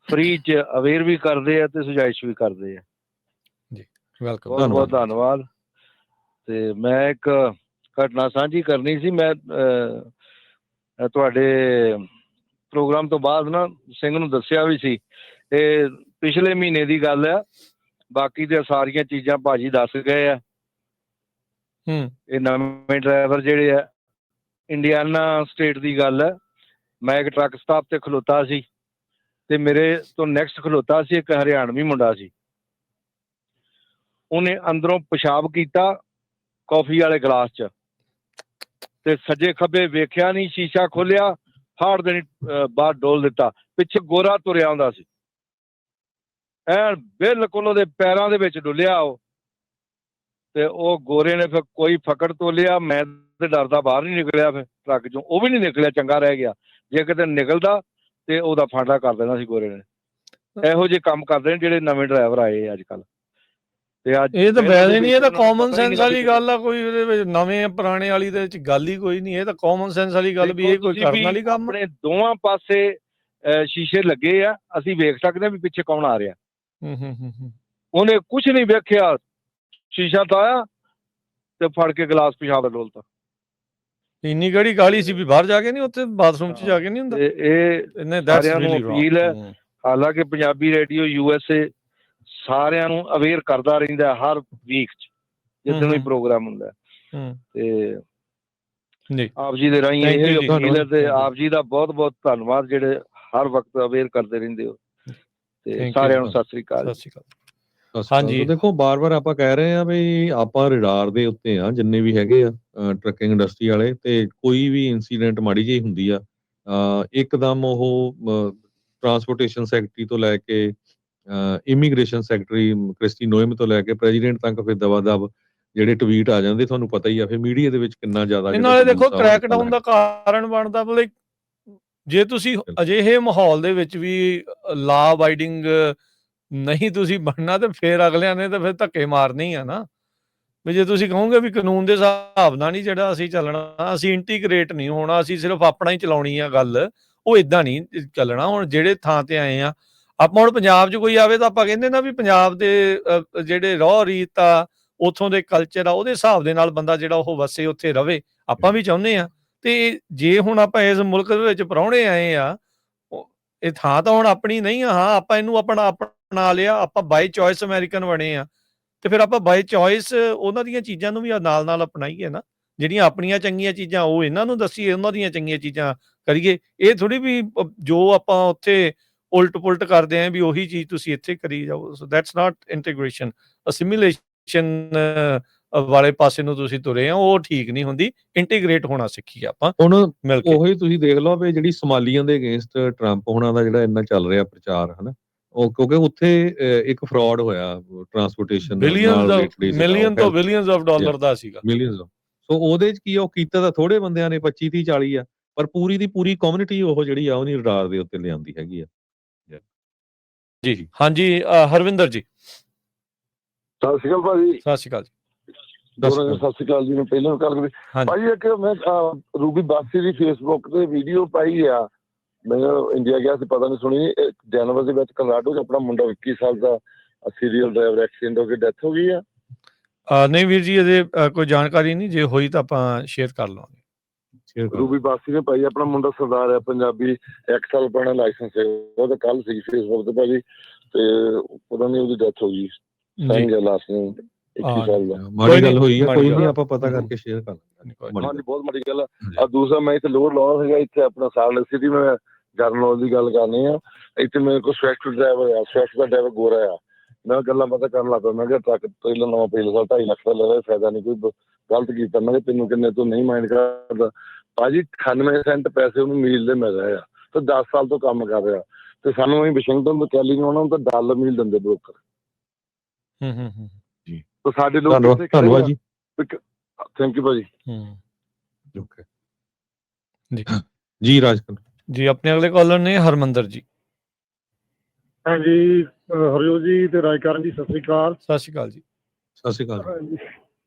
ਫ੍ਰੀ 'ਚ ਅਵੇਅਰ ਵੀ ਕਰਦੇ ਆ ਤੇ ਸੁਝਾਇਸ਼ ਵੀ ਕਰਦੇ ਆ ਜੀ। ਵੈਲਕਮ, ਬਹੁਤ ਬਹੁਤ ਧੰਨਵਾਦ। ਤੇ ਮੈਂ ਇੱਕ ਘਟਨਾ ਸਾਂਝੀ ਕਰਨੀ ਸੀ। ਮੈਂ ਤੁਹਾਡੇ ਪ੍ਰੋਗਰਾਮ ਤੋਂ ਬਾਅਦ ਨਾ ਸਿੰਘ ਨੂੰ ਦੱਸਿਆ ਵੀ ਸੀ, ਇਹ ਪਿਛਲੇ ਮਹੀਨੇ ਦੀ ਗੱਲ ਆ, ਬਾਕੀ ਤੇ ਸਾਰੀਆਂ ਚੀਜ਼ਾਂ ਭਾਜੀ ਦੱਸ ਗਏ ਆ। ਇਹ ਨਵੇਂ ਡਰਾਈਵਰ ਜਿਹੜੇ ਆ, ਇੰਡੀਆਨਾ ਸਟੇਟ ਦੀ ਗੱਲ ਹੈ। ਮੈਂ ਇੱਕ ਟਰੱਕ ਸਟਾਪ ਤੇ ਖਲੋਤਾ ਸੀ ਤੇ ਮੇਰੇ ਤੋਂ ਨੈਕਸਟ ਖਲੋਤਾ ਸੀ ਇੱਕ ਹਰਿਆਣਵੀ ਮੁੰਡਾ ਸੀ। ਉਹਨੇ ਅੰਦਰੋਂ ਪਿਸ਼ਾਬ ਕੀਤਾ ਕੌਫੀ ਵਾਲੇ ਗਲਾਸ 'ਚ, ਤੇ ਸੱਜੇ ਖੱਬੇ ਵੇਖਿਆ ਨਹੀਂ, ਸ਼ੀਸ਼ਾ ਖੋਲਿਆ, ਫਾੜ ਦੇਣੀ ਬਾਹਰ ਡੋਲ ਦਿੱਤਾ। ਪਿੱਛੇ ਗੋਰਾ ਤੁਰਿਆ ਆਉਂਦਾ ਸੀ, ਐਨ ਬਿਲਕੁਲ ਉਹਦੇ ਪੈਰਾਂ ਦੇ ਵਿੱਚ ਡੁੱਲਿਆ ਉਹ। ਤੇ ਉਹ ਗੋਰੇ ਨੇ ਫਿਰ ਕੋਈ ਫਕੜ ਤੋਲਿਆ, ਮੈਂ ਤੇ ਡਰਦਾ ਬਾਹਰ ਨਹੀਂ ਨਿਕਲਿਆ। ਫਿਰ ਟਰੱਕ 'ਚੋਂ ਉਹ ਵੀ ਨਹੀਂ ਨਿਕਲਿਆ, ਚੰਗਾ ਰਹਿ ਗਿਆ। ਜੇ ਕਿਤੇ ਨਿਕਲਦਾ ਤੇ ਉਹਦਾ ਫਾਂਡਾ ਕਰ ਦੇਣਾ ਸੀ ਗੋਰੇ ਨੇ। ਇਹੋ ਜਿਹੇ ਕੰਮ ਕਰਦੇ ਨੇ ਜਿਹੜੇ ਨਵੇਂ ਡਰਾਈਵਰ ਆਏ ਅੱਜ ਕੱਲ੍ਹ। ਤੇ ਅੱਜ ਇਹ ਤਾਂ ਵੈਸੇ ਨਹੀਂ, ਇਹ ਤਾਂ ਕਾਮਨ ਸੈਂਸ ਵਾਲੀ ਗੱਲ ਆ, ਕੋਈ ਉਹਦੇ ਵਿੱਚ ਨਵੇਂ ਪੁਰਾਣੇ ਵਾਲੀ ਦੇ ਵਿੱਚ ਗੱਲ ਹੀ ਕੋਈ ਨਹੀਂ। ਇਹ ਤਾਂ ਕਾਮਨ ਸੈਂਸ ਵਾਲੀ ਗੱਲ ਵੀ ਇਹ ਕੋਈ ਕਰਨ ਵਾਲੀ ਕੰਮ। ਆਪਣੇ ਦੋਵਾਂ ਪਾਸੇ ਸ਼ੀਸ਼ੇ ਲੱਗੇ ਆ, ਅਸੀਂ ਵੇਖ ਸਕਦੇ ਹਾਂ ਵੀ ਪਿੱਛੇ ਕੌਣ ਆ ਰਿਹਾ। ਉਹਨੇ ਕੁਛ ਨਹੀਂ ਵੇਖਿਆ, ਸ਼ੀਸ਼ਾ ਤਾਇਆ ਤੇ ਫੜ ਕੇ ਗਲਾਸ ਪਿਸ਼ਾਬ ਦਾ ਡੋਲਤਾ। ਇੰਨੀ ਕਿਹੜੀ ਗਾਲੀ ਸੀ ਵੀ ਬਾਹਰ ਜਾ ਕੇ ਨਹੀਂ, ਉੱਥੇ ਬਾਥਰੂਮ 'ਚ ਜਾ ਕੇ ਨਹੀਂ ਹੁੰਦਾ। ਇਹ ਸਾਰਿਆਂ ਨੂੰ ਅਪੀਲ ਹੈ, ਹਾਲਾਂਕਿ ਪੰਜਾਬੀ ਰੇਡੀਓ USA ਸਾਰਿਆਂ ਨੂੰ ਅਵੇਅਰ ਕਰਦਾ ਰਹਿੰਦਾ ਹਰ ਵੀਕ 'ਚ ਜਿੱਦਣ ਵੀ ਪ੍ਰੋਗਰਾਮ ਹੁੰਦਾ। ਤੇ ਆਪ ਜੀ ਦੇ ਰਾਹੀਂ ਇਹ ਅਪੀਲ ਹੈ, ਤੇ ਆਪ ਜੀ ਦਾ ਬਹੁਤ ਬਹੁਤ ਧੰਨਵਾਦ ਜਿਹੜੇ ਹਰ ਵਕਤ ਅਵੇਅਰ ਕਰਦੇ ਰਹਿੰਦੇ ਹੋ। ਤੇ ਸਾਰਿਆਂ ਨੂੰ ਸਤਿ ਸ੍ਰੀ ਅਕਾਲ। ਸਤਿ ਸ੍ਰੀ ਅਕਾਲ। ਹਾਂਜੀ, ਦੇਖੋ ਬਾਰ-ਬਾਰ ਆਪਾਂ ਕਹਿ ਰਹੇ ਆ ਵੀ ਆਪਾਂ ਰਡਾਰ ਦੇ ਉੱਤੇ ਆ, ਜਿੰਨੇ ਵੀ ਹੈਗੇ ਆ ਟਰੱਕਿੰਗ ਇੰਡਸਟਰੀ ਵਾਲੇ, ਤੇ ਕੋਈ ਵੀ ਇਨਸੀਡੈਂਟ ਮਾੜੀ ਜਿਹੀ ਹੁੰਦੀ ਆ, ਇੱਕਦਮ ਉਹ ਟਰਾਂਸਪੋਰਟੇਸ਼ਨ ਸੈਕਟਰੀ ਤੋਂ ਲੈ ਕੇ ਇਮੀਗ੍ਰੇਸ਼ਨ ਸੈਕਟਰੀ ਕ੍ਰਿਸਟੀ ਨੋਇਮ ਤੋਂ ਲੈ ਕੇ ਪ੍ਰੈਜ਼ੀਡੈਂਟ ਤੱਕ ਫਿਰ ਦਵਾ-ਦਵ ਜਿਹੜੇ ਟਵੀਟ ਆ ਜਾਂਦੇ, ਤੁਹਾਨੂੰ ਪਤਾ ਹੀ ਆ ਫਿਰ ਮੀਡੀਆ ਦੇ ਵਿੱਚ ਕਿੰਨਾ ਜ਼ਿਆਦਾ। ਨਾਲੇ ਦੇਖੋ ਕ੍ਰੈਕਡਾਊਨ ਦਾ ਕਾਰਨ ਬਣਦਾ, ਜੇ ਤੁਸੀਂ ਅਜਿਹੇ ਮਾਹੌਲ ਦੇ ਵਿੱਚ ਵੀ ਲਾ ਅਬਾਈਡਿੰਗ ਨਹੀਂ ਤੁਸੀਂ ਬਣਨਾ ਤੇ ਫਿਰ ਅਗਲਿਆਂ ਨੇ ਤਾਂ ਫਿਰ ਧੱਕੇ ਮਾਰਨੇ ਹੀ ਆ ਨਾ। ਵੀ ਜੇ ਤੁਸੀਂ ਕਹੋਗੇ ਵੀ ਕਾਨੂੰਨ ਦੇ ਹਿਸਾਬ ਨਾਲ ਨਹੀਂ ਜਿਹੜਾ ਅਸੀਂ ਚੱਲਣਾ, ਅਸੀਂ ਇੰਟੀਗ੍ਰੇਟ ਨਹੀਂ ਹੋਣਾ, ਅਸੀਂ ਸਿਰਫ ਆਪਣਾ ਹੀ ਚਲਾਉਣੀ ਆ ਗੱਲ, ਉਹ ਏਦਾਂ ਨਹੀਂ ਚੱਲਣਾ। ਹੁਣ ਜਿਹੜੇ ਥਾਂ ਤੇ ਆਏ ਆ, ਆਪਾਂ ਹੁਣ ਪੰਜਾਬ 'ਚ ਕੋਈ ਆਵੇ ਤਾਂ ਆਪਾਂ ਕਹਿੰਦੇ ਨਾ ਵੀ ਪੰਜਾਬ ਦੇ ਜਿਹੜੇ ਰਹੁ ਰੀਤ ਆ, ਉੱਥੋਂ ਦੇ ਕਲਚਰ ਆ, ਉਹਦੇ ਹਿਸਾਬ ਦੇ ਨਾਲ ਬੰਦਾ ਜਿਹੜਾ ਉਹ ਵਸੇ ਉੱਥੇ ਰਵੇ। ਆਪਾਂ ਵੀ ਚਾਹੁੰਦੇ ਆ। ਤੇ ਜੇ ਹੁਣ ਆਪਾਂ ਇਸ ਮੁਲਕ ਦੇ ਵਿੱਚ ਪ੍ਰਾਹੁਣੇ ਆਏ ਆ, ਇਹ ਥਾਂ ਤਾਂ ਹੁਣ ਆਪਣੀ ਨਹੀਂ ਆ। ਹਾਂ, ਆਪਾਂ ਇਹਨੂੰ ਅਪਣਾ ਲਿਆ, ਆਪਾਂ ਬਾਈ ਚੋਇਸ ਅਮਰੀਕਨ ਬਣੇ ਆ, ਤੇ ਫਿਰ ਆਪਾਂ ਬਾਈ ਚੋਇਸ ਉਹਨਾਂ ਦੀਆਂ ਚੀਜ਼ਾਂ ਨੂੰ ਵੀ ਨਾਲ ਅਪਣਾਈਏ ਨਾ। ਜਿਹੜੀਆਂ ਆਪਣੀਆਂ ਚੰਗੀਆਂ ਚੀਜ਼ਾਂ ਉਹ ਇਹਨਾਂ ਨੂੰ ਦੱਸੀਏ, ਉਹਨਾਂ ਦੀਆਂ ਚੰਗੀਆਂ ਚੀਜ਼ਾਂ ਕਰੀਏ। ਇਹ ਥੋੜੀ ਵੀ ਜੋ ਆਪਾਂ ਉੱਥੇ ਉਲਟ ਪੁਲਟ ਕਰਦੇ ਆਂ ਵੀ ਉਹੀ ਚੀਜ਼ ਤੁਸੀਂ ਇੱਥੇ ਕਰੀ ਜਾਓ। So that's not integration. Assimilation ਵਾਲੇ ਪਾਸੇ ਨੂੰ ਤੁਸੀਂ ਤੁਰੇ ਆ, ਉਹ ਠੀਕ ਨਹੀਂ ਹੁੰਦੀ। ਇੰਟੀਗ੍ਰੇਟ ਹੋਣਾ ਸਿੱਖੀਏ ਆਪਾਂ ਹੁਣ ਮਿਲ ਕੇ। ਉਹੀ ਤੁਸੀਂ ਦੇਖ ਲਓ ਵੀ ਜਿਹੜੀ ਸੋਮਾਲੀਆ ਦੇ ਅਗੇਂਸਟ ਟਰੰਪ ਹੋਣਾ ਦਾ ਜਿਹੜਾ ਇੰਨਾ ਚੱਲ ਰਿਹਾ ਪ੍ਰਚਾਰ, ਹਨਾ, ਉਹ ਕਿਉਂਕਿ ਉੱਥੇ ਇੱਕ ਫਰਾਡ ਹੋਇਆ ਟਰਾਂਸਪੋਰਟੇਸ਼ਨ ਮਿਲੀਅਨ ਤੋਂ ਬਿਲੀਅਨਸ ਆਫ ਡਾਲਰ ਦਾ ਸੀਗਾ। ਮਿਲੀਅਨਸ। ਸੋ ਉਹਦੇ ਚ ਕੀ ਉਹ ਕੀਤਾ ਤਾਂ ਥੋੜੇ ਬੰਦਿਆਂ ਨੇ 25 30 40 ਆ, ਪਰ ਪੂਰੀ ਦੀ ਪੂਰੀ ਕਮਿਊਨਿਟੀ ਉਹ ਜਿਹੜੀ ਆ ਉਹ ਨਹੀਂ ਰਡਾਰ ਦੇ ਉੱਤੇ ਲਿਆਂਦੀ ਹੈਗੀ ਆ। ਜੀ ਹਾਂਜੀ, ਹਰਵਿੰਦਰ ਜੀ ਸਤਿ ਸ਼੍ਰੀ ਅਕਾਲ ਭਾਜੀ। ਸਤਿ ਸ਼੍ਰੀ ਅਕਾਲ ਜੀ। ਸਤਿ ਸ਼੍ਰੀ ਅਕਾਲ ਜੀ। ਮੈਂ ਪਹਿਲਾਂ ਗੱਲ ਕਰੀ ਭਾਜੀ, ਇੱਕ ਮੈਂ ਰੂਬੀ ਬਾਸੀ ਦੀ ਫੇਸਬੁੱਕ ਤੇ ਵੀਡੀਓ ਪਾਈ ਆ। ਮੈਂ ਇੰਡੀਆ ਗਿਆ ਸੀ, ਪਤਾ ਨਹੀਂ ਸੁਣੀ। ਜਨਵਰ ਦੇ ਵਿੱਚ ਕਲੋਰਾਡੋ 'ਚ ਆਪਣਾ ਮੁੰਡਾ 21 ਸਾਲ ਦਾ ਸੀਰੀਅਲ ਡਰਾਈਵਰ ਐਕਸੀਡੈਂਟ ਹੋ ਕੇ ਡੈਥ ਹੋ ਗਈ ਆ। ਨਹੀਂ ਵੀਰ ਜੀ, ਅਜੇ ਕੋਈ ਜਾਣਕਾਰੀ ਨਹੀਂ। ਜੇ ਹੋਈ ਤਾਂ ਆਪਾਂ ਸ਼ੇਅਰ ਕਰ ਲਵਾਂਗੇ। ਰੂਬੀ ਬਾਸੀ ਨੇ ਭਾਈ, ਆਪਣਾ ਮੁੰਡਾ ਸਰਦਾਰ ਹੈ ਪੰਜਾਬੀ, 1 ਸਾਲ ਪੁਰਾਣਾ ਲਾਇਸੈਂਸ ਹੈ ਉਹਦਾ। ਕੱਲ ਸੀ ਫੇਸਬੁੱਕ ਤੇ ਭਾਜੀ, ਤੇ ਪਤਾ ਨਹੀਂ ਉਹਦੀ ਡੈਥ ਹੋ ਗਈ। ਲਾਸਟ ਨੂੰ 21 ਸਾਲ ਦਾ। ਮਾੜੀ ਗੱਲ ਹੋਈ ਆ, ਕੋਈ ਨਹੀਂ, ਆਪਾਂ ਪਤਾ ਕਰਕੇ ਸ਼ੇਅਰ ਕਰ ਲਾਂਗੇ। ਹਾਂਜੀ, ਬਹੁਤ ਮਾੜੀ ਗੱਲ ਆ। ਦੂਸਰਾ, ਮੈਂ ਇੱਥੇ ਲੋਅਰ ਲਾਹੌਰ ਹੈਗਾ, ਇੱਥੇ ਆਪਣਾ ਸਾਲਟ ਸਿਟੀ, ਮੈਂ ਜਰਨਲ ਦੀ ਗੱਲ ਕਰਨੀ ਆ। ਇੱਥੇ ਮੇਰੇ ਕੋਲ ਸਵਿਫਟ ਡਰਾਈਵਰ ਆ, ਸਵਿਫਟ ਦਾ ਡਰਾਈਵਰ ਗੋਰਾ ਆ। ਮੈਂ ਗੱਲਾਂ ਬਾਤਾਂ ਕਰਨ ਲੱਗ ਪਿਆ। ਮੈਂ ਕਿਹਾ ਟਰੱਕ ਪਹਿਲਾਂ ਨਵਾਂ ਪਿਛਲੇ ਸਾਲ 2.5 ਲੱਖ ਦਾ ਲੈ ਰਿਹਾ, ਫਾਇਦਾ ਨਹੀਂ, ਕੋਈ ਗਲਤ ਕੀਤਾ। ਮੈਂ ਕਿਹਾ ਤੈਨੂੰ ਕਿੰਨੇ ਤੋਂ ਨਹੀਂ ਮਾਈਂਡ ਕਰਦਾ ਭਾਜੀ। 98 ਸੈਂਟ ਪੈਸੇ ਉਹਨੂੰ ਮੀਲ ਦੇ ਮਿਲ ਰਹੇ ਆ, ਤੇ 10 ਸਾਲ ਤੋਂ ਕੰਮ ਕਰ ਰਿਹਾ। ਤੇ ਸਾਨੂੰ ਅਸੀਂ ਵਾਸ਼ਿੰਗਟਨ ਤੋਂ ਕੈਲੀ ਨੂੰ ਆਉਣਾ, ਤਾਂ ਡਾਲਰ ਮੀਲ ਦਿੰਦੇ ਬ੍ਰੋਕਰ। ਜੀ, ਤਾਂ ਸਾਡੇ ਲੋਕ ਧੰਨਵਾਦ ਜੀ। ਥੈਂਕ ਯੂ ਭਾਜੀ। ਓਕੇ ਜੀ। ਰਾਜ ਜੀ, ਆਪਣੇ ਅਗਲੇ ਕਾਲਰ ਨੇ ਹਰਮੰਦਰ ਜੀ। ਹਾਂਜੀ, ਹਰਜੋਤ ਜੀ ਤੇ ਰਾਜਕਰਨ ਜੀ, ਸਤਿ ਸ੍ਰੀ ਅਕਾਲ। ਸਤਿ ਸ਼੍ਰੀ ਅਕਾਲ ਜੀ। ਸਤਿ ਸ਼੍ਰੀ ਅਕਾਲ ਜੀ।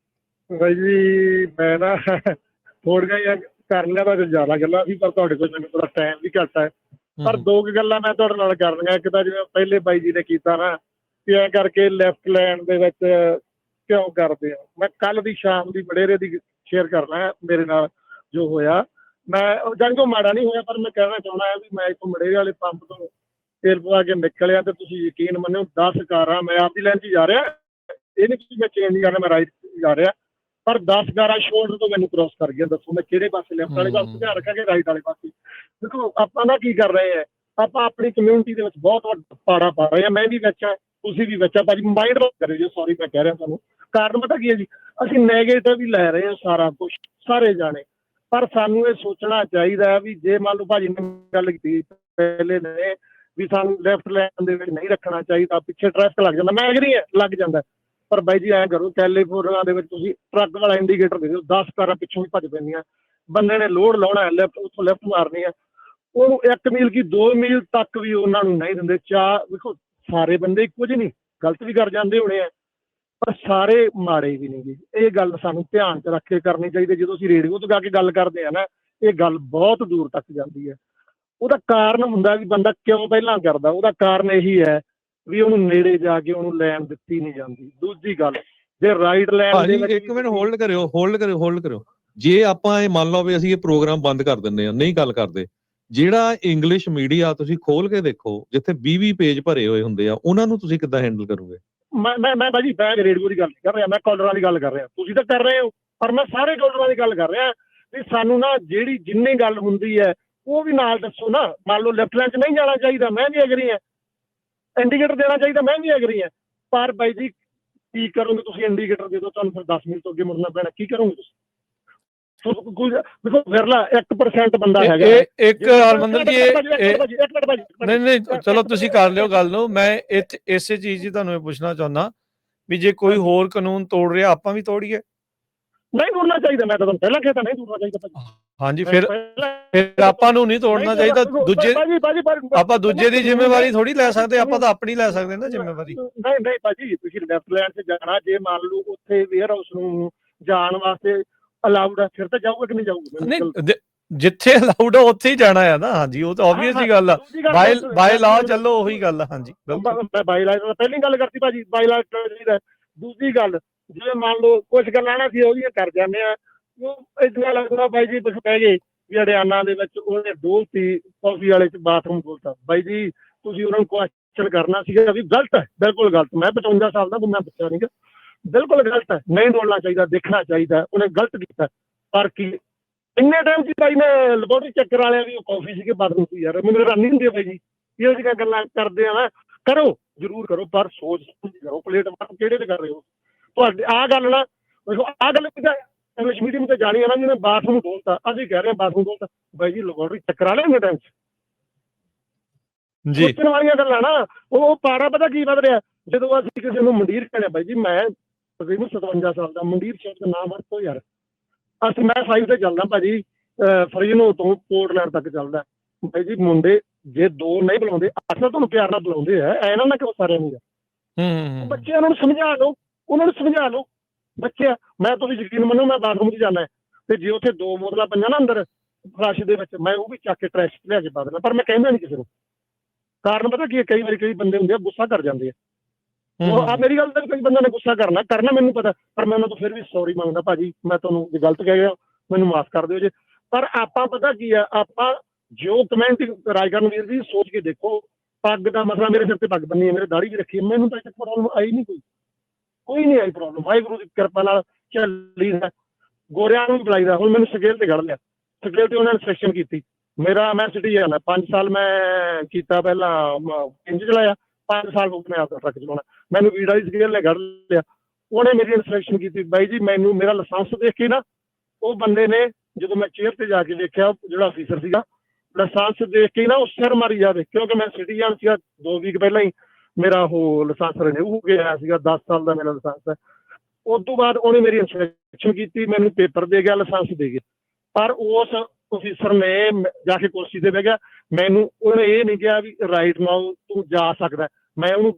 ਬਾਈ ਜੀ, ਮੈਂ ਨਾ ਥੋੜ੍ਹੀਆਂ ਜਿਹਾ ਕਰ ਲਿਆ ਤਾਂ ਜ਼ਿਆਦਾ ਗੱਲਾਂ ਸੀ, ਪਰ ਤੁਹਾਡੇ ਕੋਲ ਮੈਨੂੰ ਥੋੜਾ ਟਾਈਮ ਵੀ ਘੱਟ ਹੈ। ਪਰ 2 ਗੱਲਾਂ ਮੈਂ ਤੁਹਾਡੇ ਨਾਲ ਕਰਨੀਆਂ। ਇੱਕ ਤਾਂ ਜਿਵੇਂ ਪਹਿਲੇ ਬਾਈ ਜੀ ਨੇ ਕੀਤਾ ਨਾ, ਕਿ ਐਂ ਕਰਕੇ ਲੈਫਟ ਲੈਂਡ ਦੇ ਵਿੱਚ ਕਿਉਂ ਕਰਦੇ ਆ। ਮੈਂ ਕੱਲ ਦੀ ਸ਼ਾਮ ਦੀ ਵਡੇਰੇ ਦੀ ਸ਼ੇਅਰ ਕਰਨਾ ਮੇਰੇ ਨਾਲ ਜੋ ਹੋਇਆ। ਮੈਂ ਜਾਣੀ ਕੋ ਮਾੜਾ ਨਹੀਂ ਹੋਇਆ, ਪਰ ਮੈਂ ਕਹਿਣਾ ਚਾਹੁੰਦਾ ਵੀ ਮੈਂ ਇੱਥੋਂ ਵਡੇਰੇ ਵਾਲੇ ਪੰਪ ਤੋਂ ਤੇਲ ਪਵਾ ਕੇ ਨਿਕਲਿਆ, ਤੇ ਤੁਸੀਂ ਯਕੀਨ ਮੰਨਿਓ 10 ਕਾਰਾਂ, ਮੈਂ ਆਪਦੀ ਲਾਈਨ 'ਚ ਜਾ ਰਿਹਾ, ਇਹ ਨਹੀਂ ਕਿ ਮੈਂ ਚੇਂਜ ਨਹੀਂ ਕਰਨਾ, ਮੈਂ ਰਾਈਟ ਜਾ ਰਿਹਾ, ਪਰ 10 ਕਾਰਾਂ ਸ਼ੋਲਡਰ ਤੋਂ ਮੈਨੂੰ ਕ੍ਰੋਸ ਕਰ ਗਿਆ। ਦੱਸੋ ਮੈਂ ਕਿਹੜੇ ਪਾਸੇ, ਲੈਫਟ ਵਾਲੇ ਪਾਸੇ ਧਿਆਨ ਰੱਖਾਂਗੇ, ਰਾਈਟ ਵਾਲੇ ਪਾਸੇ। ਦੇਖੋ ਆਪਾਂ ਨਾ ਕੀ ਕਰ ਰਹੇ ਆ, ਆਪਾਂ ਆਪਣੀ ਕਮਿਊਨਿਟੀ ਦੇ ਵਿੱਚ ਬਹੁਤ ਵੱਡਾ ਪਾੜਾ ਪਾ ਰਹੇ ਆ। ਮੈਂ ਵੀ ਵਿੱਚ ਆ, ਤੁਸੀਂ ਵੀ ਵਿੱਚ ਆ ਭਾਜੀ। ਮਾਈਂਡ ਵਾਸ਼ ਕਰਿਓ ਜੀ, ਸੌਰੀ ਮੈਂ ਕਹਿ ਰਿਹਾ ਤੁਹਾਨੂੰ। ਕਾਰਨ ਪਤਾ ਕੀ ਹੈ ਜੀ, ਅਸੀਂ ਨੈਗੇਟਿਵ ਹੀ ਲੈ ਰਹੇ ਹਾਂ ਸਾਰਾ ਕੁਛ, ਸਾਰੇ ਜਾਣੇ। ਪਰ ਸਾਨੂੰ ਇਹ ਸੋਚਣਾ ਚਾਹੀਦਾ ਵੀ ਜੇ ਮੰਨ ਲਓ ਭਾਜੀ ਨੇ ਗੱਲ ਕੀਤੀ ਪਹਿਲੇ ਨੇ ਵੀ ਸਾਨੂੰ ਲੈਫਟ ਲੈਨ ਦੇ ਵਿੱਚ ਨਹੀਂ ਰੱਖਣਾ ਚਾਹੀਦਾ, ਪਿੱਛੇ ਟ੍ਰੈਫਿਕ ਲੱਗ ਜਾਂਦਾ, ਮੈਂ ਐਗਰੀ ਹਾਂ ਲੱਗ ਜਾਂਦਾ। ਪਰ ਬਾਈ ਜੀ ਐਂ ਕਰੋ, ਕੈਲੀਫੋਰਨੀਆ ਦੇ ਵਿੱਚ ਤੁਸੀਂ ਟਰੱਕ ਵਾਲਾ ਇੰਡੀਕੇਟਰ ਦੇ ਦਿਓ, 10 ਕਾਰਾਂ ਪਿੱਛੋਂ ਵੀ ਭੱਜ ਪੈਂਦੀਆਂ। ਬੰਦੇ ਨੇ ਲੋਡ ਲਾਉਣਾ ਹੈ, ਲੈਫਟ ਉੱਥੋਂ ਲੈਫਟ ਮਾਰਨੀ ਹੈ, ਉਹਨੂੰ 1 ਮੀਲ ਕੀ 2 ਮੀਲ ਤੱਕ ਵੀ ਉਹਨਾਂ ਨੂੰ ਨਹੀਂ ਦਿੰਦੇ। ਵੇਖੋ ਸਾਰੇ ਬੰਦੇ ਇੱਕੋ ਜਿਹੇ ਨਹੀਂ, ਗਲਤ ਵੀ ਕਰ ਜਾਂਦੇ ਹੋਣੇ ਆ, ਪਰ ਸਾਰੇ ਮਾੜੇ ਵੀ ਨਹੀਂ ਜੀ। ਇਹ ਗੱਲ ਸਾਨੂੰ ਧਿਆਨ 'ਚ ਰੱਖ ਕੇ ਕਰਨੀ ਚਾਹੀਦੀ। ਜਦੋਂ ਅਸੀਂ ਰੇਡੀਓ ਤੋਂ ਗਾ ਕੇ ਗੱਲ ਕਰਦੇ ਆ ਨਾ, ਇਹ ਗੱਲ ਬਹੁਤ ਦੂਰ ਤੱਕ ਜਾਂਦੀ ਹੈ। ਉਹਦਾ ਕਾਰਨ ਹੁੰਦਾ ਵੀ ਬੰਦਾ ਕਿਉਂ ਪਹਿਲਾਂ ਕਰਦਾ, ਉਹਦਾ ਕਾਰਨ ਇਹੀ ਹੈ ਵੀ ਉਹਨੂੰ ਨੇੜੇ ਜਾ ਕੇ ਉਹਨੂੰ ਲੈਣ ਦਿੱਤੀ ਨਹੀਂ ਜਾਂਦੀ। ਦੂਜੀ ਗੱਲ, ਜੇ ਰਾਈਟ ਲੈਣ ਦੇ ਵਿੱਚ 1 ਮਿੰਟ ਹੋਲਡ ਕਰਿਓ। ਜੇ ਆਪਾਂ ਇਹ ਮੰਨ ਲਓ ਵੀ ਅਸੀਂ ਇਹ ਪ੍ਰੋਗਰਾਮ ਬੰਦ ਕਰ ਦਿੰਦੇ ਆ, ਨਹੀਂ ਗੱਲ ਕਰਦੇ, ਜਿਹੜਾ ਇੰਗਲਿਸ਼ ਮੀਡੀਆ ਤੁਸੀਂ ਖੋਲ ਕੇ ਦੇਖੋ, ਜਿੱਥੇ 20 ਪੇਜ ਭਰੇ ਹੋਏ ਹੁੰਦੇ ਆ, ਉਹਨਾਂ ਨੂੰ ਤੁਸੀਂ ਕਿੱਦਾਂ ਹੈਂਡਲ ਕਰੋਗੇ? ਮੈਂ ਭਾਜੀ ਮੈਂ ਰੇਡੀਓ ਦੀ ਗੱਲ ਨਹੀਂ ਕਰ ਰਿਹਾ, ਮੈਂ ਕਾਲਰਾਂ ਦੀ ਗੱਲ ਕਰ ਰਿਹਾ। ਤੁਸੀਂ ਤਾਂ ਕਰ ਰਹੇ ਹੋ, ਪਰ ਮੈਂ ਸਾਰੇ ਕਾਲਰਾਂ ਦੀ ਗੱਲ ਕਰ ਰਿਹਾ ਵੀ ਸਾਨੂੰ ਨਾ ਜਿਹੜੀ ਜਿੰਨੀ ਗੱਲ ਹੁੰਦੀ ਹੈ ਉਹ ਵੀ ਨਾਲ ਦੱਸੋ ਨਾ। ਮੰਨ ਲਓ ਲੈਫਟ ਲੈਨ 'ਚ ਨਹੀਂ ਜਾਣਾ ਚਾਹੀਦਾ, ਮੈਂ ਵੀ ਐਗਰੀ ਹਾਂ। ਇੰਡੀਕੇਟਰ ਦੇਣਾ ਚਾਹੀਦਾ, ਮੈਂ ਵੀ ਐਗਰੀ ਹਾਂ। ਪਰ ਬਾਈ ਜੀ ਕੀ ਕਰੋਗੇ ਤੁਸੀਂ? ਇੰਡੀਕੇਟਰ ਦੇ ਦਿਓ, ਤੁਹਾਨੂੰ ਫਿਰ 10 ਮਿੰਟ ਤੋਂ ਅੱਗੇ ਮੁੜਨਾ ਪੈਣਾ। ਕੀ ਕਰੋਗੇ ਤੁਸੀਂ? ਦੇਖੋ ਵਿਰਲਾ 1% ਬੰਦਾ ਹੈਗਾ। ਇੱਕ ਹਰਮੰਦਰ ਜੀ, ਨਹੀਂ ਚਲੋ ਤੁਸੀਂ ਕਰ ਲਿਓ ਗੱਲ ਨੂੰ। ਮੈਂ ਇਸੇ ਚੀਜ਼ ਦੀ ਤੁਹਾਨੂੰ ਇਹ ਪੁੱਛਣਾ ਚਾਹੁੰਦਾ ਵੀ ਜੇ ਕੋਈ ਹੋਰ ਕਾਨੂੰਨ ਤੋੜ ਰਿਹਾ, ਆਪਾਂ ਵੀ ਤੋੜੀਏ? ਨਹੀਂ ਤੋੜਨਾ ਚਾਹੀਦਾ। ਮੈਂ ਤਾਂ ਤੁਹਾਨੂੰ ਪਹਿਲਾਂ ਕਹਿਤਾ ਨਹੀਂ ਤੋੜਨਾ ਚਾਹੀਦਾ ਭਾਜੀ। ਹਾਂਜੀ, ਫਿਰ ਆਪਾਂ ਨੂੰ ਨਹੀਂ ਤੋੜਨਾ ਚਾਹੀਦਾ। ਦੂਜੇ ਆਪਾਂ ਦੂਜੇ ਦੀ ਜ਼ਿੰਮੇਵਾਰੀ ਥੋੜੀ ਲੈ ਸਕਦੇ, ਆਪਾਂ ਤਾਂ ਆਪਣੀ ਲੈ ਸਕਦੇ ਨਾ ਜ਼ਿੰਮੇਵਾਰੀ। ਨਹੀਂ ਭਾਜੀ, ਤੁਸੀਂ ਲੈਫਟ ਲੈਨ 'ਚ ਜਾਣਾ, ਜੇ ਮੰਨ ਲਓ ਉੱਥੇ ਵੇਅਰ ਹਾਊਸ ਨੂੰ ਜਾਣ ਵਾਸਤੇ ਅਲਾਉਡ ਹੈ, ਫਿਰ ਤਾਂ ਜਾਊਗਾ ਕਿ ਨਹੀਂ ਜਾਊਗਾ? ਨਹੀਂ, ਜਿੱਥੇ ਅਲਾਉਡ ਆ ਉੱਥੇ ਹੀ ਜਾਣਾ ਆ ਨਾ। ਹਾਂਜੀ, ਉਹ ਤਾਂ ਆਬਵੀਅਸ ਹੀ ਗੱਲ ਆ। ਬਾਈ ਲਾ ਚੱਲੋ, ਉਹੀ ਗੱਲ ਆ। ਹਾਂਜੀ, ਮੈਂ ਬਾਈ ਲਾ ਪਹਿਲੀ ਗੱਲ ਕਰਤੀ ਭਾਜੀ, ਬਾਈ ਲਾ ਚਾਹੀਦਾ। ਦੂਜੀ ਗੱਲ, ਜਿਵੇਂ ਮੰਨ ਲਓ ਕੁਝ ਗੱਲਾਂ ਨਾ ਅਸੀਂ ਉਹਦੀਆਂ ਕਰ ਜਾਂਦੇ ਆ, ਉਹ ਇਦਾਂ ਲੱਗਦਾ ਬਾਈ ਜੀ ਕੁਛ ਕਹਿ ਗਏ ਵੀ ਹਰਿਆਣਾ ਦੇ ਵਿੱਚ ਉਹਨੇ ਡੋਲਤੀ ਕਾਫੀ ਵਾਲੇ 'ਚ ਬਾਥਰੂਮ ਖੋਲਤਾ। ਬਾਈ ਜੀ ਤੁਸੀਂ ਉਹਨਾਂ ਨੂੰ ਕੁਐਸਚਨ ਕਰਨਾ ਸੀਗਾ ਵੀ ਗਲਤ ਹੈ, ਬਿਲਕੁਲ ਗਲਤ। ਮੈਂ 55 ਸਾਲ ਦਾ, ਮੈਂ ਬੱਚਾ ਨਹੀਂ ਗਾ, ਬਿਲਕੁਲ ਗਲਤ ਹੈ, ਨਹੀਂ ਡੋਲਣਾ ਚਾਹੀਦਾ, ਦੇਖਣਾ ਚਾਹੀਦਾ, ਉਹਨੇ ਗਲਤ ਕੀਤਾ। ਪਰ ਕੀ ਇੰਨੇ ਟਾਈਮ 'ਚ ਭਾਈ ਮੈਂ ਲੈਬੋਰਟਰੀ ਚੱਕਰ ਵਾਲਿਆਂ ਦੀ ਕਾਫੀ ਸੀਗੇ ਬਾਥਰੂਮ 'ਚ, ਯਾਰ ਮੈਨੂੰ ਹੈਰਾਨੀ ਹੁੰਦੀ ਹੈ ਭਾਈ ਜੀ, ਇਹੋ ਜਿਹੀਆਂ ਗੱਲਾਂ ਕਰਦੇ ਆ ਨਾ। ਕਰੋ, ਜ਼ਰੂਰ ਕਰੋ, ਪਰ ਸੋਚ ਕਰੋ। ਪਲੇਟਫਾਰਮ ਕਿਹੜੇ ਤੇ ਕਰ ਰਹੇ ਹੋ? ਤੁਹਾਡੇ ਆਹ ਗੱਲ ਨਾ, ਆਹ ਗੱਲ ਇੰਗਲਿਸ਼ ਮੀਡੀਅਮ ਤੇ ਜਾਣੀ ਆ ਨਾ, ਜਿਹਨੇ ਬਾਥਰੂਮ ਖੋਲਤਾ, ਅਸੀਂ ਕਹਿ ਰਹੇ ਹਾਂ ਬਾਥਰੂਮ ਖੋਲਤਾ। ਬਾਈ ਜੀ ਲੈਬੋਰਟਰੀ ਚੱਕਰ ਵਾਲੇ ਇੰਨੇ ਟਾਈਮ 'ਚ ਸੋਚਣ ਵਾਲੀਆਂ ਗੱਲਾਂ ਨਾ। ਉਹ ਪਾਰਾ ਪਤਾ ਕੀ ਵੱਧ ਰਿਹਾ, ਜਦੋਂ ਅਸੀਂ ਕਿਸੇ ਨੂੰ ਮੰਡੀਰ ਕਹਿੰਦੇ ਬਾਈ ਜੀ, ਮੈਂ ਤਕਰੀਬਨ 57 ਸਾਲ ਦਾ, ਮੰਡੀਰ ਸ਼ਬਦ ਨਾ ਵਰਤੋ ਯਾਰ। ਮੈਂ 5 ਤੇ ਚੱਲਦਾ ਭਾਜੀ, ਫਰੀਨੋ ਤੋਂ ਪੋਰਟਲੈਂਡ ਤੱਕ ਚੱਲਦਾ। ਬਾਈ ਜੀ ਮੁੰਡੇ ਜੇ 2 ਨਹੀਂ ਬੁਲਾਉਂਦੇ, 8 ਤਾਂ ਤੁਹਾਨੂੰ ਪਿਆਰ ਨਾਲ ਬੁਲਾਉਂਦੇ ਆ, ਐ ਨਾ ਕਿ ਸਾਰਿਆਂ ਨੂੰ। ਬੱਚਿਆਂ ਨੂੰ ਸਮਝਾ ਲਓ, ਉਹਨਾਂ ਨੂੰ ਸਮਝਾ ਲਓ। ਬੱਚੇ ਮੈਂ, ਤੁਸੀਂ ਯਕੀਨ ਮੰਨੋ, ਮੈਂ ਬਾਥਰੂਮ 'ਚ ਜਾਣਾ ਤੇ ਜੇ ਉੱਥੇ 2 ਬੋਤਲਾਂ ਪਈਆਂ ਨਾ ਅੰਦਰ ਫਲਸ਼ ਦੇ ਵਿੱਚ, ਮੈਂ ਉਹ ਵੀ ਚੱਕ ਕੇ ਟਰੈਸ਼ ਲਿਆ ਕੇ ਪਾ ਦੇਣਾ। ਪਰ ਮੈਂ ਕਹਿੰਦਾ ਨਹੀਂ ਕਿਸੇ ਨੂੰ, ਕਾਰਨ ਪਤਾ ਕੀ ਹੈ, ਕਈ ਵਾਰੀ ਕਈ ਬੰਦੇ ਹੁੰਦੇ ਆ ਗੁੱਸਾ ਕਰ ਜਾਂਦੇ ਆ। ਆ ਮੇਰੀ ਗੱਲ ਤਾਂ ਕਈ ਬੰਦਿਆਂ ਨੇ ਗੁੱਸਾ ਕਰਨਾ ਮੈਨੂੰ ਪਤਾ, ਪਰ ਮੈਂ ਉਹਨਾਂ ਤੋਂ ਫਿਰ ਵੀ ਸੌਰੀ ਮੰਗਦਾ ਭਾਜੀ, ਮੈਂ ਤੁਹਾਨੂੰ ਜੇ ਗਲਤ ਕਹਿ ਗਿਆ ਮੈਨੂੰ ਮਾਫ ਕਰ ਦਿਓ ਜੇ। ਪਰ ਆਪਾਂ ਪਤਾ ਕੀ ਆ, ਆਪਾਂ ਜੋ ਕਮੈਂਟ ਰਾਜਕਰਨ ਵੀਰ ਜੀ ਸੋਚ ਕੇ ਦੇਖੋ, ਪੱਗ ਦਾ ਮਸਲਾ, ਮੇਰੇ ਸਿਰ ਤੇ ਪੱਗ ਬੰਨੀ ਹੈ, ਮੇਰੇ ਦਾੜੀ ਵੀ ਰੱਖੀ ਹੈ, ਮੈਨੂੰ ਤਾਂ ਇੱਥੇ ਪ੍ਰੋਬਲਮ ਆਈ ਨਹੀਂ, ਕੋਈ ਨਹੀਂ ਆਈ ਪ੍ਰੋਬਲਮ। ਵਾਹਿਗੁਰੂ ਦੀ ਕਿਰਪਾ ਨਾਲ ਚੱਲੀ ਦਾ। ਗੋਰਿਆਂ ਨੂੰ ਬੁਲਾਈਦਾ। ਹੁਣ ਮੈਨੂੰ ਸਕੇਲ ਤੇ ਖੜ ਲਿਆ, ਸਕੇਲ ਤੇ ਉਹਨਾਂ ਨੇ ਇਨਸਪੈਕਸ਼ਨ ਕੀਤੀ। ਮੈਂ ਸਿਟੀਜ਼ਨ 5 ਸਾਲ ਮੈਂ ਕੀਤਾ, ਪਹਿਲਾਂ ਇੰਜ ਚਲਾਇਆ, 5 ਸਾਲ ਮੈਂ ਆਪਦਾ ਟਰੱਕ ਚਲਾਉਣਾ। ਮੈਨੂੰ ਵੀੜਾ ਦੀ ਸਕੇਲ ਨੇ ਖੜ ਲਿਆ, ਉਹਨੇ ਮੇਰੀ ਇਨਸਪੈਕਸ਼ਨ ਕੀਤੀ। ਬਾਈ ਜੀ ਮੈਨੂੰ ਮੇਰਾ ਲਾਇਸੈਂਸ ਦੇਖ ਕੇ ਨਾ, ਉਹ ਬੰਦੇ ਨੇ ਜਦੋਂ ਮੈਂ ਚੇਅਰ ਤੇ ਜਾ ਕੇ ਦੇਖਿਆ, ਜਿਹੜਾ ਅਫੀਸਰ ਸੀਗਾ, ਲਾਇਸੈਂਸ ਦੇਖ ਕੇ ਨਾ ਉਹ ਸਿਰ ਮਾਰੀ ਜਾਵੇ, ਕਿਉਂਕਿ ਮੈਂ ਸਿਟੀਜ਼ਨ ਸੀਗਾ। 2 ਵੀਕ ਪਹਿਲਾਂ ਹੀ ਮੇਰਾ ਉਹ ਲਾਇਸੈਂਸ ਰਿਨਿਊ ਹੋ ਗਿਆ ਸੀਗਾ, 10 ਸਾਲ ਦਾ ਮੇਰਾ ਲਾਇਸੈਂਸ ਹੈ। ਉਸ ਤੋਂ ਬਾਅਦ ਉਹਨੇ ਮੇਰੀ ਇਨਸਪੈਕਸ਼ਨ ਕੀਤੀ, ਮੈਨੂੰ ਪੇਪਰ ਦੇ ਗਿਆ, ਲਾਇਸੈਂਸ ਦੇ ਗਿਆ। ਪਰ ਉਸ ਅਫੀਸਰ ਨੇ ਜਾ ਕੇ ਕੁਰਸੀ ਤੇ ਬਹਿ ਗਿਆ, ਮੈਨੂੰ ਉਹਨੇ ਇਹ ਨਹੀਂ ਕਿਹਾ ਵੀ ਰਾਈਟ ਨਾਓ ਤੂੰ ਜਾ ਸਕਦਾ। ਮੈਂ ਉਹਨੂੰ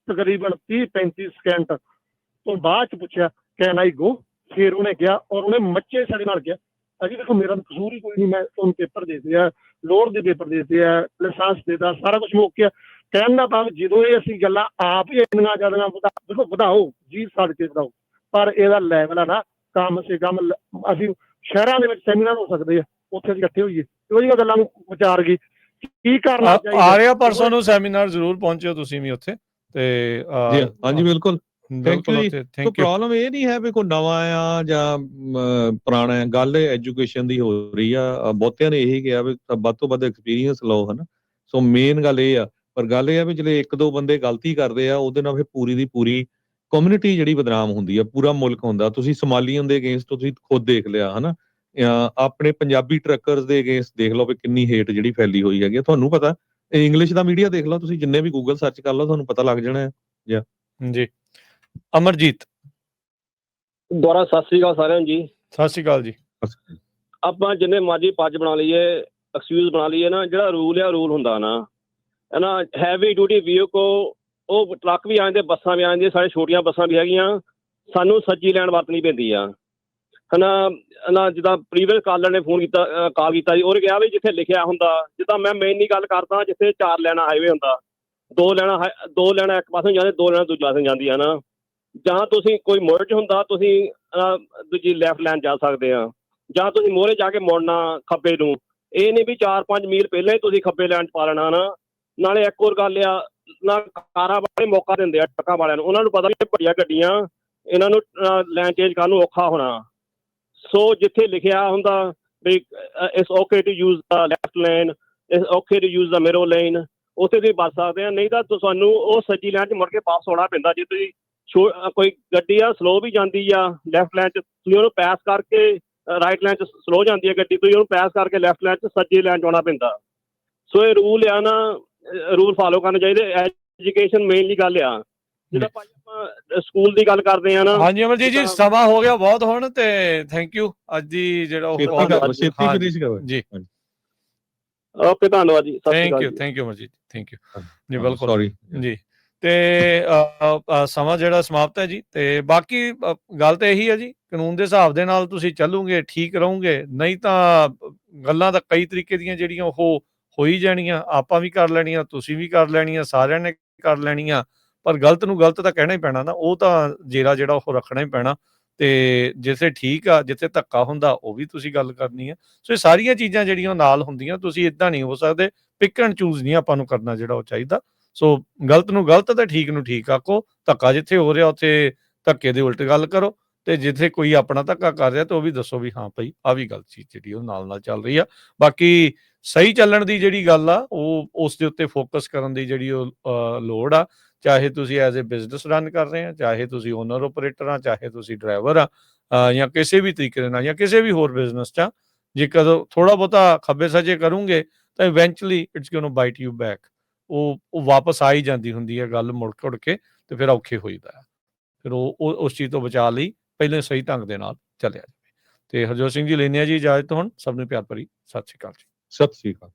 ਤਕਰੀਬਨ 30-35 ਸਕਿੰਟ ਤੋਂ ਬਾਅਦ 'ਚ ਪੁੱਛਿਆ ਕੈਨ ਆਈ ਗੋ, ਫਿਰ ਉਹਨੇ ਕਿਹਾ, ਔਰ ਉਹਨੇ ਮੱਚੇ ਸਾਡੇ ਨਾਲ ਕਿਹਾ ਅਜੀ ਦੇਖੋ ਮੇਰਾ ਤਾਂ ਕਸੂਰ ਹੀ ਕੋਈ ਨਹੀਂ, ਮੈਂ ਤੁਹਾਨੂੰ ਪੇਪਰ ਦੇ ਦਿੱਤੇ ਆ, ਲੋੜ ਦੇ ਪੇਪਰ ਦੇ ਦਿੱਤੇ ਆ, ਲਾਇਸੈਂਸ ਦੇਤਾ, ਸਾਰਾ ਕੁਝ ਮੁੱਕ ਗਿਆ। ਕਹਿਣ ਦਾ ਭਾਵ ਜਦੋਂ ਇਹ ਅਸੀਂ ਗੱਲਾਂ ਆਪ ਹੀ ਇੰਨੀਆਂ ਜ਼ਿਆਦਾ ਦੇਖੋ ਵਧਾਓ ਜੀ, ਸੜ ਕੇ ਵਧਾਓ, ਪਰ ਇਹਦਾ ਲੈਵਲ ਆ ਨਾ, ਕਮ ਸੇ ਕਮ ਅਸੀਂ ਸ਼ਹਿਰਾਂ ਦੇ ਵਿੱਚ ਸੈਮੀਨਾਰ ਹੋ ਸਕਦੇ ਆ, ਉੱਥੇ ਅਸੀਂ ਇਕੱਠੇ ਹੋਈਏ, ਇਹੋ ਜਿਹੀਆਂ ਗੱਲਾਂ ਨੂੰ ਵਿਚਾਰ ਗਏ ਕੀ ਕਰਨਾ ਚਾਹੀਦਾ। ਆ ਰਿਹਾ ਪਰਸੋਂ ਨੂੰ ਸੈਮੀਨਾਰ ਜ਼ਰੂਰ ਪਹੁੰਚਿਓ ਤੁਸੀਂ ਵੀ ਉੱਥੇ ਤੇ। ਹਾਂਜੀ ਬਿਲਕੁਲ, ਥੈਂਕ ਯੂ ਜੀ। ਕੋਈ ਪ੍ਰੋਬਲਮ ਇਹ ਨਹੀਂ ਹੈ ਵੀ ਕੋਈ ਨਵਾਂ ਆ ਜਾਂ ਪੁਰਾਣਾ ਆ, ਗੱਲ ਐਜੂਕੇਸ਼ਨ ਦੀ ਹੋ ਰਹੀ ਆ। ਬਹੁਤਿਆਂ ਨੇ ਇਹੀ ਕਿਹਾ ਵੀ ਵੱਧ ਤੋਂ ਵੱਧ ਐਕਸਪੀਰੀਅੰਸ ਲਓ, ਹਨਾ। ਸੋ ਮੇਨ ਗੱਲ ਇਹ ਆ, ਪਰ ਗੱਲ ਇਹ ਆ ਵੀ ਜਿਹੜੇ 1-2 ਬੰਦੇ ਗਲਤੀ ਕਰਦੇ ਆ, ਉਹਦੇ ਨਾਲ ਫਿਰ ਪੂਰੀ ਦੀ ਪੂਰੀ ਕਮਿਊਨਿਟੀ ਜਿਹੜੀ ਬਦਨਾਮ ਹੁੰਦੀ ਆ, ਪੂਰਾ ਮੁਲਕ ਹੁੰਦਾ। ਤੁਸੀਂ ਸੋਮਾਲੀਅਨ ਦੇ ਅਗੇਂਸਟ ਤੁਸੀਂ ਖੁਦ ਦੇਖ ਲਿਆ, ਹਨਾ। ਆਪਣੇ ਪੰਜਾਬੀ ਟਰੱਕਰਸ ਦੇ ਅਗੇਂਸਟ ਦੇਖ ਲਓ ਵੀ ਕਿੰਨੀ ਹੇਟ ਜਿਹੜੀ ਫੈਲੀ ਹੋਈ ਹੈਗੀ। ਤੁਹਾਨੂੰ ਪਤਾ, ਇੰਗਲਿਸ਼ ਦਾ ਮੀਡੀਆ ਦੇਖ ਲਓ ਤੁਸੀਂ, ਜਿੰਨੇ ਵੀ ਗੂਗਲ ਸਰਚ ਕਰ ਲਓ, ਤੁਹਾਨੂੰ ਪਤਾ ਲੱਗ ਜਾਣਾ ਹੈ ਜੀ। ਅਮਰਜੀਤ ਦੁਆਰਾ ਸਤਿ ਸ੍ਰੀ ਅਕਾਲ ਸਾਰਿਆਂ ਨੂੰ ਜੀ। ਸਤਿ ਸ੍ਰੀ ਅਕਾਲ ਜੀ। ਆਪਾਂ ਜਿੰਨੇ ਮਰਜ਼ੀ ਪੱਜ ਬਣਾ ਲਈਏ, ਐਕਸਕਿਊਜ਼ ਬਣਾ ਲਈਏ ਨਾ, ਜਿਹੜਾ ਰੂਲ ਆ ਰੂਲ ਹੁੰਦਾ ਨਾ, ਹੈ ਨਾ। ਹੈਵੀ ਡਿਊਟੀ ਵਹੀਕਲ, ਉਹ ਟਰੱਕ ਵੀ ਆ ਜਾਂਦੇ, ਬੱਸਾਂ ਵੀ ਆ ਜਾਂਦੀਆਂ, ਸਾਡੇ ਛੋਟੀਆਂ ਬੱਸਾਂ ਵੀ ਹੈਗੀਆਂ, ਸਾਨੂੰ ਸੱਜੀ ਲੈਣ ਵਰਤਣੀ ਪੈਂਦੀ ਆ, ਹੈ ਨਾ। ਜਿੱਦਾਂ ਪ੍ਰੀਵੀਅਸ ਕਾਲਰ ਨੇ ਕਾਲ ਕੀਤਾ ਜੀ, ਉਹਨੇ ਕਿਹਾ ਵੀ ਜਿੱਥੇ ਲਿਖਿਆ ਹੁੰਦਾ, ਜਿੱਦਾਂ ਮੈਂ ਮੇਨਲੀ ਗੱਲ ਕਰਦਾ, ਜਿੱਥੇ 4 ਲੈਣਾ ਹਾਈਵੇ ਹੁੰਦਾ, 2 ਲੈਣਾ ਇੱਕ ਪਾਸੇ ਜਾਂਦੇ, 2 ਲੈਣਾ ਦੂਜੇ ਪਾਸੇ ਜਾਂਦੀਆਂ ਨਾ। ਜਾਂ ਤੁਸੀਂ ਕੋਈ ਮੋੜ 'ਚ ਹੁੰਦਾ, ਤੁਸੀਂ ਦੂਜੀ ਲੈਫਟ ਲੈਨ ਜਾ ਸਕਦੇ ਆ, ਜਾਂ ਤੁਸੀਂ ਮੋਹਰੇ ਜਾ ਕੇ ਮੁੜਨਾ ਖੱਬੇ ਨੂੰ। ਇਹ ਨਹੀਂ ਵੀ 4-5 ਮੀਲ ਪਹਿਲਾਂ ਹੀ ਤੁਸੀਂ ਖੱਬੇ ਲੈਣ 'ਚ ਪਾ ਲੈਣਾ ਨਾ। ਨਾਲੇ ਇੱਕ ਹੋਰ ਗੱਲ ਆ, ਨਾ ਕਾਰਾਂ ਵਾਲੇ ਮੌਕਾ ਦਿੰਦੇ ਆ ਟਰੱਕਾਂ ਵਾਲਿਆਂ ਨੂੰ, ਉਹਨਾਂ ਨੂੰ ਪਤਾ ਵੀ ਵੱਡੀਆਂ ਗੱਡੀਆਂ ਇਹਨਾਂ ਨੂੰ ਲੈਨ ਚੇਂਜ ਕਰਨ ਨੂੰ ਔਖਾ ਹੋਣਾ। ਸੋ ਜਿੱਥੇ ਲਿਖਿਆ ਹੁੰਦਾ ਵੀ it's okay to use the left lane, it's okay to use the middle lane, ਉੱਥੇ ਤੁਸੀਂ ਬਚ ਸਕਦੇ ਆ। ਨਹੀਂ ਤਾਂ ਤੁਹਾਨੂੰ ਉਹ ਸੱਜੀ ਲੈਨ 'ਚ ਮੁੜ ਕੇ ਵਾਪਸ ਆਉਣਾ ਪੈਂਦਾ। ਜੇ ਤੁਸੀਂ ਕੋਈ ਗੱਡੀ ਆ ਸਲੋ ਵੀ ਜਾਂਦੀ ਆ ਲੈਫਟ ਲੈਨ 'ਚ, ਤੁਸੀਂ ਉਹਨੂੰ ਪੈਸ ਕਰਕੇ ਰਾਈਟ ਲੈਨ 'ਚ ਸਲੋ ਜਾਂਦੀ ਹੈ ਗੱਡੀ, ਤੁਸੀਂ ਉਹਨੂੰ ਪੈਸ ਕਰਕੇ ਲੈਫਟ ਲੈਨ 'ਚ ਸੱਜੀ ਲੈਨ 'ਚ ਆਉਣਾ ਪੈਂਦਾ। ਸੋ ਇਹ ਰੂਲ ਆ ਨਾ, ਰੂਲ ਫਾਲੋ ਕਰਨੇ ਚਾਹੀਦੇ। ਐਜੂਕੇਸ਼ਨ ਮੇਨਲੀ ਗੱਲ ਆ, ਜਿਹੜਾ ਭਾਈ ਆਪਾਂ ਸਕੂਲ ਦੀ ਗੱਲ ਕਰਦੇ ਆ ਨਾ, ਹਾਂਜੀ ਅਮਰਜੀਤ ਜੀ, ਸਮਾਂ ਹੋ ਗਿਆ ਬਹੁਤ ਹੁਣ, ਤੇ ਥੈਂਕ ਯੂ ਅੱਜ ਦੀ ਜਿਹੜਾ ਉਹ ਛੇਤੀ ਫਿਨਿਸ਼ ਕਰੋ ਜੀ। ਓਕੇ, ਧੰਨਵਾਦ ਜੀ, ਸਤਿ ਸ਼੍ਰੀ ਅਕਾਲ ਜੀ। Thank you Amarjeet, thank you ji, ਬਿਲਕੁਲ ਸੌਰੀ ਜੀ। ਤੇ ਸਮਾਂ ਜਿਹੜਾ ਸਮਾਪਤ ਹੈ ਜੀ। ਤੇ ਬਾਕੀ ਗੱਲ ਤਾਂ ਇਹੀ ਹੈ ਜੀ, ਕਾਨੂੰਨ ਦੇ ਹਿਸਾਬ ਦੇ ਨਾਲ ਤੁਸੀਂ ਚੱਲੋਗੇ ਠੀਕ ਰਹੋਗੇ, ਨਹੀਂ ਤਾਂ ਗੱਲਾਂ ਤਾਂ ਕਈ ਤਰੀਕੇ ਦੀਆਂ ਜਿਹੜੀਆਂ ਉਹ ਹੋ ਹੀ ਜਾਣੀਆਂ, ਆਪਾਂ ਵੀ ਕਰ ਲੈਣੀਆਂ, ਤੁਸੀਂ ਵੀ ਕਰ ਲੈਣੀਆਂ, ਸਾਰਿਆਂ ਨੇ ਕਰ ਲੈਣੀਆਂ, ਪਰ ਗਲਤ ਨੂੰ ਗਲਤ ਤਾਂ ਕਹਿਣਾ ਹੀ ਪੈਣਾ ਨਾ, ਉਹ ਤਾਂ ਜੇਰਾ ਜਿਹੜਾ ਉਹ ਰੱਖਣਾ ਹੀ ਪੈਣਾ। ਤੇ ਜਿੱਥੇ ਠੀਕ ਆ, ਜਿੱਥੇ ਧੱਕਾ ਹੁੰਦਾ ਉਹ ਵੀ ਤੁਸੀਂ ਗੱਲ ਕਰਨੀ ਹੈ। ਸੋ ਇਹ ਸਾਰੀਆਂ ਚੀਜ਼ਾਂ ਜਿਹੜੀਆਂ ਨਾਲ ਹੁੰਦੀਆਂ, ਤੁਸੀਂ ਇਦਾਂ ਨਹੀਂ ਹੋ ਸਕਦੇ, ਪਿਕ ਐਂਡ ਚੂਜ਼ ਨਹੀਂ ਆਪਾਂ ਨੂੰ ਕਰਨਾ ਜਿਹੜਾ ਉਹ ਚਾਹੀਦਾ। ਸੋ ਗਲਤ ਨੂੰ ਗਲਤ ਤੇ ਠੀਕ ਨੂੰ ਠੀਕ ਆਖੋ, ਧੱਕਾ ਜਿੱਥੇ ਹੋ ਰਿਹਾ ਉੱਥੇ ਧੱਕੇ ਦੇ ਉਲਟ ਗੱਲ ਕਰੋ, ਤੇ ਜਿੱਥੇ ਕੋਈ ਆਪਣਾ ਧੱਕਾ ਕਰ ਰਿਹਾ ਤਾਂ ਉਹ ਵੀ ਦੱਸੋ ਵੀ ਹਾਂ ਭਾਈ ਆ ਵੀ ਗਲਤ ਚੀਜ਼ ਜਿਹੜੀ ਉਹ ਨਾਲ ਚੱਲ ਰਹੀ ਆ। ਬਾਕੀ ਸਹੀ ਚੱਲਣ ਦੀ ਜਿਹੜੀ ਗੱਲ ਆ ਉਹ ਉਸ ਦੇ ਉੱਤੇ ਫੋਕਸ ਕਰਨ ਦੀ ਜਿਹੜੀ ਉਹ ਲੋੜ ਆ, ਚਾਹੇ ਤੁਸੀਂ ਐਜ਼ ਏ ਬਿਜ਼ਨਸ ਰਨ ਕਰ ਰਹੇ ਆ, ਚਾਹੇ ਤੁਸੀਂ ਓਨਰ ਆਪਰੇਟਰ ਆ, ਚਾਹੇ ਤੁਸੀਂ ਡਰਾਈਵਰ ਆ, ਜਾਂ ਕਿਸੇ ਵੀ ਤਰੀਕੇ ਦੇ ਨਾਲ, ਜਾਂ ਕਿਸੇ ਵੀ ਹੋਰ ਬਿਜ਼ਨਸ 'ਚ ਆ, ਜੇ ਕਦੋਂ ਥੋੜਾ ਬਹੁਤਾ ਖੱਬੇ ਸੱਜੇ ਕਰੋਗੇ ਤਾਂ eventually it's going to bite you back. ਉਹ ਵਾਪਸ ਆ ਹੀ ਜਾਂਦੀ ਹੁੰਦੀ ਹੈ ਗੱਲ ਮੁੜ ਘੁੜ ਕੇ, ਤੇ ਫਿਰ ਔਖੇ ਹੋਈਦਾ ਹੈ। ਫਿਰ ਉਹ ਉਸ ਚੀਜ਼ ਤੋਂ ਬਚਾ ਲਈ ਪਹਿਲੇ ਸਹੀ ਢੰਗ ਦੇ ਨਾਲ ਚੱਲਿਆ ਜਾਵੇ। ਤੇ ਹਰਜੋਤ ਸਿੰਘ ਜੀ ਲੈਂਦੇ ਆ ਜੀ ਇਜਾਜ਼ਤ ਹੁਣ। ਸਭ ਨੂੰ ਪਿਆਰ ਭਰੀ ਸਤਿ ਸ਼੍ਰੀ ਅਕਾਲ ਜੀ। ਸਤਿ ਸ਼੍ਰੀ ਅਕਾਲ।